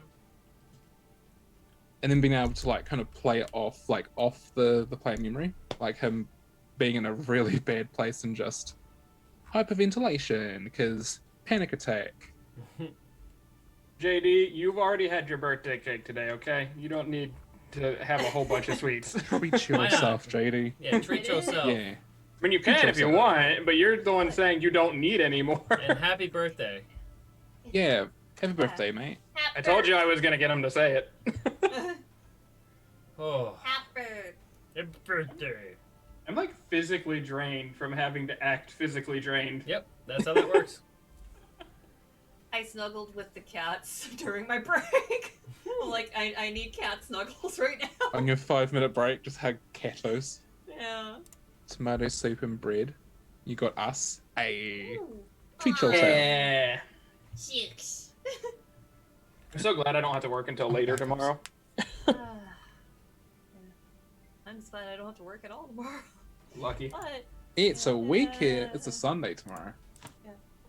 And then being able to like kind of play it off, like off the player memory, like him being in a really bad place and just hyperventilation because panic attack. JD, you've already had your birthday cake today, okay? You don't need to have a whole bunch of sweets. Treat Why not? yourself, JD. Yeah, treat yourself. Yeah. I mean, you can if you want, but you're the one saying you don't need any more. And happy birthday. Yeah. Happy birthday, mate. I told you I was gonna get him to say it. Oh, Happy. happy birthday. I'm like physically drained from having to act physically drained. Yep, that's how that works. I snuggled with the cats during my break. Like, I need cat snuggles right now. On your 5-minute break, just hug catos. Yeah. Tomato soup and bread. You got us. Hey. Ooh. Treat Aw. yourself. Yeah. Chicks. I'm so glad I don't have to work until later tomorrow. I'm just glad I don't have to work at all tomorrow. Lucky. But It's a weekend. It's a Sunday tomorrow.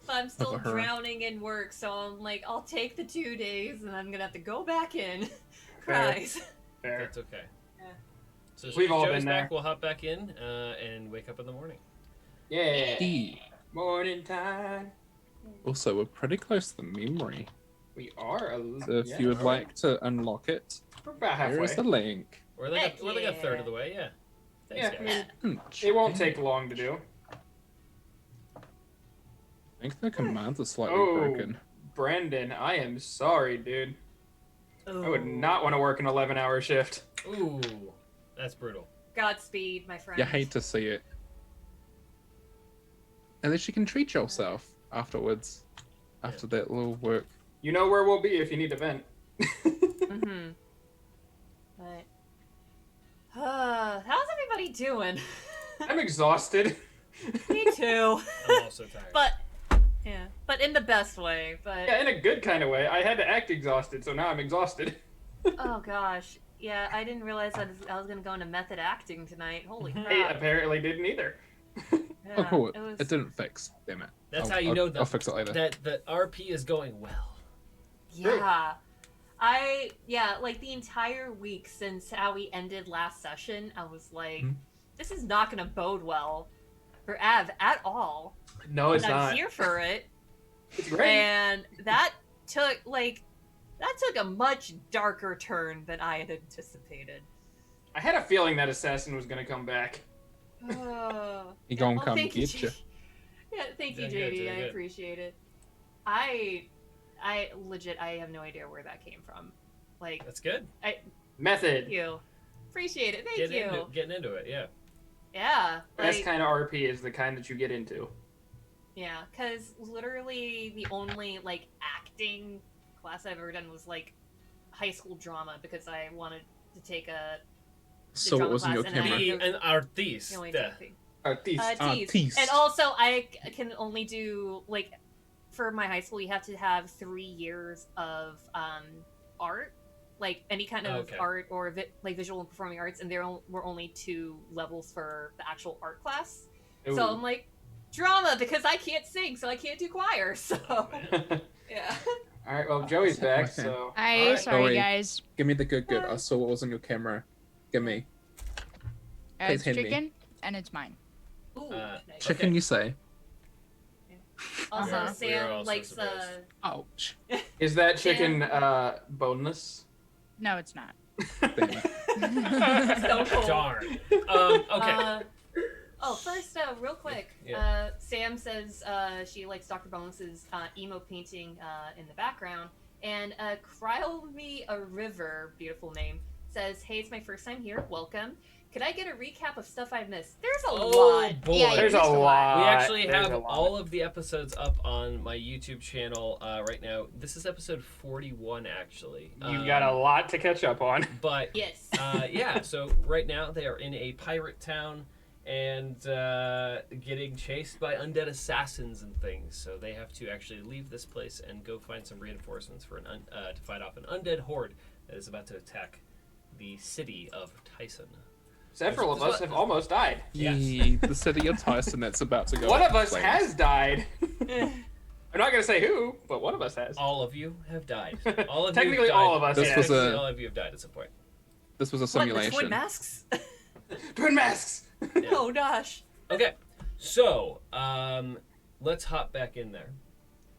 I'm still Of her. drowning in work, so I'm like, I'll take the 2 days, and I'm gonna have to go back in. Fair. Cries. Fair. That's okay. Yeah. So as We've soon as all Joe's been there. back, we'll hop back in and wake up in the morning. Yeah. E. Morning time. Also, we're pretty close to the memory. We are. So if you would like to unlock it, We're about here halfway. is the link. We're like, Heck we're like a third yeah. of the way, yeah. Thanks, Yeah, guys. I mean, Hunch. it won't take long to do. I think the commands are slightly Oh. broken. Brandon, I am sorry, dude. I would Ooh. not want to work an 11-hour shift. Ooh, that's brutal. Godspeed, my friend. You hate to see it. At least you can treat yourself afterwards. After that little work. You know where we'll be if you need to vent. Mm-hmm. But how's everybody doing? I'm exhausted. Me too. I'm also tired. But yeah, but in the best way. But Yeah, in a good kind of way. I had to act exhausted, so now I'm exhausted. oh gosh, yeah, I didn't realize I was gonna go into method acting tonight. Holy I crap! apparently didn't either. Oh, Yeah, cool. it was- It didn't fix. Damn it. That's I'll- how you I'll- know I'll fix it later. that the RP is going well. Yeah. Like the entire week since how we ended last session, I was like, Mhm. this is not gonna bode well for Av at all. No, it's And I'm not. here for it. It's great. And that took a much darker turn than I had anticipated. I had a feeling that assassin was going to come back. He gonna come thank you, get you. JD. Yeah, thank you, Doing good, JD. doing I good. appreciate it. I legit, I have no idea where that came from. Like, That's good. Method. thank you. Appreciate it. Thank you. Getting into it, yeah. Yeah. Best Like, kind of RP is the kind that you get into. yeah, because literally the only, like, acting class I've ever done was, like, high school drama because I wanted to take a So what drama was in your class, and I camera? Be have an artiste. the only thing. Artiste. Tees. Artiste. And also, I can only do, like, for my high school, you have to have 3 years of art, like any kind of Okay. art or like visual and performing arts, and there were only 2 levels for the actual art class. Ooh. So I'm like, drama, because I can't sing, so I can't do choir. So Oh, man. yeah. All right, well, Joey's back, Okay. so... Hi, Alright. sorry Sorry. guys. Give me the good. I saw what was on your camera. Give me. Please It's hand me. chicken, and it's mine. Ooh, Uh, nice. Chicken, you say? Also, Uh-huh. We are Sam also likes surprised. Ouch. Is that chicken boneless? No, it's not. Damn it. so cool. Darn. Okay. First, real quick, Yeah. Sam says she likes Dr. Bones's emo painting in the background, and Cry Me a River, beautiful name, says, "Hey, it's my first time here. Welcome. Could I get a recap of stuff I've missed? There's a Oh lot. boy. Yeah, There's a missed a lot. lot. We actually There's have a lot. all of the episodes up on my YouTube channel right now. This is episode 41, actually. You've got a lot to catch up on. But Yes. yeah, so right now they are in a pirate town, and getting chased by undead assassins and things. So they have to actually leave this place and go find some reinforcements for to fight off an undead horde that is about to attack the city of Tyson. Several of us have almost died. Yes. The city of Tyson that's about to go. One up of in us flames. has died. I'm not gonna say who, but one of us has. All of you have died. All of Technically, you have died. all of us. This yes. was a- All of you have died at some point. This was a What, the simulation. twin masks? Twin masks. Oh gosh. Okay, so let's hop back in there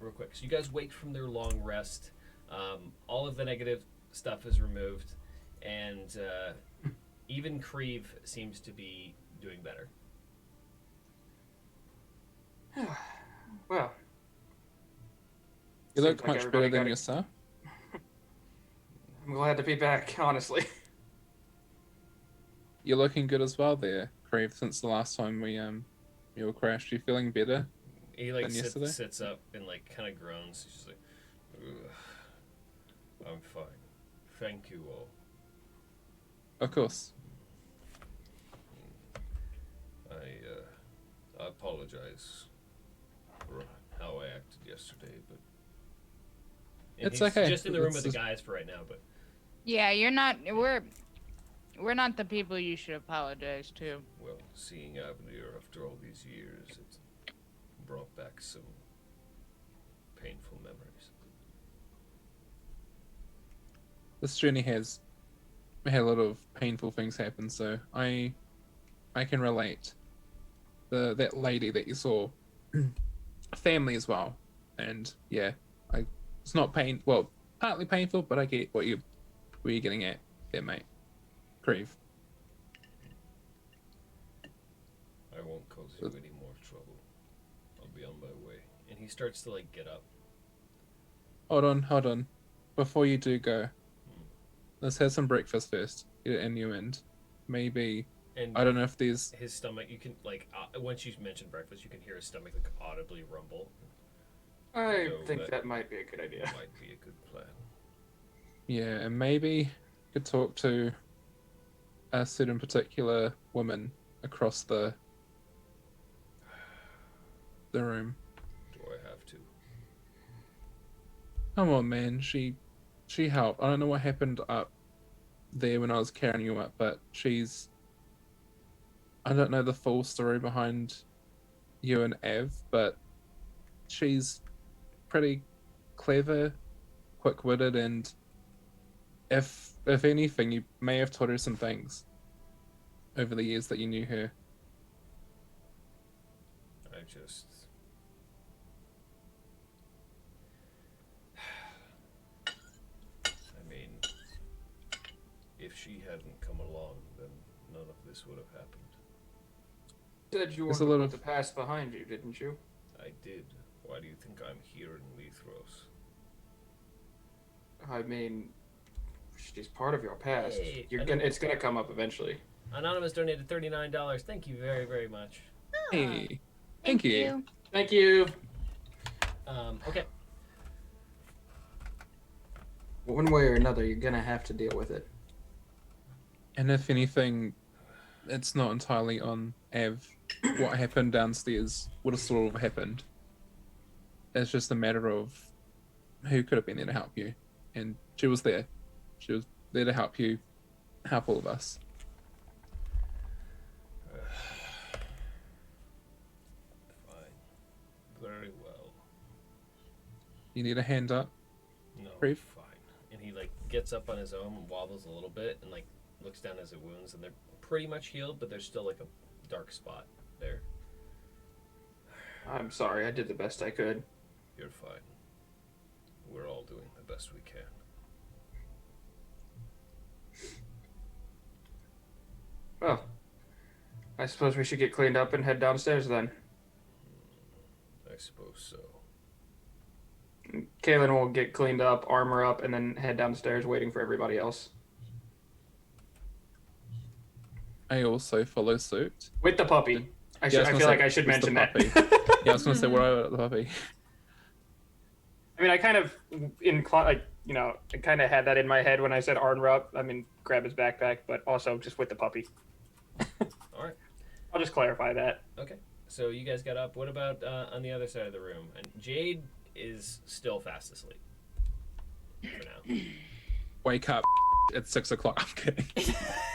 real quick. So you guys wake from their long rest. All of the negative stuff is removed, and even Creve seems to be doing better. Well, You look seems like much everybody better than got it. yourself. I'm glad to be back. Honestly. You're looking good as well there, Crave, since the last time we you crashed. You feeling better? He like Than yesterday? sits up and like kind of groans. He's just like, "Ugh, I'm fine. Thank you all. Of course. I apologize for how I acted yesterday, but And It's he's okay. just in the room It's with the just- guys for right now, but Yeah, you're not. We're not the people you should apologize to. well, seeing Avenir after all these years, it brought back some painful memories. This journey has had a lot of painful things happen, so I can relate. That lady that you saw, family as well, and yeah, it's not partly painful, but I get where you're getting at there, mate. Creve. I won't cause you any more trouble. I'll be on my way. and he starts to like get up. Hold on. Before you do go, let's have some breakfast first. Get it in you and maybe And I don't know if there's his stomach, you can like once you mention breakfast, you can hear his stomach like audibly rumble. I No, think that- that might be a good idea. Might be a good plan. yeah, and maybe could talk to a certain particular woman across the room. Do I have to? Come on, man. She helped. I don't know what happened up there when I was carrying you up, but I don't know the full story behind you and Ev, but she's pretty clever, quick-witted, and if anything, you may have taught her some things over the years that you knew her. I just. I mean, if she hadn't come along, then none of this would have happened. Said you There's wanted a to lot put of- the past behind you, didn't you? I did. Why do you think I'm here in Lethros? I mean, she's part of your past. Hey, It's gonna come up eventually. Anonymous donated $39. Thank you very, very much. Hey, thank you. Thank you. Okay. One way or another, you're gonna have to deal with it. And if anything, it's not entirely on Ev. What happened downstairs would have sort of happened. It's just a matter of who could have been there to help you. And she was there. She was there to help you, help all of us. Fine. Very well. You need a hand up? No, Brave? fine. And he like gets up on his own and wobbles a little bit and like looks down at his wounds and they're pretty much healed, but there's still like a dark spot there. I'm sorry, I did the best I could. You're fine. We're all doing the best we can. Well, I suppose we should get cleaned up and head downstairs then. I suppose so. Kaylin will get cleaned up, armor up, and then head downstairs waiting for everybody else. I also follow suit. With the puppy. I Yeah, was feel gonna like say, I should with the mention that. puppy. Yeah, I was gonna say what about the puppy. I mean, I kind of, I kind of had that in my head when I said armor up. I mean, grab his backpack, but also just with the puppy. All right. I'll just clarify that. Okay. So you guys got up. What about on the other side of the room? And Jade is still fast asleep. For now. Wake up at 6 o'clock. I'm kidding.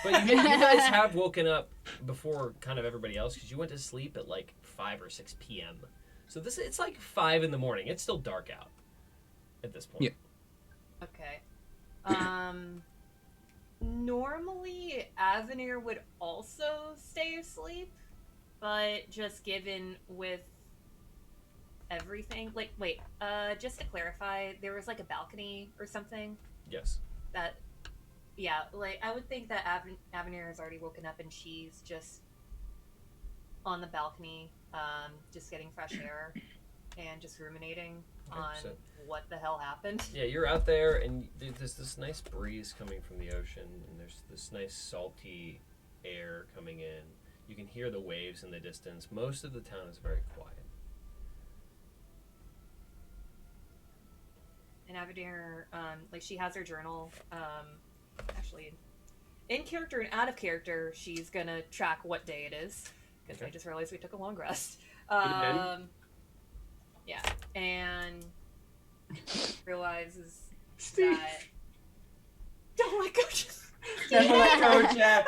But you guys have woken up before kind of everybody else because you went to sleep at like 5 or 6 p.m. So it's like 5 in the morning. It's still dark out at this point. Yeah. Okay. Normally Avenir would also stay asleep, but just given with everything, like, wait, just to clarify, there was like a balcony or something Yes. that, yeah, like I would think that Avenir has already woken up and she's just on the balcony, just getting fresh air and just ruminating on what the hell happened. Yeah, you're out there, and there's this nice breeze coming from the ocean, and there's this nice salty air coming in. You can hear the waves in the distance. Most of the town is very quiet. And Avenir, like she has her journal, actually, in character and out of character, she's gonna track what day it is, because I just realized we took a long rest. Yeah, and realizes that don't let go. Never let go, Jack.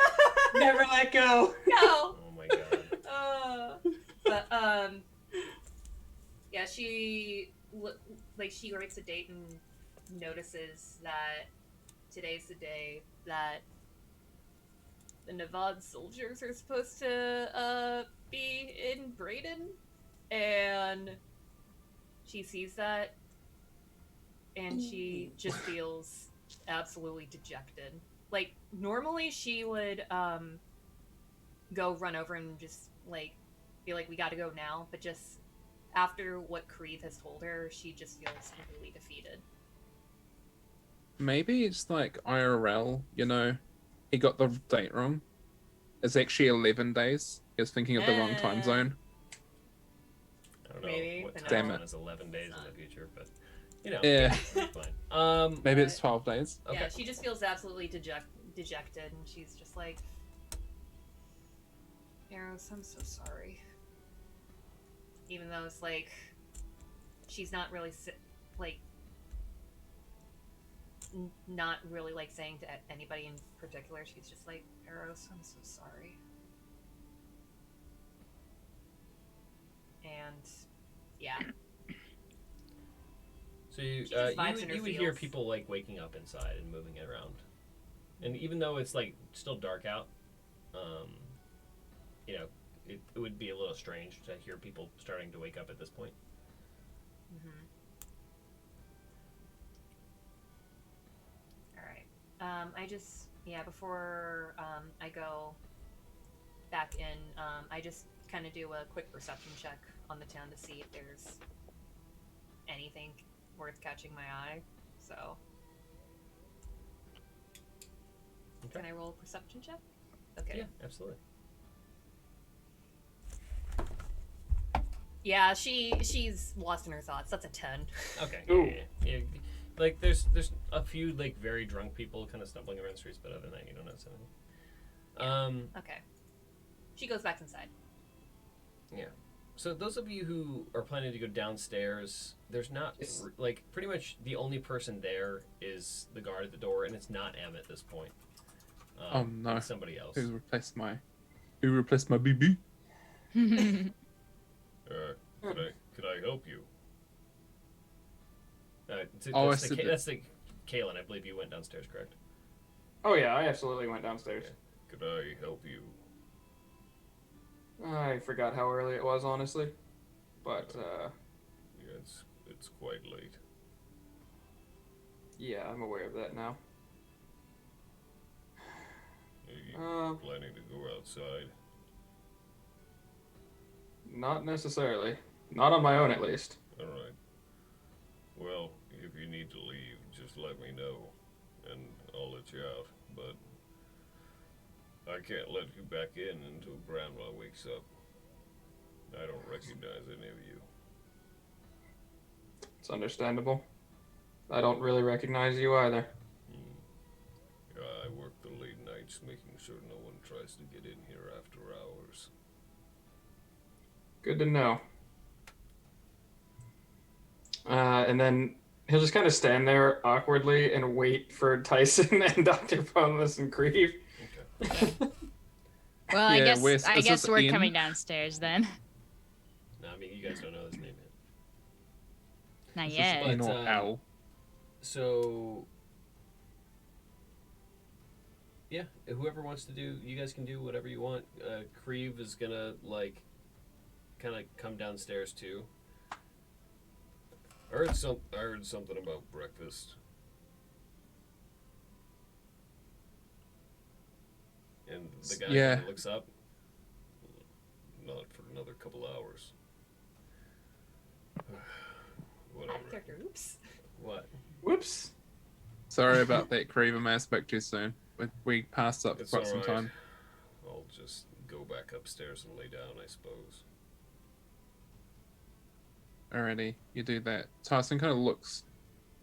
Never let go. No. Oh my god. But yeah, she writes a date and notices that today's the day that the Nevada soldiers are supposed to be in Brayden, and she sees that, and she just feels absolutely dejected. Like, normally she would go run over and just, like, be like, we gotta go now, but just after what Creve has told her, she just feels completely defeated. Maybe it's like IRL, you know, he got the date wrong. It's actually 11 days. He was thinking of the wrong time zone. I don't know Maybe, what but time no. zone is 11 days in the future, but you know, Yeah. it's fine. Maybe it's 12 days. Okay. Yeah, she just feels absolutely dejected, and she's just like, Eros, I'm so sorry. Even though it's like, she's not really, like, not really, like, saying to anybody in particular, she's just like, Eros, I'm so sorry. And, yeah. So you She just vibes in her you would hear feels. people like waking up inside and moving around, and even though it's like still dark out, you know, it would be a little strange to hear people starting to wake up at this point. Mm-hmm. Alright. I just, before I go back in, I just kind of do a quick perception check on the town to see if there's anything worth catching my eye. So, Okay. can I roll a perception check? Okay. Yeah, absolutely. Yeah, she's lost in her thoughts. That's a 10. Okay. Ooh. Yeah. Like there's a few like very drunk people kind of stumbling around the streets, but other than that, you don't notice anything. Okay. She goes back inside. Yeah. So those of you who are planning to go downstairs, there's not like pretty much the only person there is the guard at the door, and it's not Em at this point. Oh, no. It's somebody else. Who replaced my BB? Could I help you? That's the Kaylin. I believe you went downstairs, correct? Oh yeah, I absolutely went downstairs. Could I help you? I forgot how early it was, honestly. But, Yeah, it's quite late. yeah, I'm aware of that now. Are you planning to go outside? Not necessarily. Not on my own, at least. Alright. Well, if you need to leave, just let me know, and I'll let you out. But I can't let you back in until Grandma wakes up. I don't recognize any of you. It's understandable. I don't really recognize you either. Yeah, I work the late nights making sure no one tries to get in here after hours. Good to know. And then he'll just kind of stand there awkwardly and wait for Tyson and Dr. Boneless and Creve. Okay. Well, I Yeah, guess Wes, I is guess this we're Ian? coming downstairs then. No, I mean you guys don't know his name yet. Not Is this yet. Ian or But, Al? So yeah, whoever wants to do, you guys can do whatever you want. Creve is gonna like kind of come downstairs too. I heard something about breakfast. And the guy Yeah. kinda looks up. Not for another couple hours. Whatever. Character, oops. What? Whoops. Sorry about that, Creve. I may have spoke too soon. We passed up for It's quite some alright. time. I'll just go back upstairs and lay down, I suppose. Alrighty, you do that. Tyson kind of looks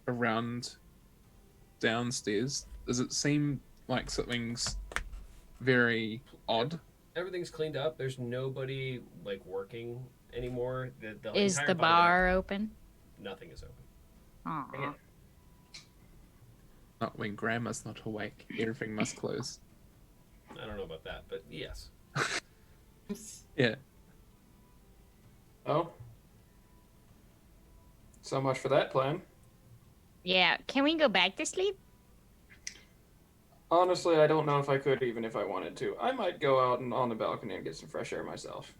around downstairs. Does it seem like something's very odd? Everything's cleaned up. There's nobody like working anymore. The Is entire the bar? bar open? Nothing is open. Aw. Not when Grandma's not awake. Everything must close. I don't know about that, but yes. Yeah. Oh. So much for that plan. Yeah. Can we go back to sleep? Honestly, I don't know if I could even if I wanted to. I might go out and on the balcony and get some fresh air myself.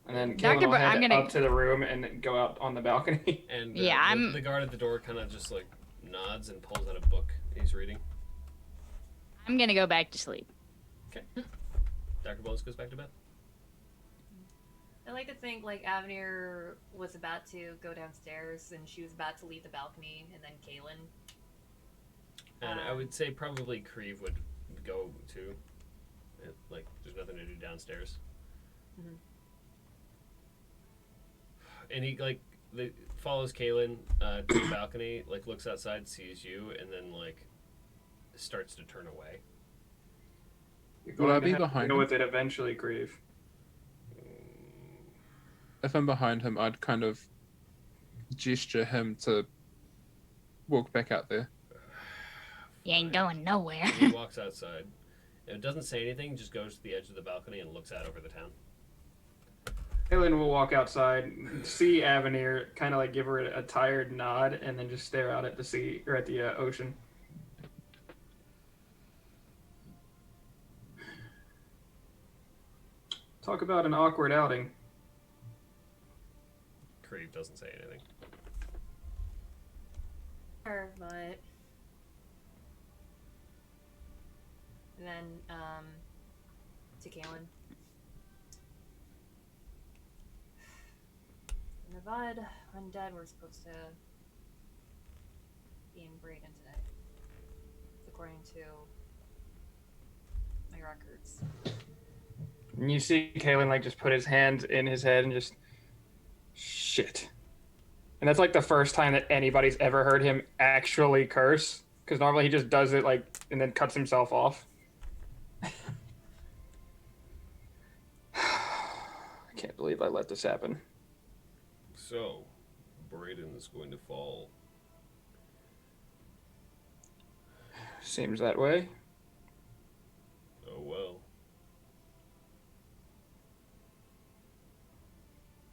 And then Dr. Kaylin will I'm head gonna- up to the room and go out on the balcony. And Yeah, I'm- the guard at the door kind of just like nods and pulls out a book he's reading. I'm gonna go back to sleep. Okay. Dr. Bones goes back to bed. I like to think like Avenir was about to go downstairs and she was about to leave the balcony, and then Kaylin. And I would say probably Creve would go too. Like, there's nothing to do downstairs. Mhm. And he follows Kaylin to the balcony, like looks outside, sees you, and then like starts to turn away. You're Will I going to be have to behind deal him? with it eventually, Creve. If I'm behind him, I'd kind of gesture him to walk back out there. You ain't going nowhere. And he walks outside. And it doesn't say anything, just goes to the edge of the balcony and looks out over the town. Kaylin will walk outside, see Avenir, kind of like give her a tired nod, and then just stare out at the sea or at the ocean. Talk about an awkward outing. Creve doesn't say anything. But and then to Kaylin. Navad undead were supposed to be in Braden today, according to my records. And you see Kaylin like just put his hands in his head and just shit. And that's like the first time that anybody's ever heard him actually curse. Because normally he just does it like and then cuts himself off. I can't believe I let this happen. So, Braden is going to fall. Seems that way. Oh well.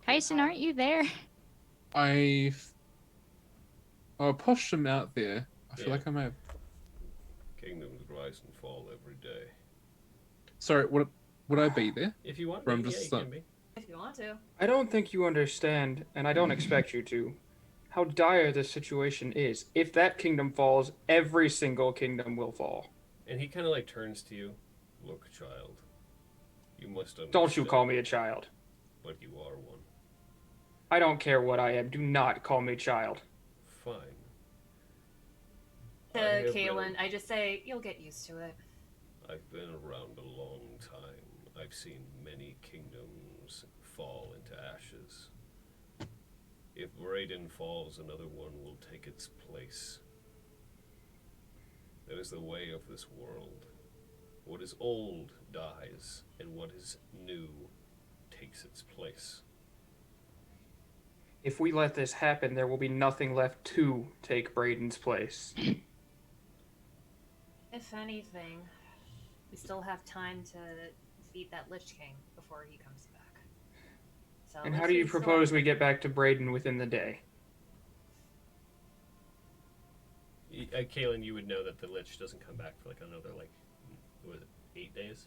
Tyson, aren't you there? I pushed him out there. I feel Yeah. like I may have. Kingdoms rise and fall every day. Sorry, would I be there? If you want From to, just yeah, you the- can be. If you want to. I don't think you understand, and I don't expect you to, how dire this situation is. If that kingdom falls, every single kingdom will fall. And he kind of like turns to you. Look, child. You must understand. Don't you call me a child. But you are one. I don't care what I am. Do not call me child. Fine. To I have Kaylin, been- I just say you'll get used to it. I've been around a long time. I've seen many kingdoms fall into ashes. If Braden falls, another one will take its place. That is the way of this world. What is old dies and what is new takes its place. If we let this happen, there will be nothing left to take Braden's place. If anything, we still have time to defeat that Lich King before he comes back. So And let's how do you use the- propose we get back to Braden within the day? Kaylin, you would know that the Lich doesn't come back for like another, like, what was it, 8 days?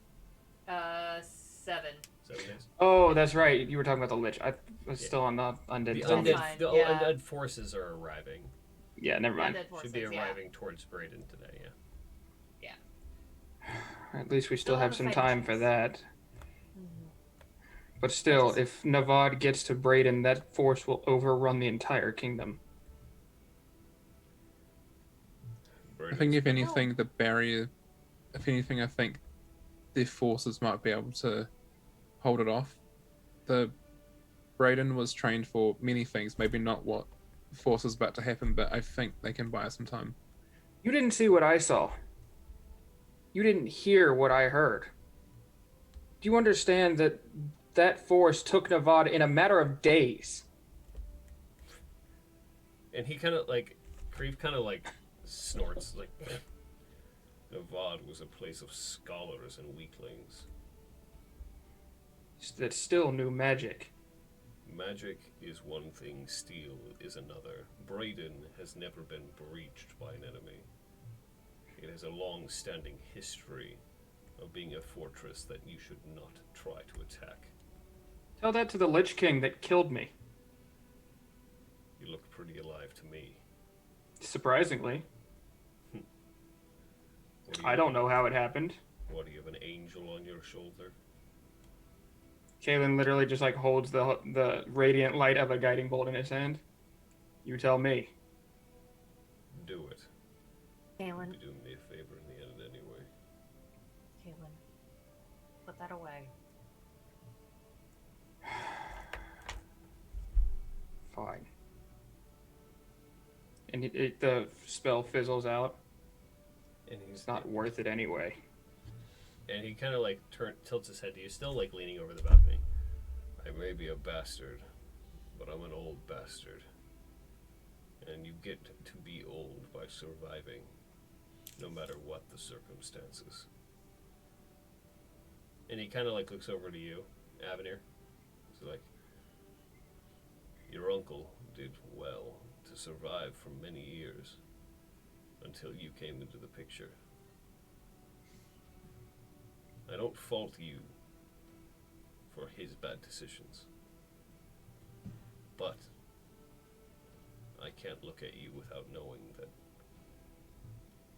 7. 7 days? Oh, that's right. You were talking about the Lich. I was Yeah. still on the undead The zombie. fine, undead, yeah. undead forces are arriving. Yeah, never mind. Undead forces, Should be yeah. arriving towards Braden today, yeah. At least we still Still have have a some fighting time for chance. that. Mhm. But still, just- if Navad gets to Braden, that force will overrun the entire kingdom. I think if No. anything, the barrier, if anything, I think their forces might be able to hold it off. The Brayden was trained for many things, maybe not what force is about to happen, but I think they can buy us some time. You didn't see what I saw. You didn't hear what I heard. Do you understand that that force took Navad in a matter of days? And he kind of, like, Krief kind of, like, snorts, like, Navad was a place of scholars and weaklings. That's still new magic. Magic is one thing, steel is another. Braden has never been breached by an enemy. It has a long-standing history of being a fortress that you should not try to attack. Tell that to the Lich King that killed me. You look pretty alive to me. Surprisingly. What do you I don't know how it happened. What, do you have an angel on your shoulder? Kalen literally just like holds the radiant light of a guiding bolt in his hand. You tell me. Do it. Kaylin, You'll be doing me a favor in the end anyway. Kaylin, put that away. Fine. And the spell fizzles out. And he's It's not worth it anyway. And he kind of like tilts his head to you, still like leaning over the balcony. I may be a bastard, but I'm an old bastard. And you get to be old by surviving, no matter what the circumstances. And he kind of like looks over to you, Avenir. He's like, your uncle did well to survive for many years until you came into the picture. I don't fault you for his bad decisions, but I can't look at you without knowing that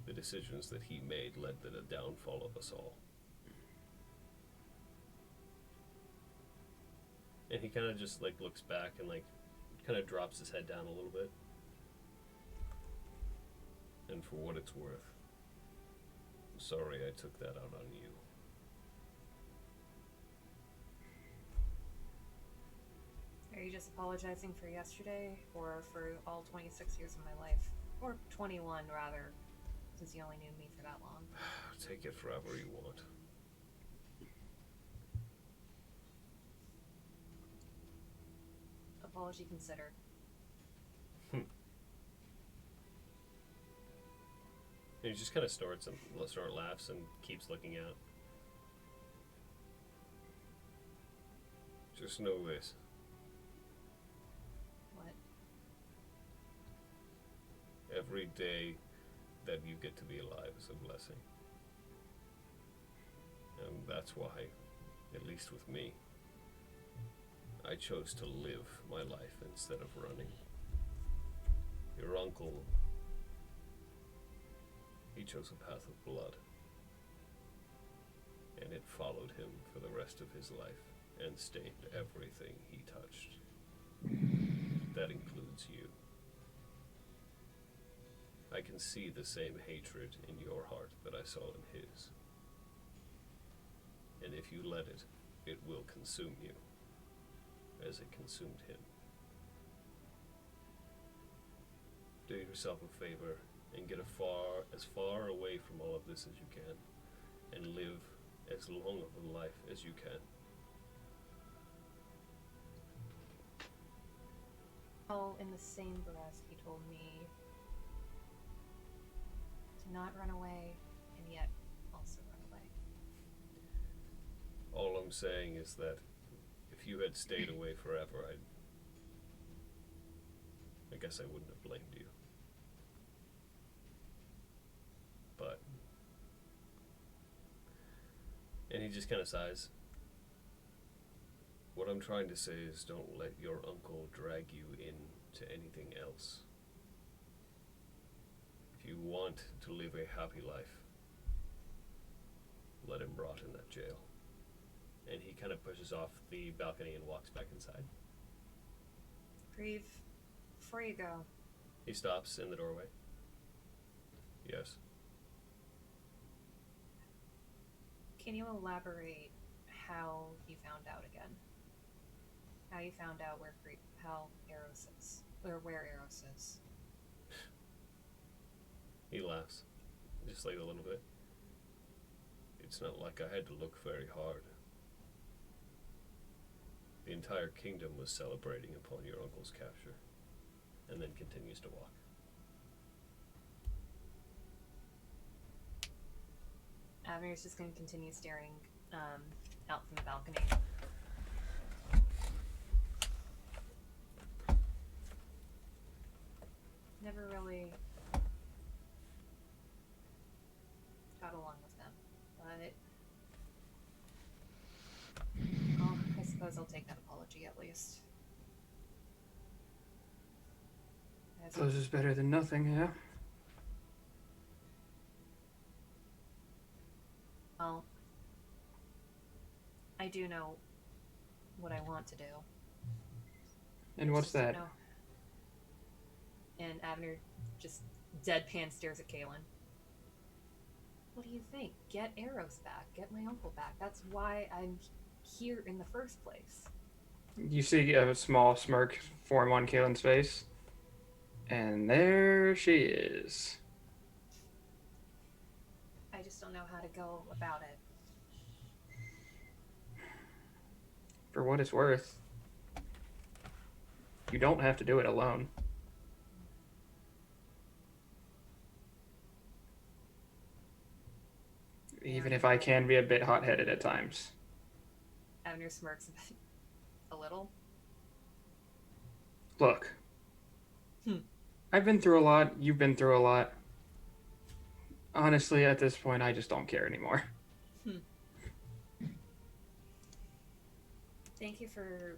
the decisions that he made led to the downfall of us all. And he kind of just like looks back and like kind of drops his head down a little bit. And for what it's worth, I'm sorry I took that out on you. Are you just apologizing for yesterday, or for all 26 years of my life? Or 21, rather, since you only knew me for that long. Take it forever you want. Apology considered. And he just kind of snorts and laughs and keeps looking out. Just know this. What? Every day that you get to be alive is a blessing. And that's why, at least with me, I chose to live my life instead of running. Your uncle, he chose a path of blood. And it followed him for the rest of his life and stained everything he touched. That includes you. I can see the same hatred in your heart that I saw in his. And if you let it, it will consume you, as it consumed him. Do yourself a favor and get as far away from all of this as you can, and live as long of a life as you can. Oh, in the same breath, he told me to not run away, and yet also run away. All I'm saying is that if you had stayed away forever, I guess I wouldn't have blamed you. But... And he just kind of sighs. What I'm trying to say is don't let your uncle drag you into anything else. If you want to live a happy life, let him rot in that jail. And he kind of pushes off the balcony and walks back inside. Grieve, before you go. He stops in the doorway. Yes. Can you elaborate how you found out again? How you found out how Eros is, or where Eros is? He laughs, just like a little bit. It's not like I had to look very hard. The entire kingdom was celebrating upon your uncle's capture, and then continues to walk. Avener's just going to continue staring out from the balcony. Never really got along with them, but well, I suppose I'll take that apology at least. Close is better than nothing, yeah? Well, I do know what I want to do. And what's Just don't that? know. And Abner just deadpan stares at Kaylin. What do you think? Get Eros back. Get my uncle back. That's why I'm here in the first place. You see a small smirk form on Kaylin's face. And there she is. I just don't know how to go about it. For what it's worth, you don't have to do it alone. Even if I can be a bit hot-headed at times. Abner smirks a little. Look. I've been through a lot. You've been through a lot. Honestly, at this point, I just don't care anymore. Thank you for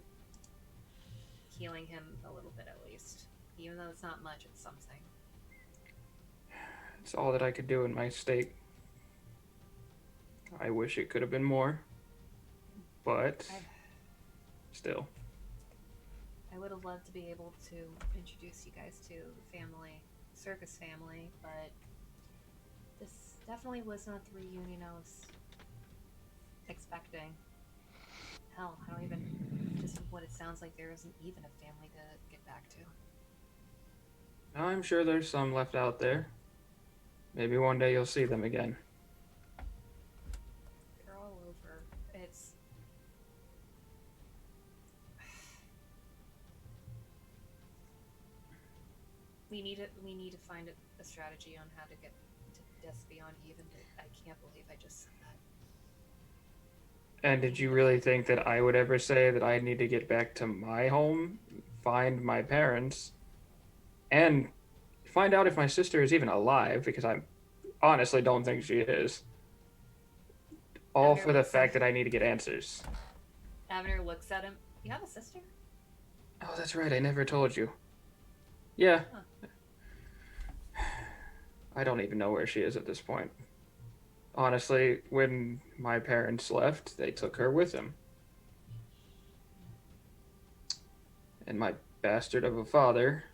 healing him a little bit at least. Even though it's not much, it's something. It's all that I could do in my state. I wish it could have been more. But still. I would have loved to be able to introduce you guys to the family, circus family, but this definitely was not the reunion I was expecting. Hell, I don't even, just what it sounds like, there isn't even a family to get back to. I'm sure there's some left out there. Maybe one day you'll see them again. They're all over. It's... We need to find a strategy on how to get to Death Beyond Even. I can't believe I just said that. And did you really think that I would ever say that I need to get back to my home, find my parents, and find out if my sister is even alive, because I honestly don't think she is. All for the fact that I need to get answers. Abner looks at him. You have a sister? Oh, that's right. I never told you. Yeah. Huh. I don't even know where she is at this point. Honestly, when my parents left, they took her with them. And my bastard of a father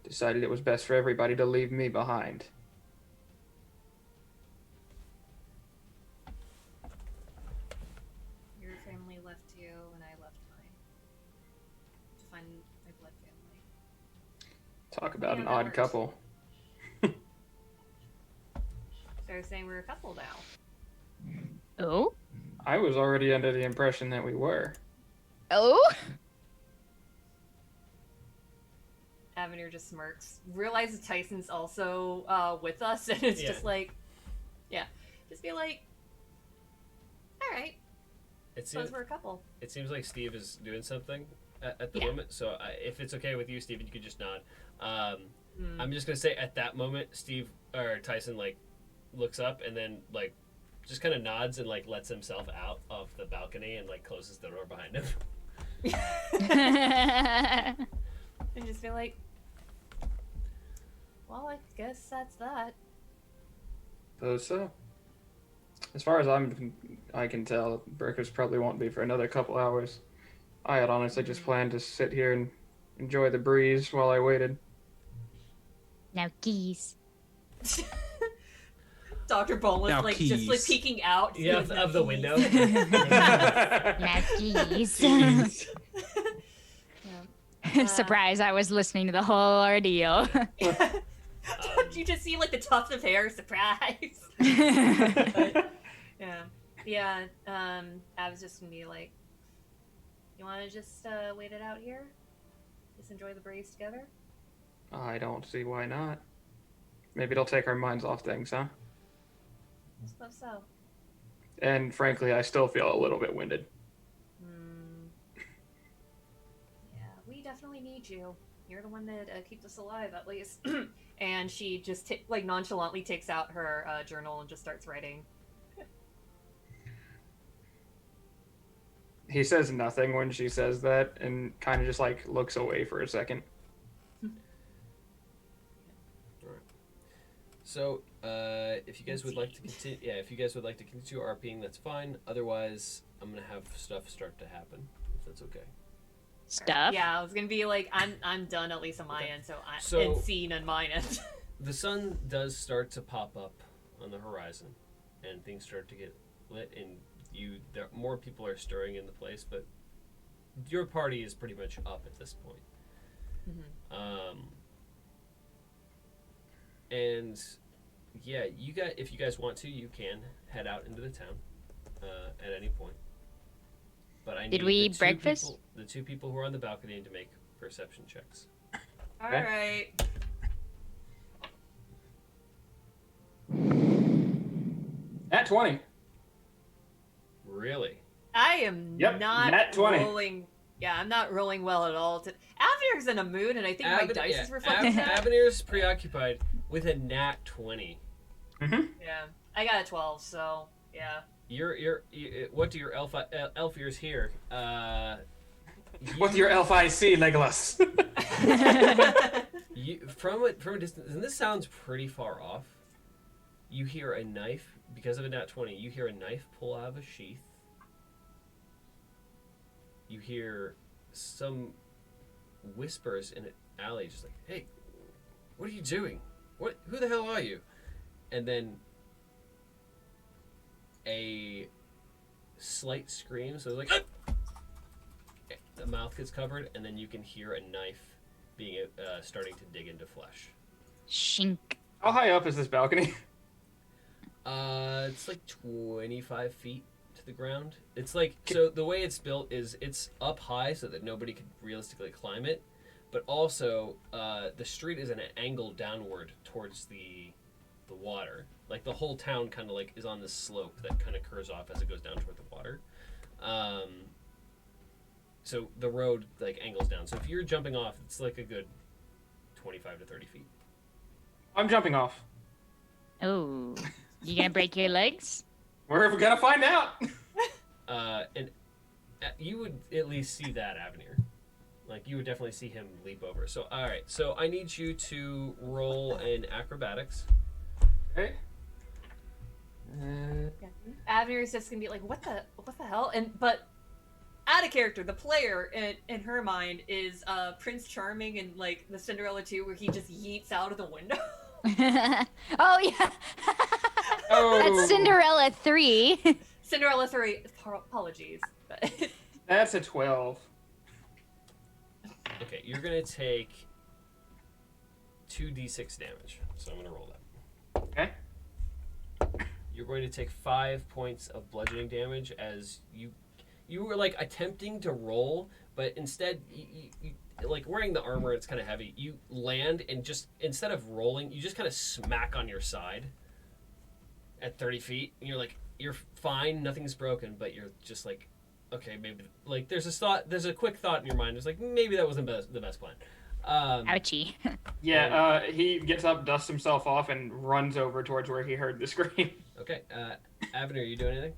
decided it was best for everybody to leave me behind. Your family left you, and I left mine. To find my blood family. Talk about Yeah, an that odd works. couple. So you're saying we're a couple now? Oh? I was already under the impression that we were. Oh? Avenir just smirks. Realizes Tyson's also with us, and it's just like, yeah, just be like, all right, suppose we're a couple. It seems like Steve is doing something at the Yeah. moment. So if it's okay with you, Steven, you could just nod. I'm just gonna say at that moment, Tyson like looks up and then like just kind of nods and like lets himself out of the balcony and like closes the door behind him. And just be like, well, I guess that's that. So, as far as I can tell, breakfast probably won't be for another couple hours. I had honestly just planned to sit here and enjoy the breeze while I waited. Now, geese. Dr. Boneless, Now, like, just like keys. peeking out. Yeah, Like, of the window. Now, geese. Surprise, I was listening to the whole ordeal. You just see like the tuft of hair. Surprise. But, yeah. I was just gonna be like, you want to just wait it out here? Just enjoy the breeze together. I don't see why not. Maybe it'll take our minds off things, huh? I suppose so. And frankly, I still feel a little bit winded. Yeah, we definitely need you. You're the one that keeps us alive, at least. And she just like nonchalantly takes out her journal and just starts writing. He says nothing when she says that and kind of just like looks away for a second. So, if you guys would like to continue, RPing, that's fine. Otherwise, I'm gonna have stuff start to happen, if that's okay. Stuff? Yeah, I was gonna be like, I'm done at least on my end, So- and seen on my end. The sun does start to pop up on the horizon, and things start to get lit, and more people are stirring in the place, but your party is pretty much up at this point. And yeah, if you guys want to, you can head out into the town at any point. But I need Did we eat breakfast? The two people who are on the balcony to make perception checks. All right. At 20. Really? I am Yep, not nat 20. rolling. Yeah, I'm not rolling well at all. Avenir's in a mood, and I think my dice is reflecting that. Avenir's preoccupied with a nat 20. Mm-hmm. Yeah, I got a 12, so yeah. What do your elf ears hear? What do your elf eyes see, Legolas? From a distance, and this sounds pretty far off, you hear a knife, because of a nat 20, you hear a knife pull out of a sheath. You hear some whispers in an alley, just like, hey, what are you doing? Who the hell are you? And then a slight scream, so like, the mouth gets covered, and then you can hear a knife being starting to dig into flesh. Shink. How high up is this balcony? It's like 25 feet to the ground. It's like, so the way it's built is it's up high so that nobody could realistically climb it, but also the street is an angle downward towards the water. Like the whole town kind of like is on this slope that kind of curves off as it goes down toward the water. So the road like angles down. So if you're jumping off, it's like a good 25 to 30 feet. I'm jumping off. Oh, you gonna break your legs? We're gonna find out. And you would at least see that Avenir. Like you would definitely see him leap over. So all right. So I need you to roll an acrobatics. Okay. Avenir's just gonna be like, what the hell? But out of character, the player in her mind is Prince Charming in like the Cinderella 2, where he just yeets out of the window. Oh yeah. Oh. That's Cinderella 3. Cinderella 3. Apologies. But That's a 12. Okay, you're gonna take 2d6 damage. So I'm gonna roll that. Okay. you're going to take 5 points of bludgeoning damage as you were like attempting to roll, but instead you like wearing the armor, it's kind of heavy. You land and just instead of rolling, you just kind of smack on your side at 30 feet. And you're like, you're fine, nothing's broken, but you're just like, okay, maybe like there's a quick thought in your mind. It's like maybe that wasn't the best plan. Ouchie. Yeah, he gets up, dusts himself off, and runs over towards where he heard the scream. Okay, Avenue, are you doing anything?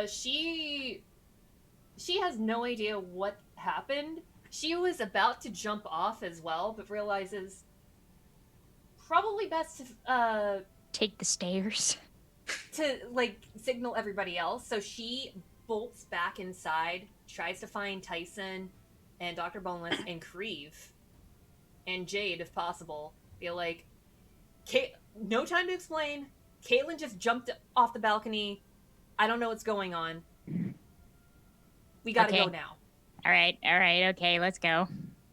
She has no idea what happened. She was about to jump off as well, but realizes probably best to Take the stairs. to like signal everybody else. So she bolts back inside, tries to find Tyson and Dr. Boneless and Creve and Jade if possible. Be like, no time to explain. Caitlin just jumped off the balcony. I don't know what's going on. We gotta Okay. go now. All right, okay, let's go.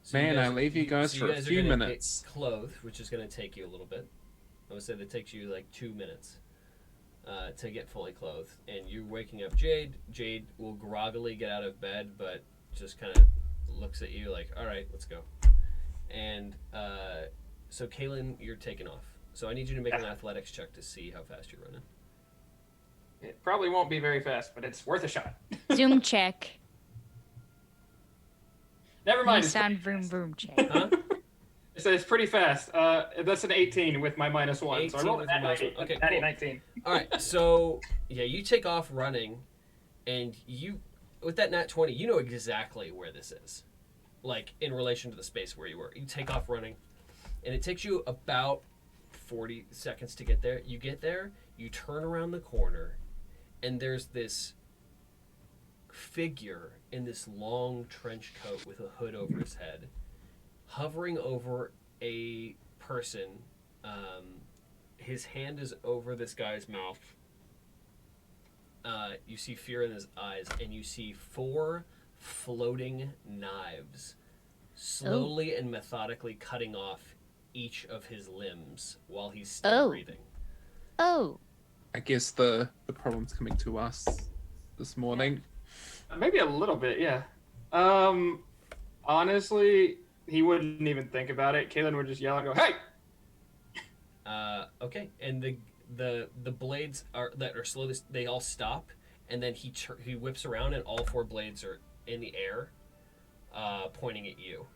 So Man, I leave you guys for a are few gonna minutes. get clothed, which is going to take you a little bit. I would say that takes you like 2 minutes to get fully clothed. And you're waking up Jade. Jade will groggily get out of bed, but just kind of looks at you like, all right, let's go. And so Kaylin, you're taking off. So I need you to make an athletics check to see how fast you're running. It probably won't be very fast, but it's worth a shot. Zoom check. Never mind. It's Sound vroom vroom check. Huh? it's pretty fast. That's an 18 with my -1. So I 18 rolled with a your nat -1. 19. Okay, Natty cool. 19. All right, so yeah, you take off running, and you, with that nat 20, you know exactly where this is, like in relation to the space where you were. You take off running, and it takes you about 40 seconds to get there. You get there, you turn around the corner, and there's this figure in this long trench coat with a hood over his head, hovering over a person. His hand is over this guy's mouth. You see fear in his eyes, and you see 4 floating knives slowly and methodically cutting off each of his limbs while he's still breathing. Oh. I guess the problem's coming to us this morning. Maybe a little bit, yeah. Honestly, he wouldn't even think about it. Kaylin would just yell and go, "Hey!" Okay, and the blades that are slow. They all stop, and then he whips around, and all 4 blades are in the air, pointing at you.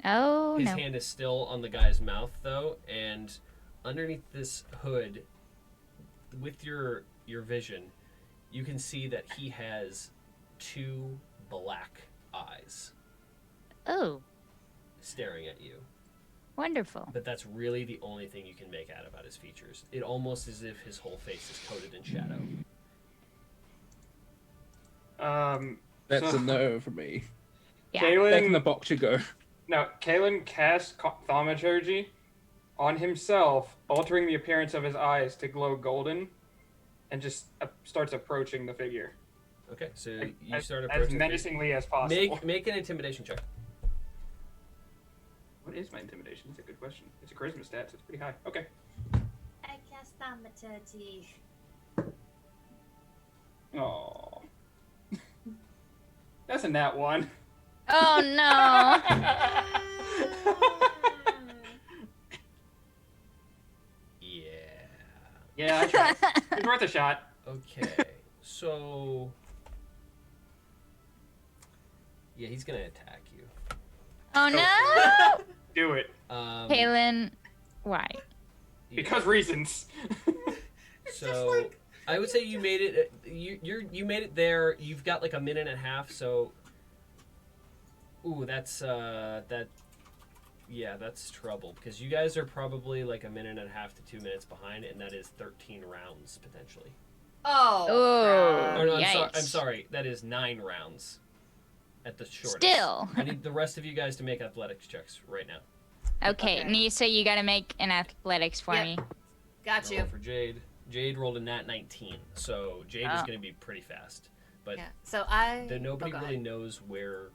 Oh, His no. hand is still on the guy's mouth, though, and underneath this hood, with your vision, you can see that he has 2 black eyes Oh, staring at you. wonderful. But that's really the only thing you can make out about his features. It almost as if his whole face is coated in shadow. That's so a no for me. Yeah. Back in the Kaylin, box you go. now, Kaylin casts thaumaturgy on himself, altering the appearance of his eyes to glow golden, and just starts approaching the figure. Okay, so you as, start as approaching. menacingly as possible. Make an intimidation check. What is my intimidation? That's a good question. It's a charisma stat, so it's pretty high. Okay. I cast thaumaturgy. Oh. That's a nat 1. Oh, no. Yeah. Yeah, I tried. It's worth a shot. Okay. So. Yeah, he's gonna attack you. Oh, no. Do it. Kaylin, why? Because reasons. So I would say you made it. You made it there. You've got like a minute and a half. So, ooh, that's that. Yeah, that's trouble because you guys are probably like a minute and a half to 2 minutes behind, and that is 13 rounds potentially. Oh. Oh, Oh no, yikes. I'm sorry. That is 9 rounds at the shortest. Still. I need the rest of you guys to make athletics checks right now. Okay, Okay. Nisa, you gotta make an athletics for Yep. me. Got you. Roll for Jade. Jade rolled a nat 19, so Jade is Oh. going to be pretty fast. But Yeah. So I. nobody oh, go really ahead. knows where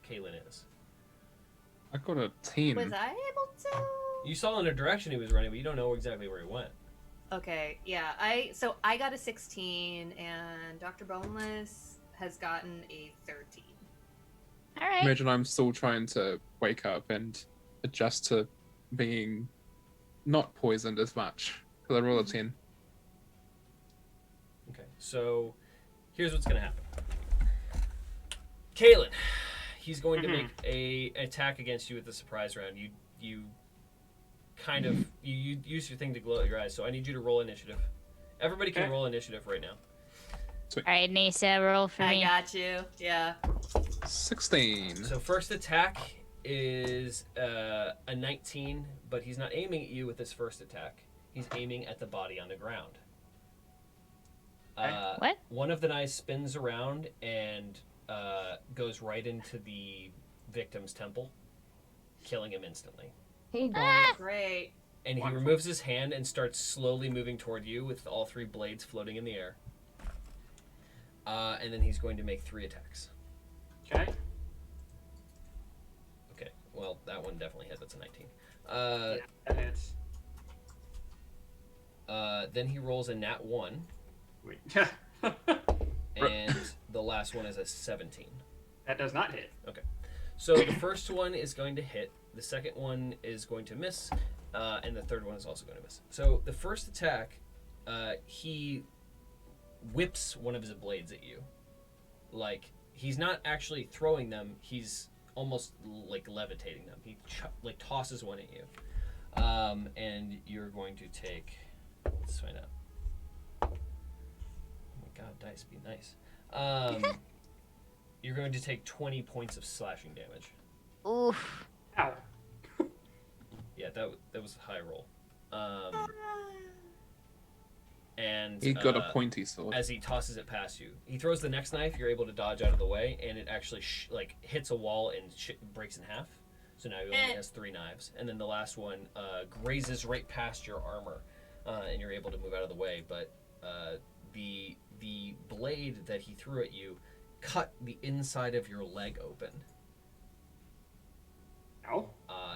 Kaylin is. I got a 10. Was I able to? You saw in the direction he was running, but you don't know exactly where he went. Okay, yeah. So I got a 16, and Dr. Boneless has gotten a 13. All right. Imagine I'm still trying to wake up and adjust to being not poisoned as much. Because I roll a 10. Okay, so here's what's gonna happen. Kalen, he's going to make a attack against you with the surprise round. You kind of you use your thing to glow at your eyes. So I need you to roll initiative. Everybody can roll initiative right now. All right, Nisa, roll for I me. got you. Yeah. 16. So first attack is a 19, but he's not aiming at you with his first attack. He's aiming at the body on the ground. What? One of the knives spins around and goes right into the victim's temple, killing him instantly. Hey, boy. Great. And he Wonderful. removes his hand and starts slowly moving toward you with all 3 blades floating in the air. And then he's going to make 3 attacks. Okay. Okay, well, that one definitely hit. That's a 19. That hits. Then he rolls a nat 1, Wait. and the last one is a 17. That does not hit. So the first one is going to hit, the second one is going to miss, and the third one is also going to miss. So the first attack, he whips one of his blades at you. Like, he's not actually throwing them, he's almost like levitating them. He like tosses one at you. And you're going to take, let's find out. Oh my god, dice, be nice. You're going to take 20 points of slashing damage. Oof. Ow. Yeah, that was a high roll. And He got a pointy sword. as he tosses it past you, he throws the next knife. You're able to dodge out of the way, and it actually like hits a wall and breaks in half. So now he only has 3 knives, and then the last one grazes right past your armor, and you're able to move out of the way. But the blade that he threw at you cut the inside of your leg open, Ow.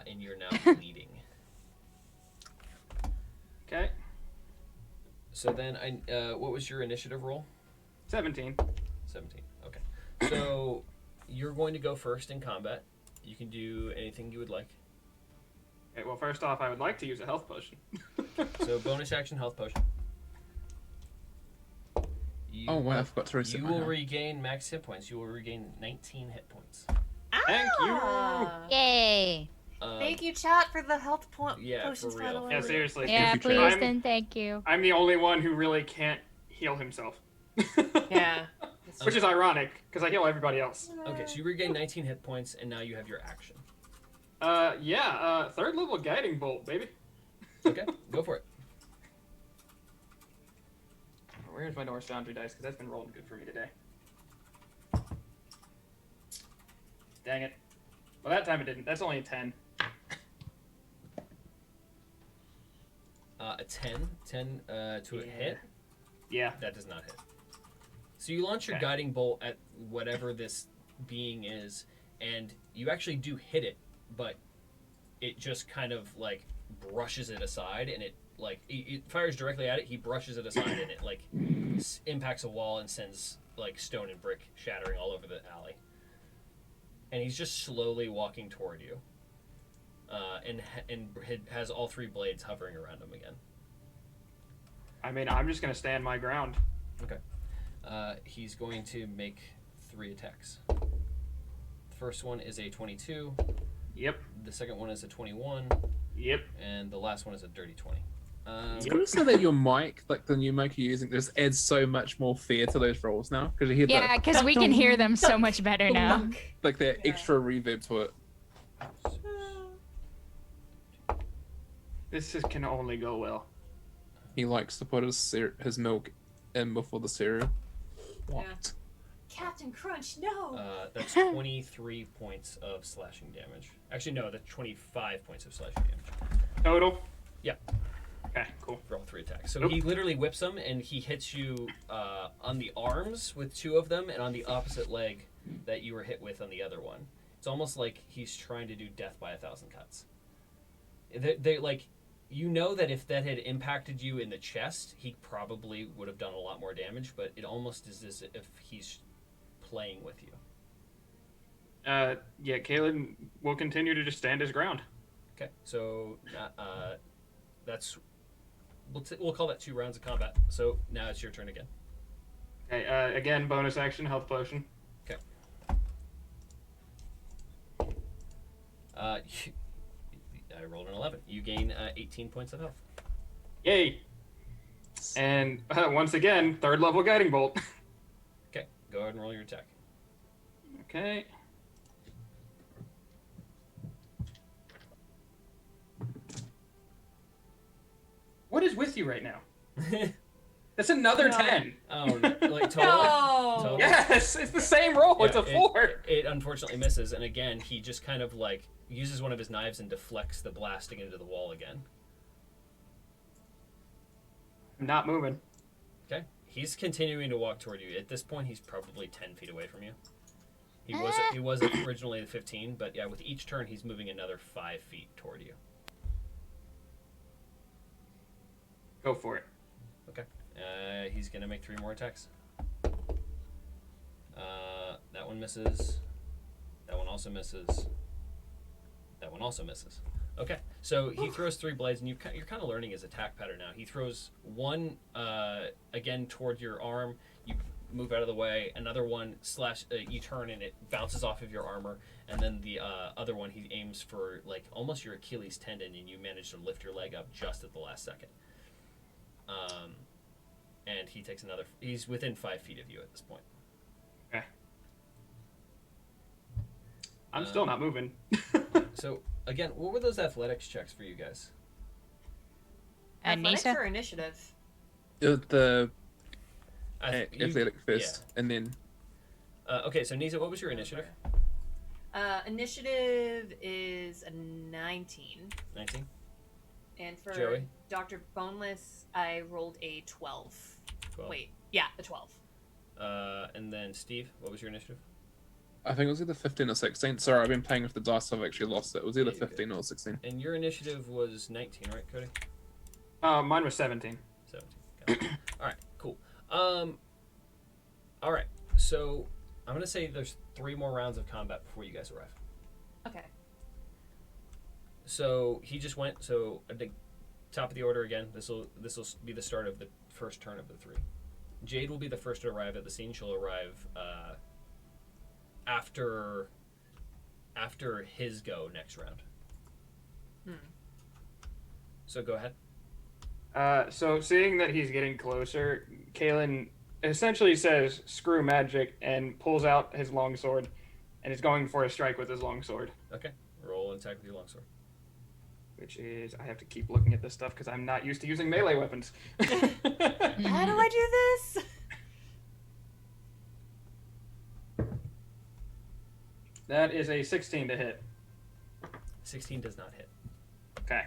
and you're now bleeding. Okay. So then, what was your initiative roll? 17. 17. Okay. So you're going to go first in combat. You can do anything you would like. Okay, well, first off, I would like to use a health potion. So bonus action health potion. You, Oh, wow, I forgot to reset You my will health. regain max hit points. You will regain 19 hit points. Thank you. Ah. Yay. Thank you, chat, for the health yeah, for potions, by real. the way. Yeah, seriously. Yeah, you, please, Chad. then thank you. I'm the only one who really can't heal himself. Yeah. Which is ironic, because I heal everybody else. Okay, so you regain 19 hit points, and now you have your action. Yeah, 3rd level guiding bolt, baby. Okay, go for it. Where's my Norse Foundry dice? Because that's been rolling good for me today. Dang it. Well, that time it didn't. That's only a 10. A 10 to a hit. Yeah. That does not hit. So you launch your Okay. guiding bolt at whatever this being is, and you actually do hit it, but it just kind of like brushes it aside, and it fires directly at it. He brushes it aside, and it like impacts a wall and sends like stone and brick shattering all over the alley. And he's just slowly walking toward you, and has all 3 blades hovering around him again. I mean, I'm just going to stand my ground. He's going to make 3 attacks. The first one is a 22. Yep. The second one is a 21, Yep. and the last one is a dirty 20. Can you say that your mic, like the new mic you're using, just adds so much more fear to those rolls now? Because you hear Yeah, because we can hear them so much Oh better now. that extra reverb to it. This can only go well. He likes to put his milk in before the cereal. What? Captain Crunch, no! That's 23 points of slashing damage. Actually, no, that's 25 points of slashing damage Total? Yeah. Okay, cool. for all 3 attacks. So Nope. he literally whips them, and he hits you on the arms with 2 of them, and on the opposite leg that you were hit with on the other one. It's almost like he's trying to do death by 1,000 cuts. They like you know that if that had impacted you in the chest, he probably would have done a lot more damage, but it almost is as if he's playing with you. Yeah, Kalen will continue to just stand his ground. Okay, so that's we'll call that 2 rounds of combat. So now it's your turn again. Okay, again, bonus action, health potion. Okay. I rolled an 11. You gain 18 points of health. Yay! And once again, 3rd level guiding bolt. Okay, go ahead and roll your attack. Okay. What is with you right now? That's another No. 10. Oh, like total? No. Total? Yes, it's the same roll. Yeah, It's a 4. It unfortunately misses, and again, he just kind of like uses one of his knives and deflects the blasting into the wall again. I'm not moving. Okay, he's continuing to walk toward you. At this point, he's probably 10 feet away from you. He was originally 15, but yeah, with each turn, he's moving another 5 feet toward you. Go for it. Okay, he's gonna make 3 more attacks. That one misses. That one also misses. That one also misses. Okay, so he throws 3 blades, and you're kind of learning his attack pattern now. He throws one again toward your arm. You move out of the way. Another one you turn, and it bounces off of your armor. And then the other one, he aims for like almost your Achilles tendon, and you manage to lift your leg up just at the last second. And he takes another. He's within 5 feet of you at this point. Okay. I'm still not moving. So again, what were those athletics checks for you guys? Athletics Nisa? or initiative? The You- athletic first, and then okay, so Nisa, what was your initiative? Initiative is a 19. 19. And for Joey? Dr. Boneless, I rolled a 12. 12. Wait, yeah, a 12. And then Steve, what was your initiative? I think it was either 15 or 16. Sorry, I've been playing with the dice, so I've actually lost it. It was either Yeah, you're 15 or 16. And your initiative was 19, right, Cody? Mine was 17. 17. Got it. All right, cool. All right, so I'm gonna say there's 3 more rounds of combat before you guys arrive. Okay. So he just went. So at the top of the order again. This will be the start of the first turn of the 3. Jade will be the first to arrive at the scene. She'll arrive after his go next round. So go ahead. So seeing that he's getting closer, Kalen essentially says, "Screw magic," and pulls out his longsword, and is going for a strike with his longsword. Okay. Roll and attack with your longsword. Which is, I have to keep looking at this stuff because I'm not used to using melee weapons. How do I do this? That is a 16 to hit. 16 does not hit. Okay.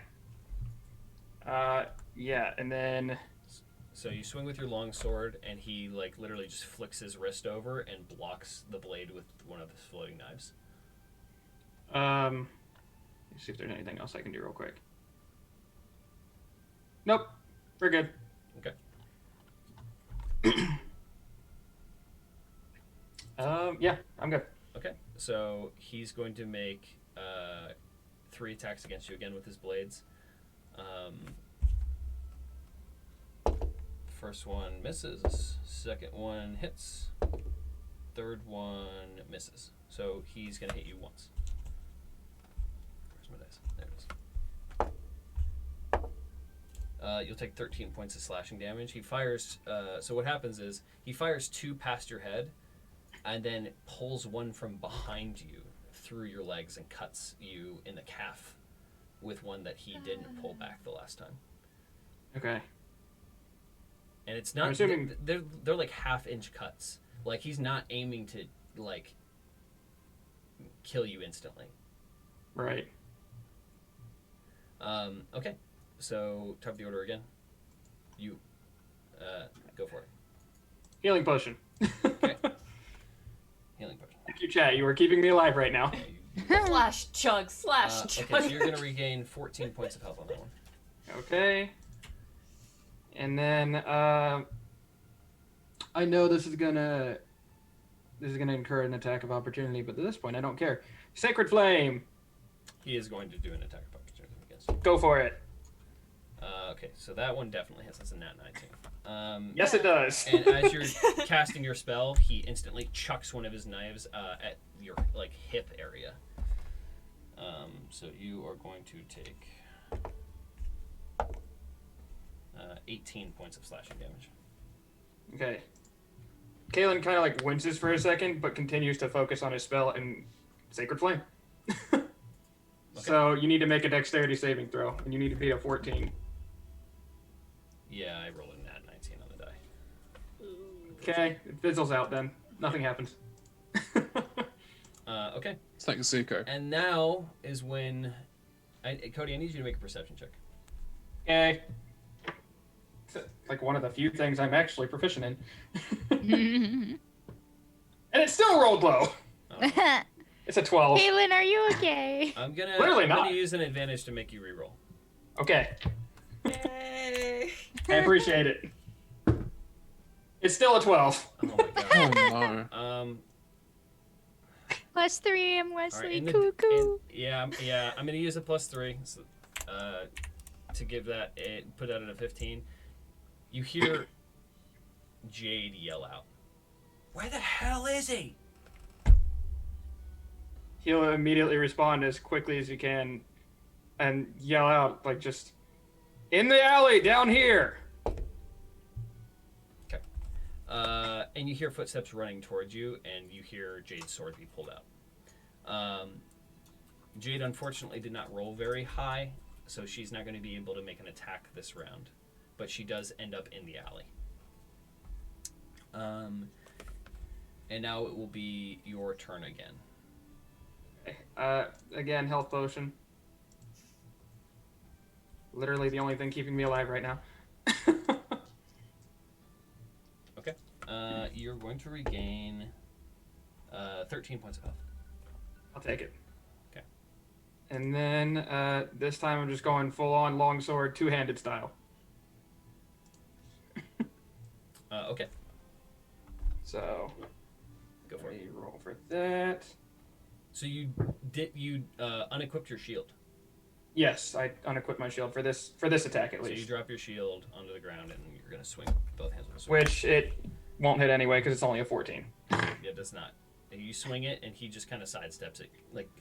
Yeah, and then So you swing with your longsword, and he like literally just flicks his wrist over and blocks the blade with one of his floating knives. let's see if there's anything else I can do real quick. Nope, we're good. Okay. Yeah, I'm good. Okay. So he's going to make 3 attacks against you again with his blades. First one misses. Second one hits. Third one misses. So he's gonna hit you once. Where's my dice? There it is. You'll take 13 points of slashing damage. He fires. So what happens is he fires 2 past your head, and then pulls one from behind you through your legs and cuts you in the calf with one that he didn't pull back the last time. Okay. And it's not. I'm assuming- They're like half-inch cuts. Like he's not aiming to like kill you instantly. Right. Okay. So top of the order again. You go for it. Healing potion. Okay. Healing potion. Thank you, chat. You are keeping me alive right now. Yeah, you, Slash chug, slash chug. okay, so you're gonna regain 14 points of health on that one. Okay. And then I know this is gonna incur an attack of opportunity, but at this point I don't care. Sacred Flame. He is going to do an attack of opportunity against you. Go for it. Okay, so that one definitely hits. That's a nat 19. Yes, it does. And as you're casting your spell, he instantly chucks one of his knives at your hip area. So you are going to take 18 points of slashing damage. Okay. Kalen kind of winces for a second, but continues to focus on his spell and Sacred Flame. So you need to make a dexterity saving throw, and you need to beat a 14. Yeah, I rolled a nat 19 on the die. Okay, it fizzles out then. Nothing happens. Okay. It's like a Zuko. And now is when... Cody, I need you to make a perception check. Okay. It's like one of the few things I'm actually proficient in. Kaylin, And it still rolled low. Oh. It's a 12. are you okay? I'm gonna Clearly not. use an advantage to make you reroll. Okay, Yay! I appreciate it. It's still a 12. Oh my god. Oh no. +3, I'm All Wesley. right, Cuckoo. yeah, I'm gonna use a +3 so, to give that put that at a 15. You hear Jade yell out, "Where the hell is he?" He'll immediately respond as quickly as you can and yell out, just, in the alley, down here. Okay. And you hear footsteps running towards you, and you hear Jade's sword be pulled out. Jade unfortunately did not roll very high, so she's not going to be able to make an attack this round, but she does end up in the alley. And now it will be your turn again. Again, health potion. Literally the only thing keeping me alive right now. Okay. You're going to regain 13 points of health. I'll take it. Okay. And then this time I'm just going full on longsword, two-handed style. Okay. So, Go for it. roll for that. So you unequipped your shield. Yes, I unequipped my shield for this attack at So you least. drop your shield onto the ground, and you're going to swing both hands with the sword. Which it won't hit anyway because it's only a 14. It does not. You swing it, and he just kind of sidesteps it,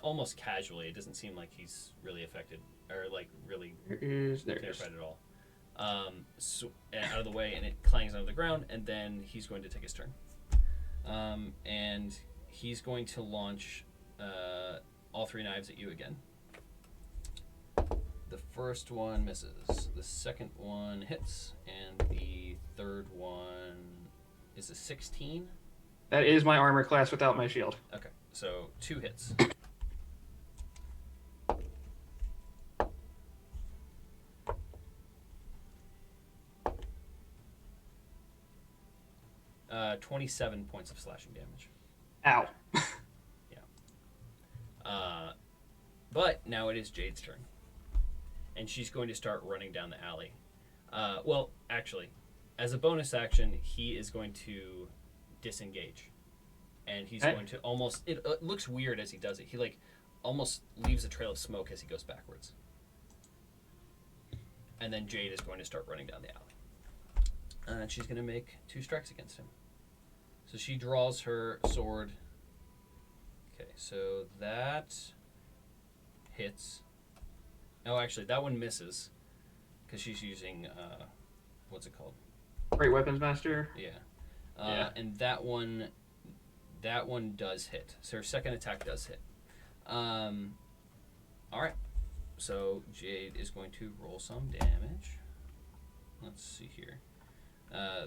almost casually. It doesn't seem like he's really affected or really There it is. terrified at all. So out of the way, and it clangs onto the ground, and then he's going to take his turn. And he's going to launch all three knives at you again. The first one misses. The second one hits, and the third one is a 16. That is my armor class without my shield. Okay, so 2 hits. 27 points of slashing damage. Ow. But now it is Jade's turn. And she's going to start running down the alley. Well, actually, as a bonus action, he is going to disengage. And he's going to almost... It looks weird as he does it. He, almost leaves a trail of smoke as he goes backwards. And then Jade is going to start running down the alley. And she's going to make 2 strikes against him. So she draws her sword. Okay, so that hits. Oh, actually, that one misses because she's using what's it called? Great Weapons Master. Yeah. Yeah. And that one does hit. So her second attack does hit. All right. So Jade is going to roll some damage. Let's see here. Yeah,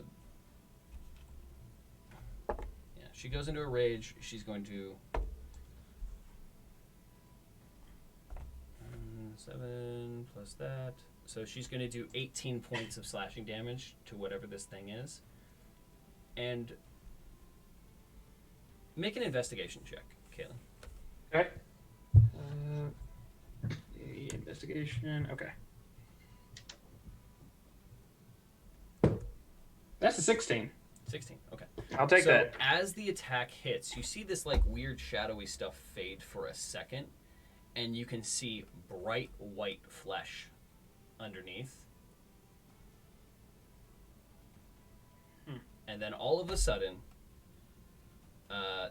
she goes into a rage. She's going to 7 plus that. So she's going to do 18 points of slashing damage to whatever this thing is. And make an investigation check, Kaylin. Okay. Investigation. Okay. 16. 16. Okay. I'll take so that. as the attack hits, you see this like weird shadowy stuff fade for a second, and you can see bright white flesh underneath. And then all of a sudden,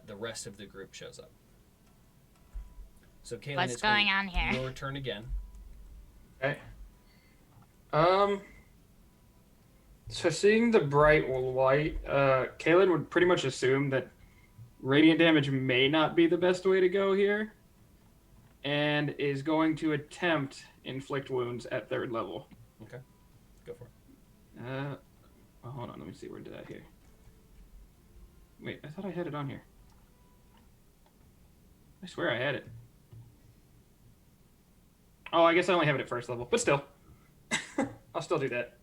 the rest of the group shows up. So Kaylin, What's it's going on here? Your turn again. Okay. So seeing the bright light, Kaylin would pretty much assume that radiant damage may not be the best way to go here, and is going to attempt inflict wounds at 3rd level. Okay. Go for it. Well, hold on, let me see, where did I here? Wait, I thought I had it on here. I swear I had it. Oh, I guess I only have it at 1st level, but still. I'll still do that.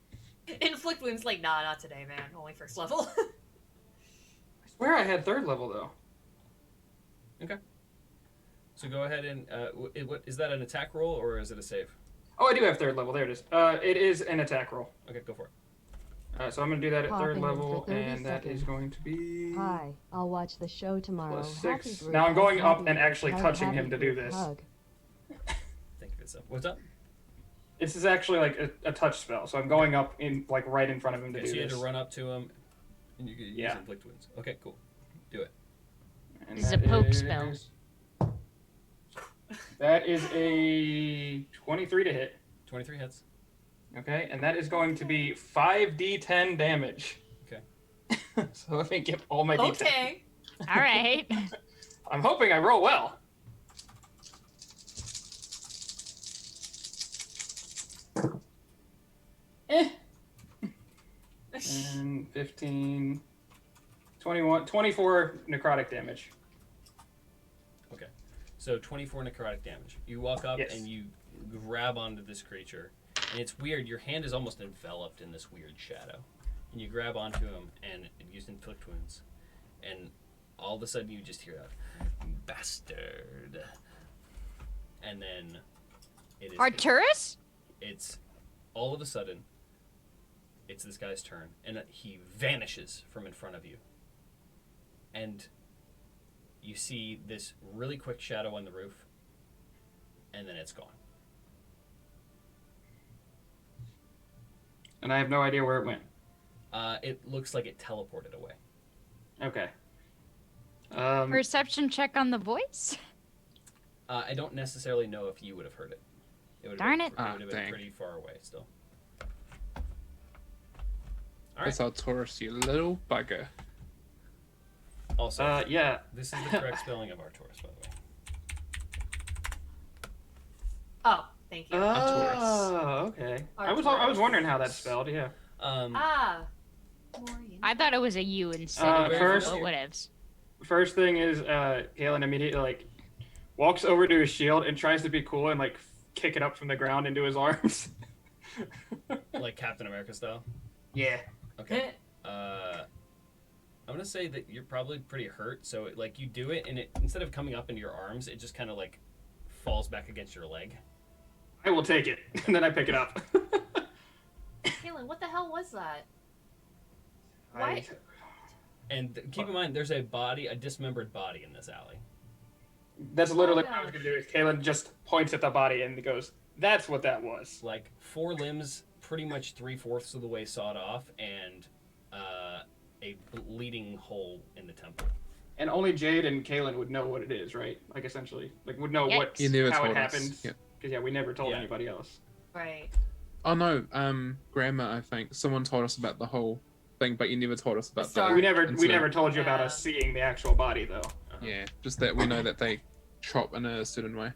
Inflict wounds, like, nah, not today, man. Only 1st level. I swear I had 3rd level, though. Okay. So go ahead and what is that an attack roll or is it a save? Oh, I do have 3rd level. There it is. It is an attack roll. Okay, go for it. So I'm going to do that at 3rd Popping in level, for 30 and that is seconds. going to be... Hi, I'll watch the show tomorrow. Plus Happy 6. group Now I'm going hug, up happy and group actually hug, touching happy him to do group this. hug. Think of it so. What's up? This is actually like a touch spell, so I'm going up in like right in front of him to Okay, do so you this. had to run up to him, and you could use Yeah. inflict wounds. Okay, cool. Do it. And This is a that poke spell. That is a 23 to hit. 23 hits. Okay, and that is going to be 5d10 damage. Okay. So let me get all my d10. Okay. All right. I'm hoping I roll well. And 15, 21, 24 necrotic damage. Okay. So 24 necrotic damage. You walk up Yes. and you grab onto this creature, and it's weird. Your hand is almost enveloped in this weird shadow, and you grab onto him and use inflict wounds, and all of a sudden you just hear that bastard, and then it is Arturus? it's all of a sudden it's this guy's turn, and he vanishes from in front of you, and you see this really quick shadow on the roof, and then it's gone. And I have no idea where it went. It looks like it teleported away. Okay. Perception check on the voice? I don't necessarily know if you would have heard it. It would Darn have it. been, Ah, would have been dang. pretty far away still. All That's right. our Taurus, you little bugger. Also, Yeah. this is the correct spelling of Arturus, by the way. Oh, thank you. Oh, okay. I was wondering how that's spelled. Yeah. Ah. I thought it was a U instead of first- whatevs. First thing is, Galen immediately like walks over to his shield and tries to be cool and like kick it up from the ground into his arms. Like Captain America style. Yeah. Okay. I'm gonna say that you're probably pretty hurt. So like you do it, and it instead of coming up into your arms, it just kind of like falls back against your leg. I will take it, and then I pick it up. Kaylin, what the hell was that? I- Why? And keep in mind, there's a dismembered body in this alley. That's literally Oh, what I was gosh. gonna do. Is Kalen just points at the body and goes, "That's what that was." Like 4 limbs, pretty much 3/4 of the way sawed off, and a bleeding hole in the temple. And only Jade and Kalen would know what it is, right? Like essentially, like would know what Yikes. You never how it told us. happened. Yeah. Because yeah, we never told Yeah. anybody else. Right. Oh no, Grandma, I think someone told us about the whole thing, but you never told us about Star- that. We never incident. told you about Yeah. us seeing the actual body though. Yeah, just that we know that they chop in a certain way.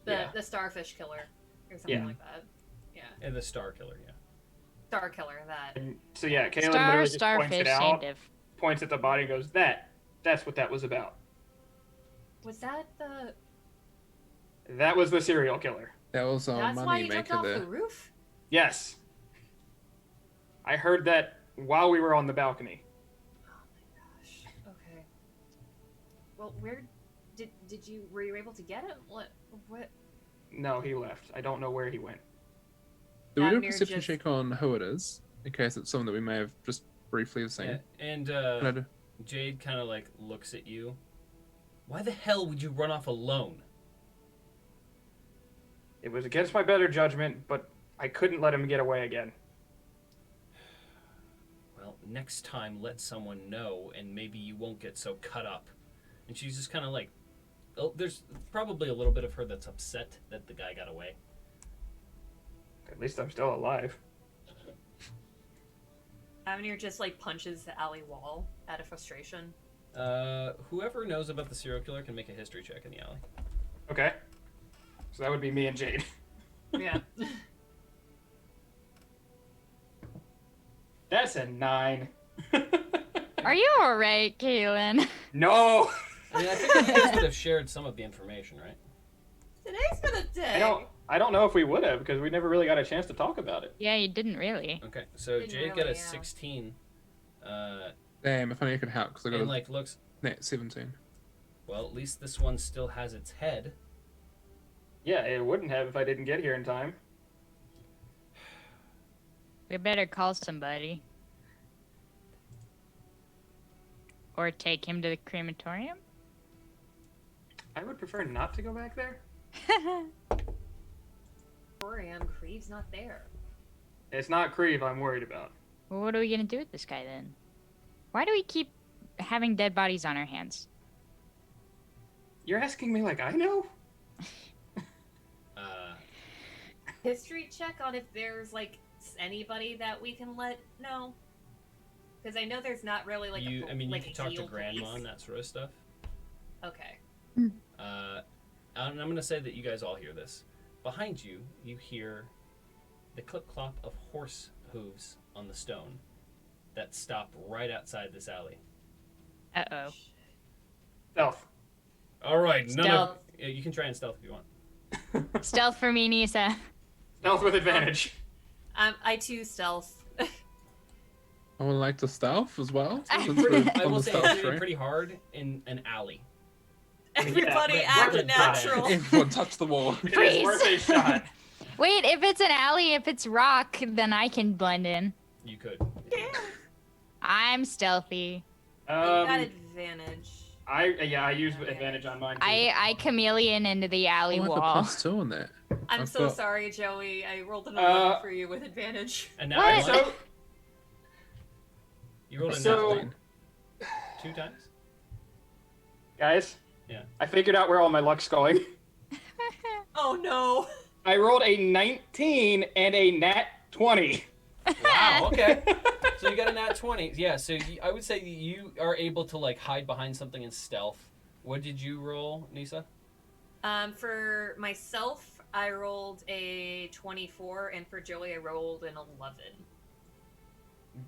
The starfish killer or something Yeah. like that. Yeah. And the Star Killer, yeah. Star killer. That. And so yeah, Kalen Star, literally just points starfish, it out, native. points at the body, and goes, That's what that was about. Was that the? That was the serial killer." That was our That's why money you jumped maker off there. the roof. Yes. I heard that while we were on the balcony. Oh my gosh. Okay. Well, where did you were you able to get him? What? No, he left. I don't know where he went. Do we do a Admir perception just- check on who it is, in case it's someone that we may have just briefly have seen. Yeah, and Can I do? Jade kind of like looks at you. Why the hell would you run off alone? It was against my better judgment, but I couldn't let him get away again. Well, next time let someone know, and maybe you won't get so cut up. And she's just kind of like, oh, there's probably a little bit of her that's upset that the guy got away. At least I'm still alive. Avenir just like punches the alley wall out of frustration. Whoever knows about the serial killer can make a history check in the alley. Okay. So that would be me and Jade. Yeah. That's a 9. Are you alright, Kaylin? No! I mean, I think you guys would have shared some of the information, right? Today's been a day. I don't know if we would have, because we never really got a chance to talk about it. Yeah, you didn't really. Okay, so Didn't Jade really, got a yeah. 16. Damn, if only I could help, because I got And a like looks, net 17. well, at least this one still has its head. Yeah, it wouldn't have if I didn't get here in time. We better call somebody. Or take him to the crematorium? I would prefer not to go back there. Creeve's not there. It's not Creve I'm worried about. Well, what are we gonna do with this guy then? Why do we keep having dead bodies on our hands? You're asking me like I know? History check on if there's like anybody that we can let know. Because I know there's not really like You, a, I mean, you like can a talk to heal Grandma police. and that sort of stuff. Okay. And I'm going to say that you guys all hear this. Behind you, you hear the clip-clop of horse hooves on the stone that stop right outside this alley. Uh-oh. Stealth. All right, Stealth. You can try and stealth if you want. Stealth for me, Nisa. Stealth with advantage. I too stealth. I would like to stealth as well. Since Pretty, we're I on will the say stealth it's train. pretty hard in an alley. Everybody Yeah, act right. natural. Everyone touch the wall. It Freeze. is worth a shot. Wait, if it's an alley, if it's rock, then I can blend in. You could. I'm stealthy. You got Um, advantage. I used advantage on mine too. I chameleon into the alley I like a wall. +2 on that. I'm I've so got- sorry, Joey. I rolled an 11 for you with advantage. And now What? what? So, You rolled a So- nat 2 times? guys. Yeah. I figured out where all my luck's going. Oh no. I rolled a 19 and a nat 20. Wow, okay. So you got a nat 20. Yeah, so I would say you are able to like hide behind something in stealth. What did you roll, Nisa? For myself, I rolled a 24, and for Joey, I rolled an 11.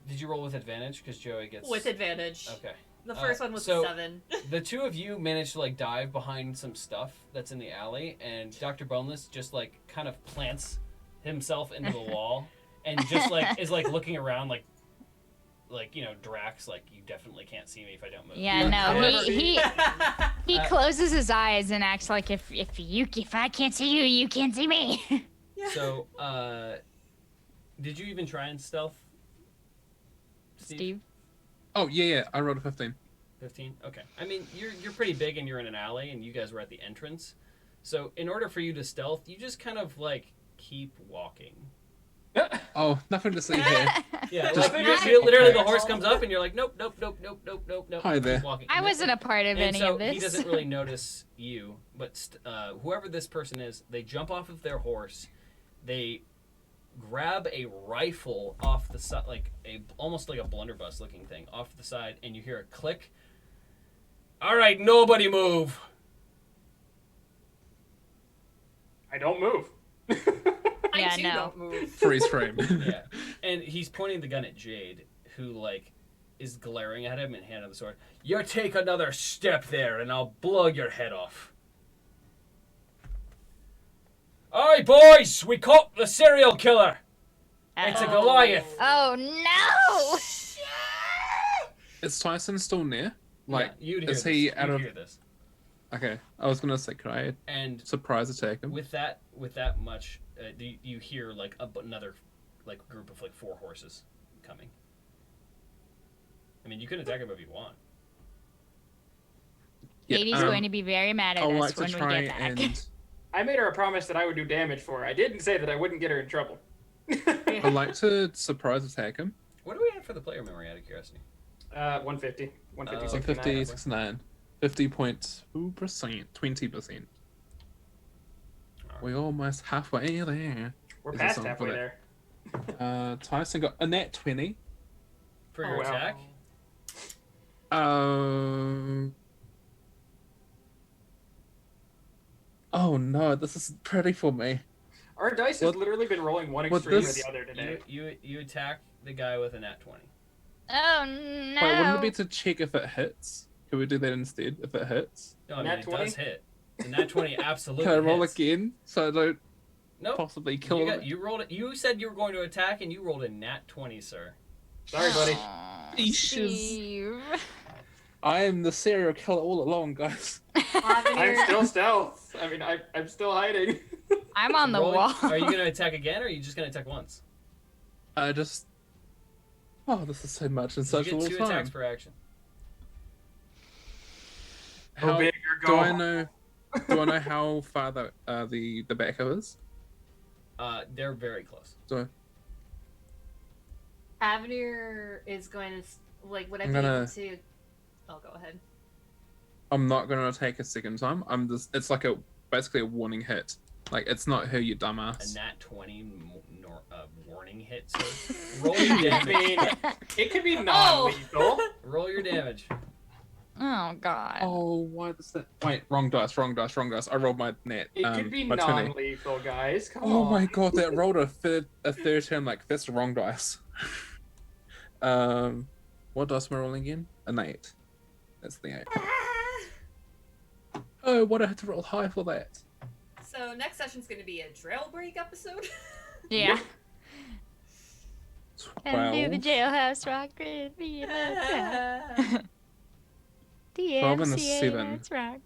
Did you roll with advantage? Because Joey gets... With advantage. Okay. The first one was so- a 7. The two of you managed to like dive behind some stuff that's in the alley, and Dr. Boneless just like kind of plants himself into the wall and just like is like looking around like you know, Drax, like you definitely can't see me if I don't move. Yeah, no, However- he closes his eyes and acts like if I can't see you, you can't see me. So, did you even try and stealth, Steve. Oh, yeah, I rolled a 15. 15? Okay. I mean, you're pretty big and you're in an alley and you guys were at the entrance. So, in order for you to stealth, you just kind of like keep walking. Oh, nothing to see here. Yeah, Just- like, literally the horse comes up and you're like, nope. Hi there. Keep walking. I wasn't a part of And any so of this. he doesn't really notice you, but whoever this person is, they jump off of their horse, they grab a rifle off the side, like almost like a blunderbuss looking thing off the side, and you hear a click. All right, nobody move. I don't move. I Yeah, too no. don't move. Freeze frame. Yeah, and he's pointing the gun at Jade, who like is glaring at him and handing the sword. You take another step there, and I'll blow your head off. Aye, boys, we caught the serial killer. It's a Uh-oh. Goliath. Oh no! Is Tyson still near? Like, Yeah, you'd hear is this. he You'd out of... hear this. Okay, I was gonna say, could I And surprise attack him? with that much, you hear like another like group of like 4 horses coming. I mean, you can attack him if you want. Yeah, Katie's going to be very mad at I'd us like to when we try get back. and I made her a promise that I would do damage for her. I didn't say that I wouldn't get her in trouble. I'd like to surprise attack him. What do we have for the player memory, out of curiosity? 150. 150, 50, 69. 69. 50.2%, 20%. We're almost halfway there. We're Is past this on halfway for there. Tyson got a nat 20. For Oh, your wow. attack? Oh no, this is pretty for me. Our dice has literally been rolling one what extreme or this- the other today. You attack the guy with a nat 20. Oh no! Wait, wouldn't it be to check if it hits? Can we do that instead? If it hits? No, I mean, Nat it 20? does hit. The nat 20 absolutely Can I roll hits. again so I don't Nope. possibly kill him? You rolled it. You said you were going to attack, and you rolled a nat 20, sir. Sorry, buddy. Aw, Yeesh. Steve. I am the serial killer all along, guys. I'm still stealth. I mean, I'm still hiding. I'm on the Roll- wall. Are you going to attack again, or are you just going to attack once? I just. Oh, this is so much in You such get a 2 little time. attacks per action. Go How big or do go I home. know? Do I know how far the backer is? They're very close. Do Avenir is going to would I I'm be gonna- able to? Oh, go ahead. I'm not going to take a second time. I'm just. It's like basically a warning hit. Like it's not her, you A dumbass. nat 20 warning hit, sir. Roll your I damage. mean, it could be non-lethal. Roll your damage. Oh god. Oh, why does that? Wait, wrong dice. I rolled my net. It could be my 20. non-lethal, guys. Come Oh on. my god, that rolled a 13. Like that's the wrong dice. What dice am I rolling again? An 8. That's the 8. Oh, what I had to roll high for that. So next session's going to be a trail break episode. Yeah. And do the 12. jailhouse rock with me in the 12 and a DMCA, 7. that's rock.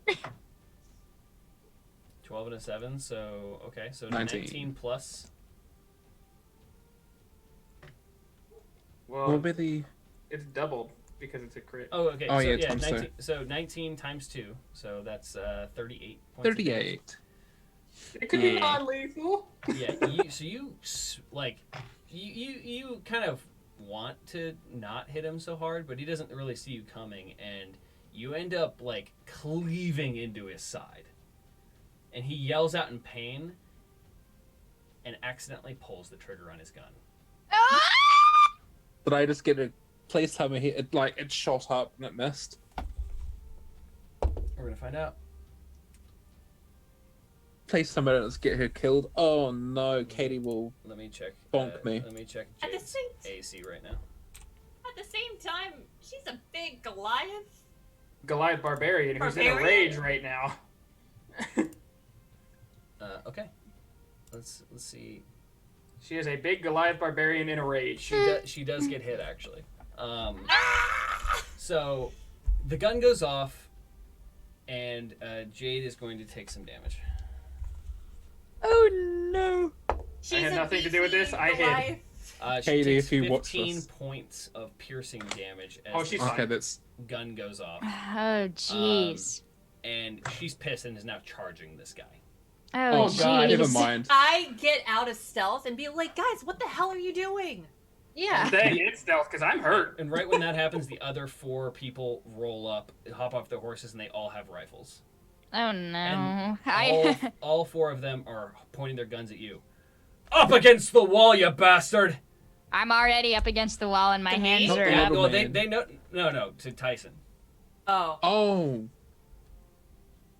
12 and a 7, so, okay, so 19. 19 plus. What Well, will be the? it's doubled because it's a crit. Oh, okay, Oh, so yeah, yeah, times 19, so 19 times 2, so that's 38 points. of 38. It could be Yeah. non-lethal. Yeah, you kind of want to not hit him so hard, but he doesn't really see you coming, and you end up like cleaving into his side, and he yells out in pain, and accidentally pulls the trigger on his gun. Did I just get a? Please tell me it shot up and it missed. We're gonna find out. Please tell me let's get her killed. Oh no, Katie will. Let me check. Bonk me. Let me check At the Jade's same AC right now. At the same time, she's a big Goliath. Goliath Barbarian who's in a Barbarian? rage right now. Okay. Let's see. She is a big Goliath Barbarian in a rage. She does get hit actually. So the gun goes off, and Jade is going to take some damage. Oh no. She's had a nothing to do with this. beefy I hid. Goliath. She Katie, takes if you watch 15 this. points of piercing damage as Oh, she's the fine. Okay, that's. gun goes off, Oh jeez. and she's pissed and is now charging this guy. Oh Oh god, jeez. never mind. I get out of stealth and be like, guys, what the hell are you doing? Yeah. Dang, it's stealth because I'm hurt. And right when that happens, the other 4 people roll up, hop off their horses, and they all have rifles. Oh no. And I all 4 of them are pointing their guns at you. Up against the wall, you bastard! I'm already up against the wall and my To me? hands Not are the Yeah, up. little well, man. they know. No, to Tyson. Oh. Oh.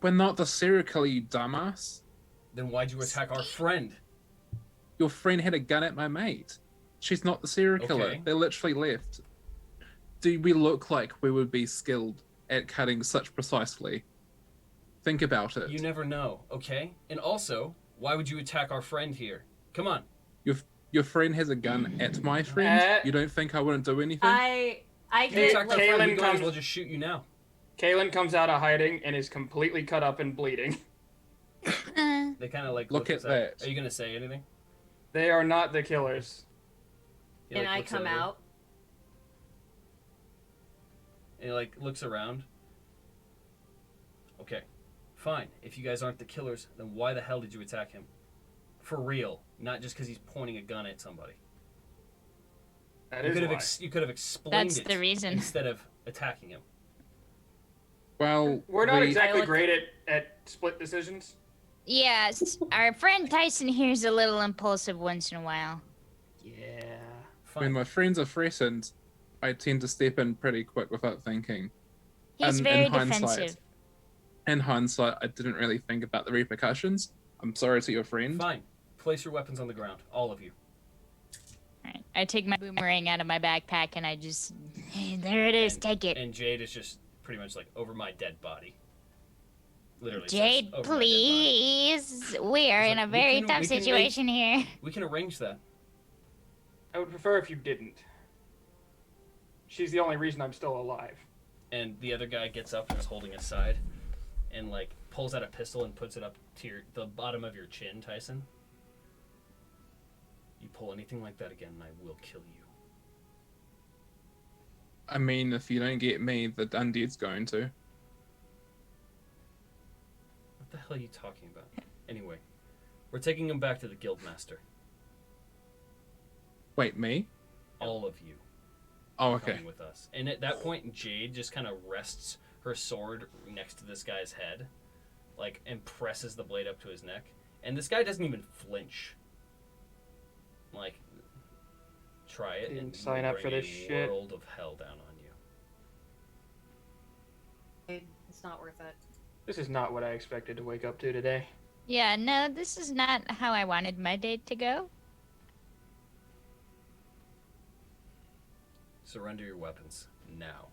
We're not the serial killer, you dumbass. Then why'd you attack our friend? Your friend had a gun at my mate. She's not the serial killer. Okay. They literally left. Do we look like we would be skilled at cutting such precisely? Think about it. You never know, okay? And also, why would you attack our friend here? Come on. Your friend has a gun at my friend. You don't think I wouldn't do anything? I You get attacked our friend, we Kaylin might as comes- well just shoot you now. Kaylin comes out of hiding and is completely cut up and bleeding. They kind of like Look at us up. that. Are you gonna say anything? They are not the killers. He, and like, I looks come over. out. And he like looks around. Okay, fine. If you guys aren't the killers, then why the hell did you attack him? For real, not just because he's pointing a gun at somebody. That You is could why. have you could have explained That's it the reason. instead of attacking him. Well, We're not we- exactly I great at split decisions. Yes, our friend Tyson here's a little impulsive once in a while. Yeah. Fine. when my friends are threatened, I tend to step in pretty quick without thinking. He's In very hindsight- defensive. In hindsight, I didn't really think about the repercussions. I'm sorry to your friend. Fine. Place your weapons on the ground, all of you. Alright, I take my boomerang out of my backpack and I just, there it is, And- take it. And Jade is just pretty much like over my dead body. Literally. says, Jade, "Over my dead body." please. We are He's in like, a "We very can- tough we can make- situation here. We can arrange that. I would prefer if you didn't. She's the only reason I'm still alive. And the other guy gets up and is holding his side, and like pulls out a pistol and puts it up to the bottom of your chin, Tyson. You pull anything like that again, and I will kill you. I mean, if you don't get me, the undead's going to. What the hell are you talking about? Anyway, we're taking him back to the Guildmaster. Wait, me? All of you Oh, okay. coming with us. And at that point, Jade just kind of rests her sword next to this guy's head, like, and presses the blade up to his neck. And this guy doesn't even flinch. Like, try it. Didn't and sign we'll up for bring this a shit. world of hell down on you. It's not worth it. This is not what I expected to wake up to today. Yeah, no, this is not how I wanted my day to go. Surrender your weapons now.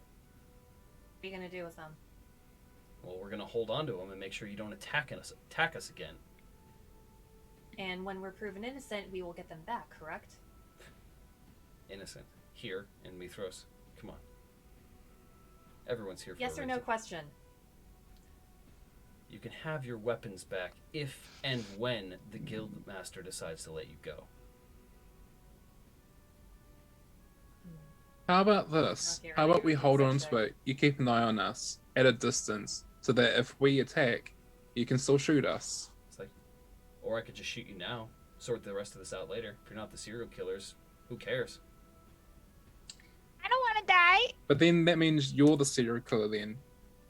What are you gonna do with them? Well, we're gonna hold on to them and make sure you don't attack us again. And when we're proven innocent, we will get them back, correct? Innocent. Here in Mithros. Come on. Everyone's here for Yes a or no reason. question. You can have your weapons back if and when the Guildmaster decides to let you go. How about this? Okay, How right, about we you're hold on suspect. to it? You keep an eye on us at a distance, so that if we attack, you can still shoot us. It's like, or I could just shoot you now. Sort the rest of this out later. If you're not the serial killers, who cares? I don't want to die. But then that means you're the serial killer then.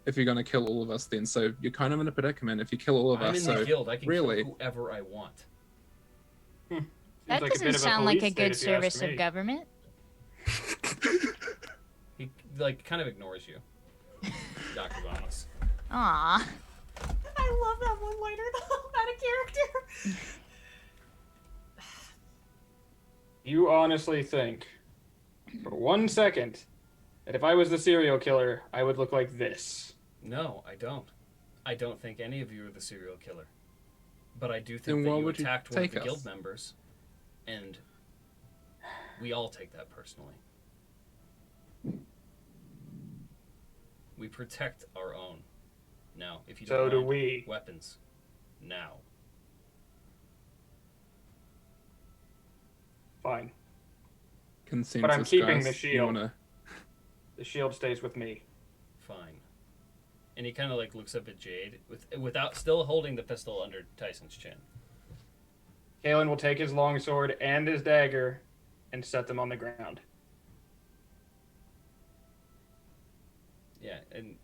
If you're gonna kill all of us then. So you're kind of in a predicament if you kill all of I'm us. in So the guild. I can really- kill whoever I want. Seems That like a bit doesn't of a sound like a police good state, if you ask service of me. government. He like kind of ignores you, Dr. Vonis. Aw. I love that one-liner though, out of character. You honestly think, for 1 second, that if I was the serial killer, I would look like this? No, I don't. I don't think any of you are the serial killer. But I do Then think that why you would you attacked one of take the us? guild members, and we all take that personally. We protect our own. Now, if you don't So do mind, we. weapons. Now. Fine. consensus, keeping guys. the You shield. wanna- The shield stays with me. Fine. And he kind of like looks up at Jade without still holding the pistol under Tyson's chin. Kalen will take his longsword and his dagger and set them on the ground. Yeah, and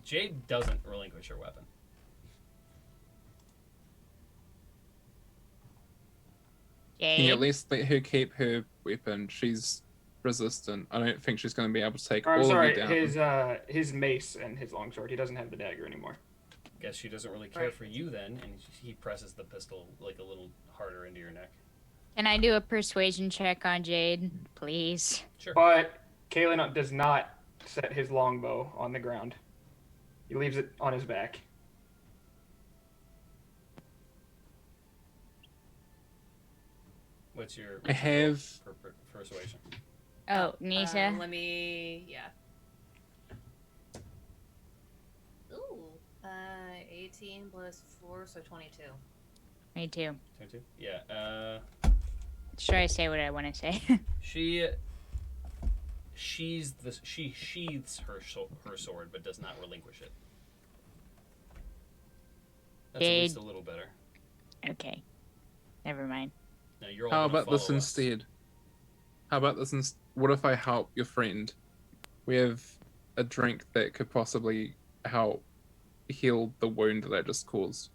Jade doesn't relinquish her weapon. Can you Jade. at least let her keep her weapon? She's resistant. I don't think she's going to be able to take Or, I'm all sorry, of you down. his mace and his longsword. He doesn't have the dagger anymore. Guess she doesn't really care Right. for you then, and he presses the pistol like a little harder into your neck. Can I do a persuasion check on Jade, please? Sure. But Kalen does not set his longbow on the ground. He leaves it on his back. What's your I have persuasion? Oh, Nisa. Let me, yeah. Ooh, 18 plus 4, so 22. Me too. 22? Yeah. Should I say what I want to say? She she sheathes her sword, but does not relinquish it. That's at least a little better. Okay. Never mind. Now you're all How gonna about this follow us. instead? How about this instead? What if I help your friend? We have a drink that could possibly help heal the wound that I just caused.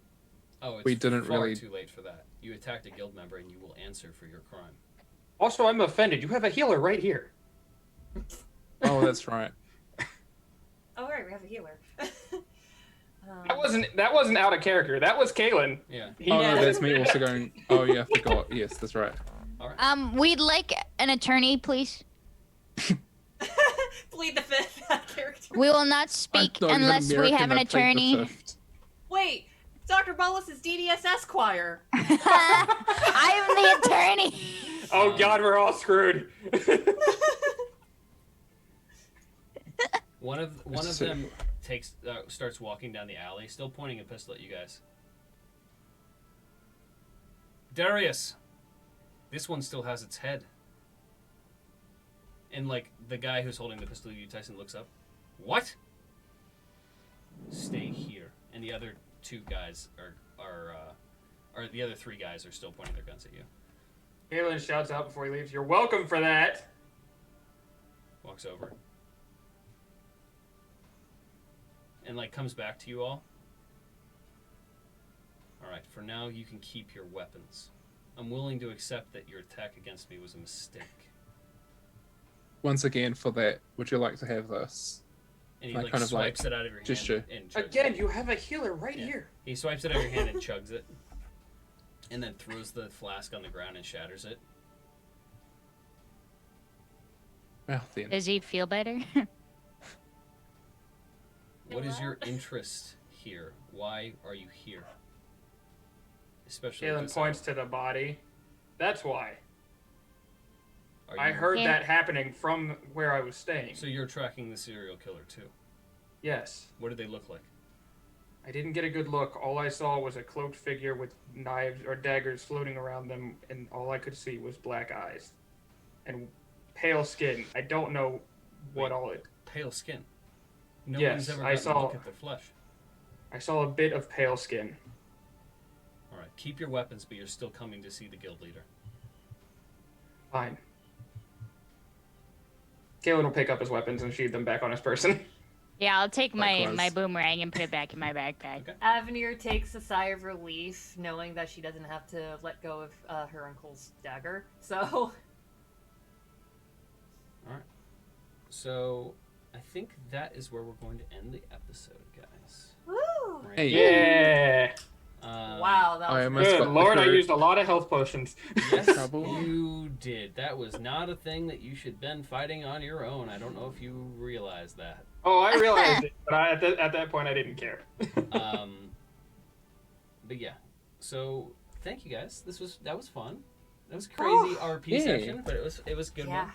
Oh, it's We didn't far really- too late for that. You attacked a guild member, and you will answer for your crime. Also, I'm offended. You have a healer right here. Oh, that's right. Oh, right, we have a healer. That wasn't out of character. That was Kalen. Yeah. Oh Yeah. no, that's me also going. Oh yeah, I forgot. Yes, that's right. All right. We'd like an attorney, please. Plead the fifth character. We will not I'm speak not even unless we American, have an I plead the attorney. fifth. Wait, Dr. Bolus is DDSS choir. I am the attorney. Oh God, we're all screwed. One of So- them starts walking down the alley, still pointing a pistol at you guys. Darius, this one still has its head. And like the guy who's holding the pistol at you, Tyson, looks up. What? Stay here. And the other two guys or the other three guys are still pointing their guns at you. Kalen shouts out before he leaves, "You're welcome for that." Walks over. And like comes back to you all. Alright, for now you can keep your weapons. I'm willing to accept that your attack against me was a mistake. Once again, for that, would you like to have this? And he I like kind of, swipes like, it out of your hand gesture. and chugs Again, it. you have a healer right Yeah. here. He swipes it out of your hand and chugs it. And then throws the flask on the ground and shatters it. Well then, Does he feel better? What is your interest here? Why are you here? Especially at Kalen this points hour. to the body. That's why. Are I you- heard Yeah. that happening from where I was staying. So you're tracking the serial killer too. Yes. What did they look like? I didn't get a good look. All I saw was a cloaked figure with knives or daggers floating around them, and all I could see was black eyes and pale skin. I don't know what Wait. all it. Pale skin. No Yes, one's ever I gotten a look saw- at their flesh. I saw a bit of pale skin. All right, keep your weapons, but you're still coming to see the guild leader. Fine. Kalen will pick up his weapons and sheath them back on his person. Yeah, I'll take my Likewise. boomerang and put it back in my backpack. Okay. Avenir takes a sigh of relief, knowing that she doesn't have to let go of her uncle's dagger. So, So I think that is where we're going to end the episode, guys. woo! Right Hey. here. Yeah. Wow, that I was almost Good got the Lord, I crew. used a lot of health potions. Yes, Trouble. you did. That was not a thing that you should have been fighting on your own. I don't know if you realize that. Oh, I realized it, but at that point I didn't care. But yeah, so thank you guys. That was fun. That was a crazy RP Yeah. session, but it was a good yeah.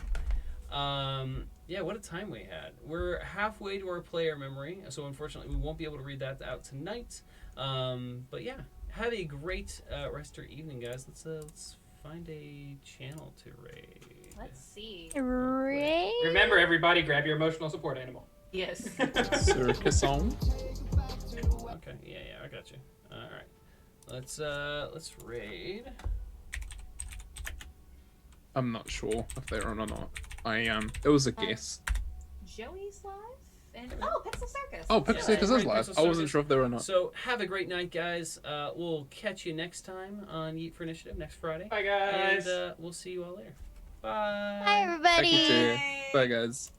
one. Yeah, what a time we had. We're halfway to our player memory, so unfortunately we won't be able to read that out tonight. But yeah, have a great rest of your evening, guys. Let's find a channel to raid. Let's see. Right? Remember, everybody, grab your emotional support animal. Yes. Circus on. Okay, yeah, I got you. All right, let's raid. I'm not sure if they're on or not. It was a guess. Joey's live and Pixel Circus. Oh, Yeah, Pixel Circus is right, live. Pixel I wasn't Circus. sure if they were or not. So have a great night, guys. We'll catch you next time on Yeet for Initiative next Friday. Bye, guys. And we'll see you all later. Bye. Hi, everybody. Thank you too. Bye, guys.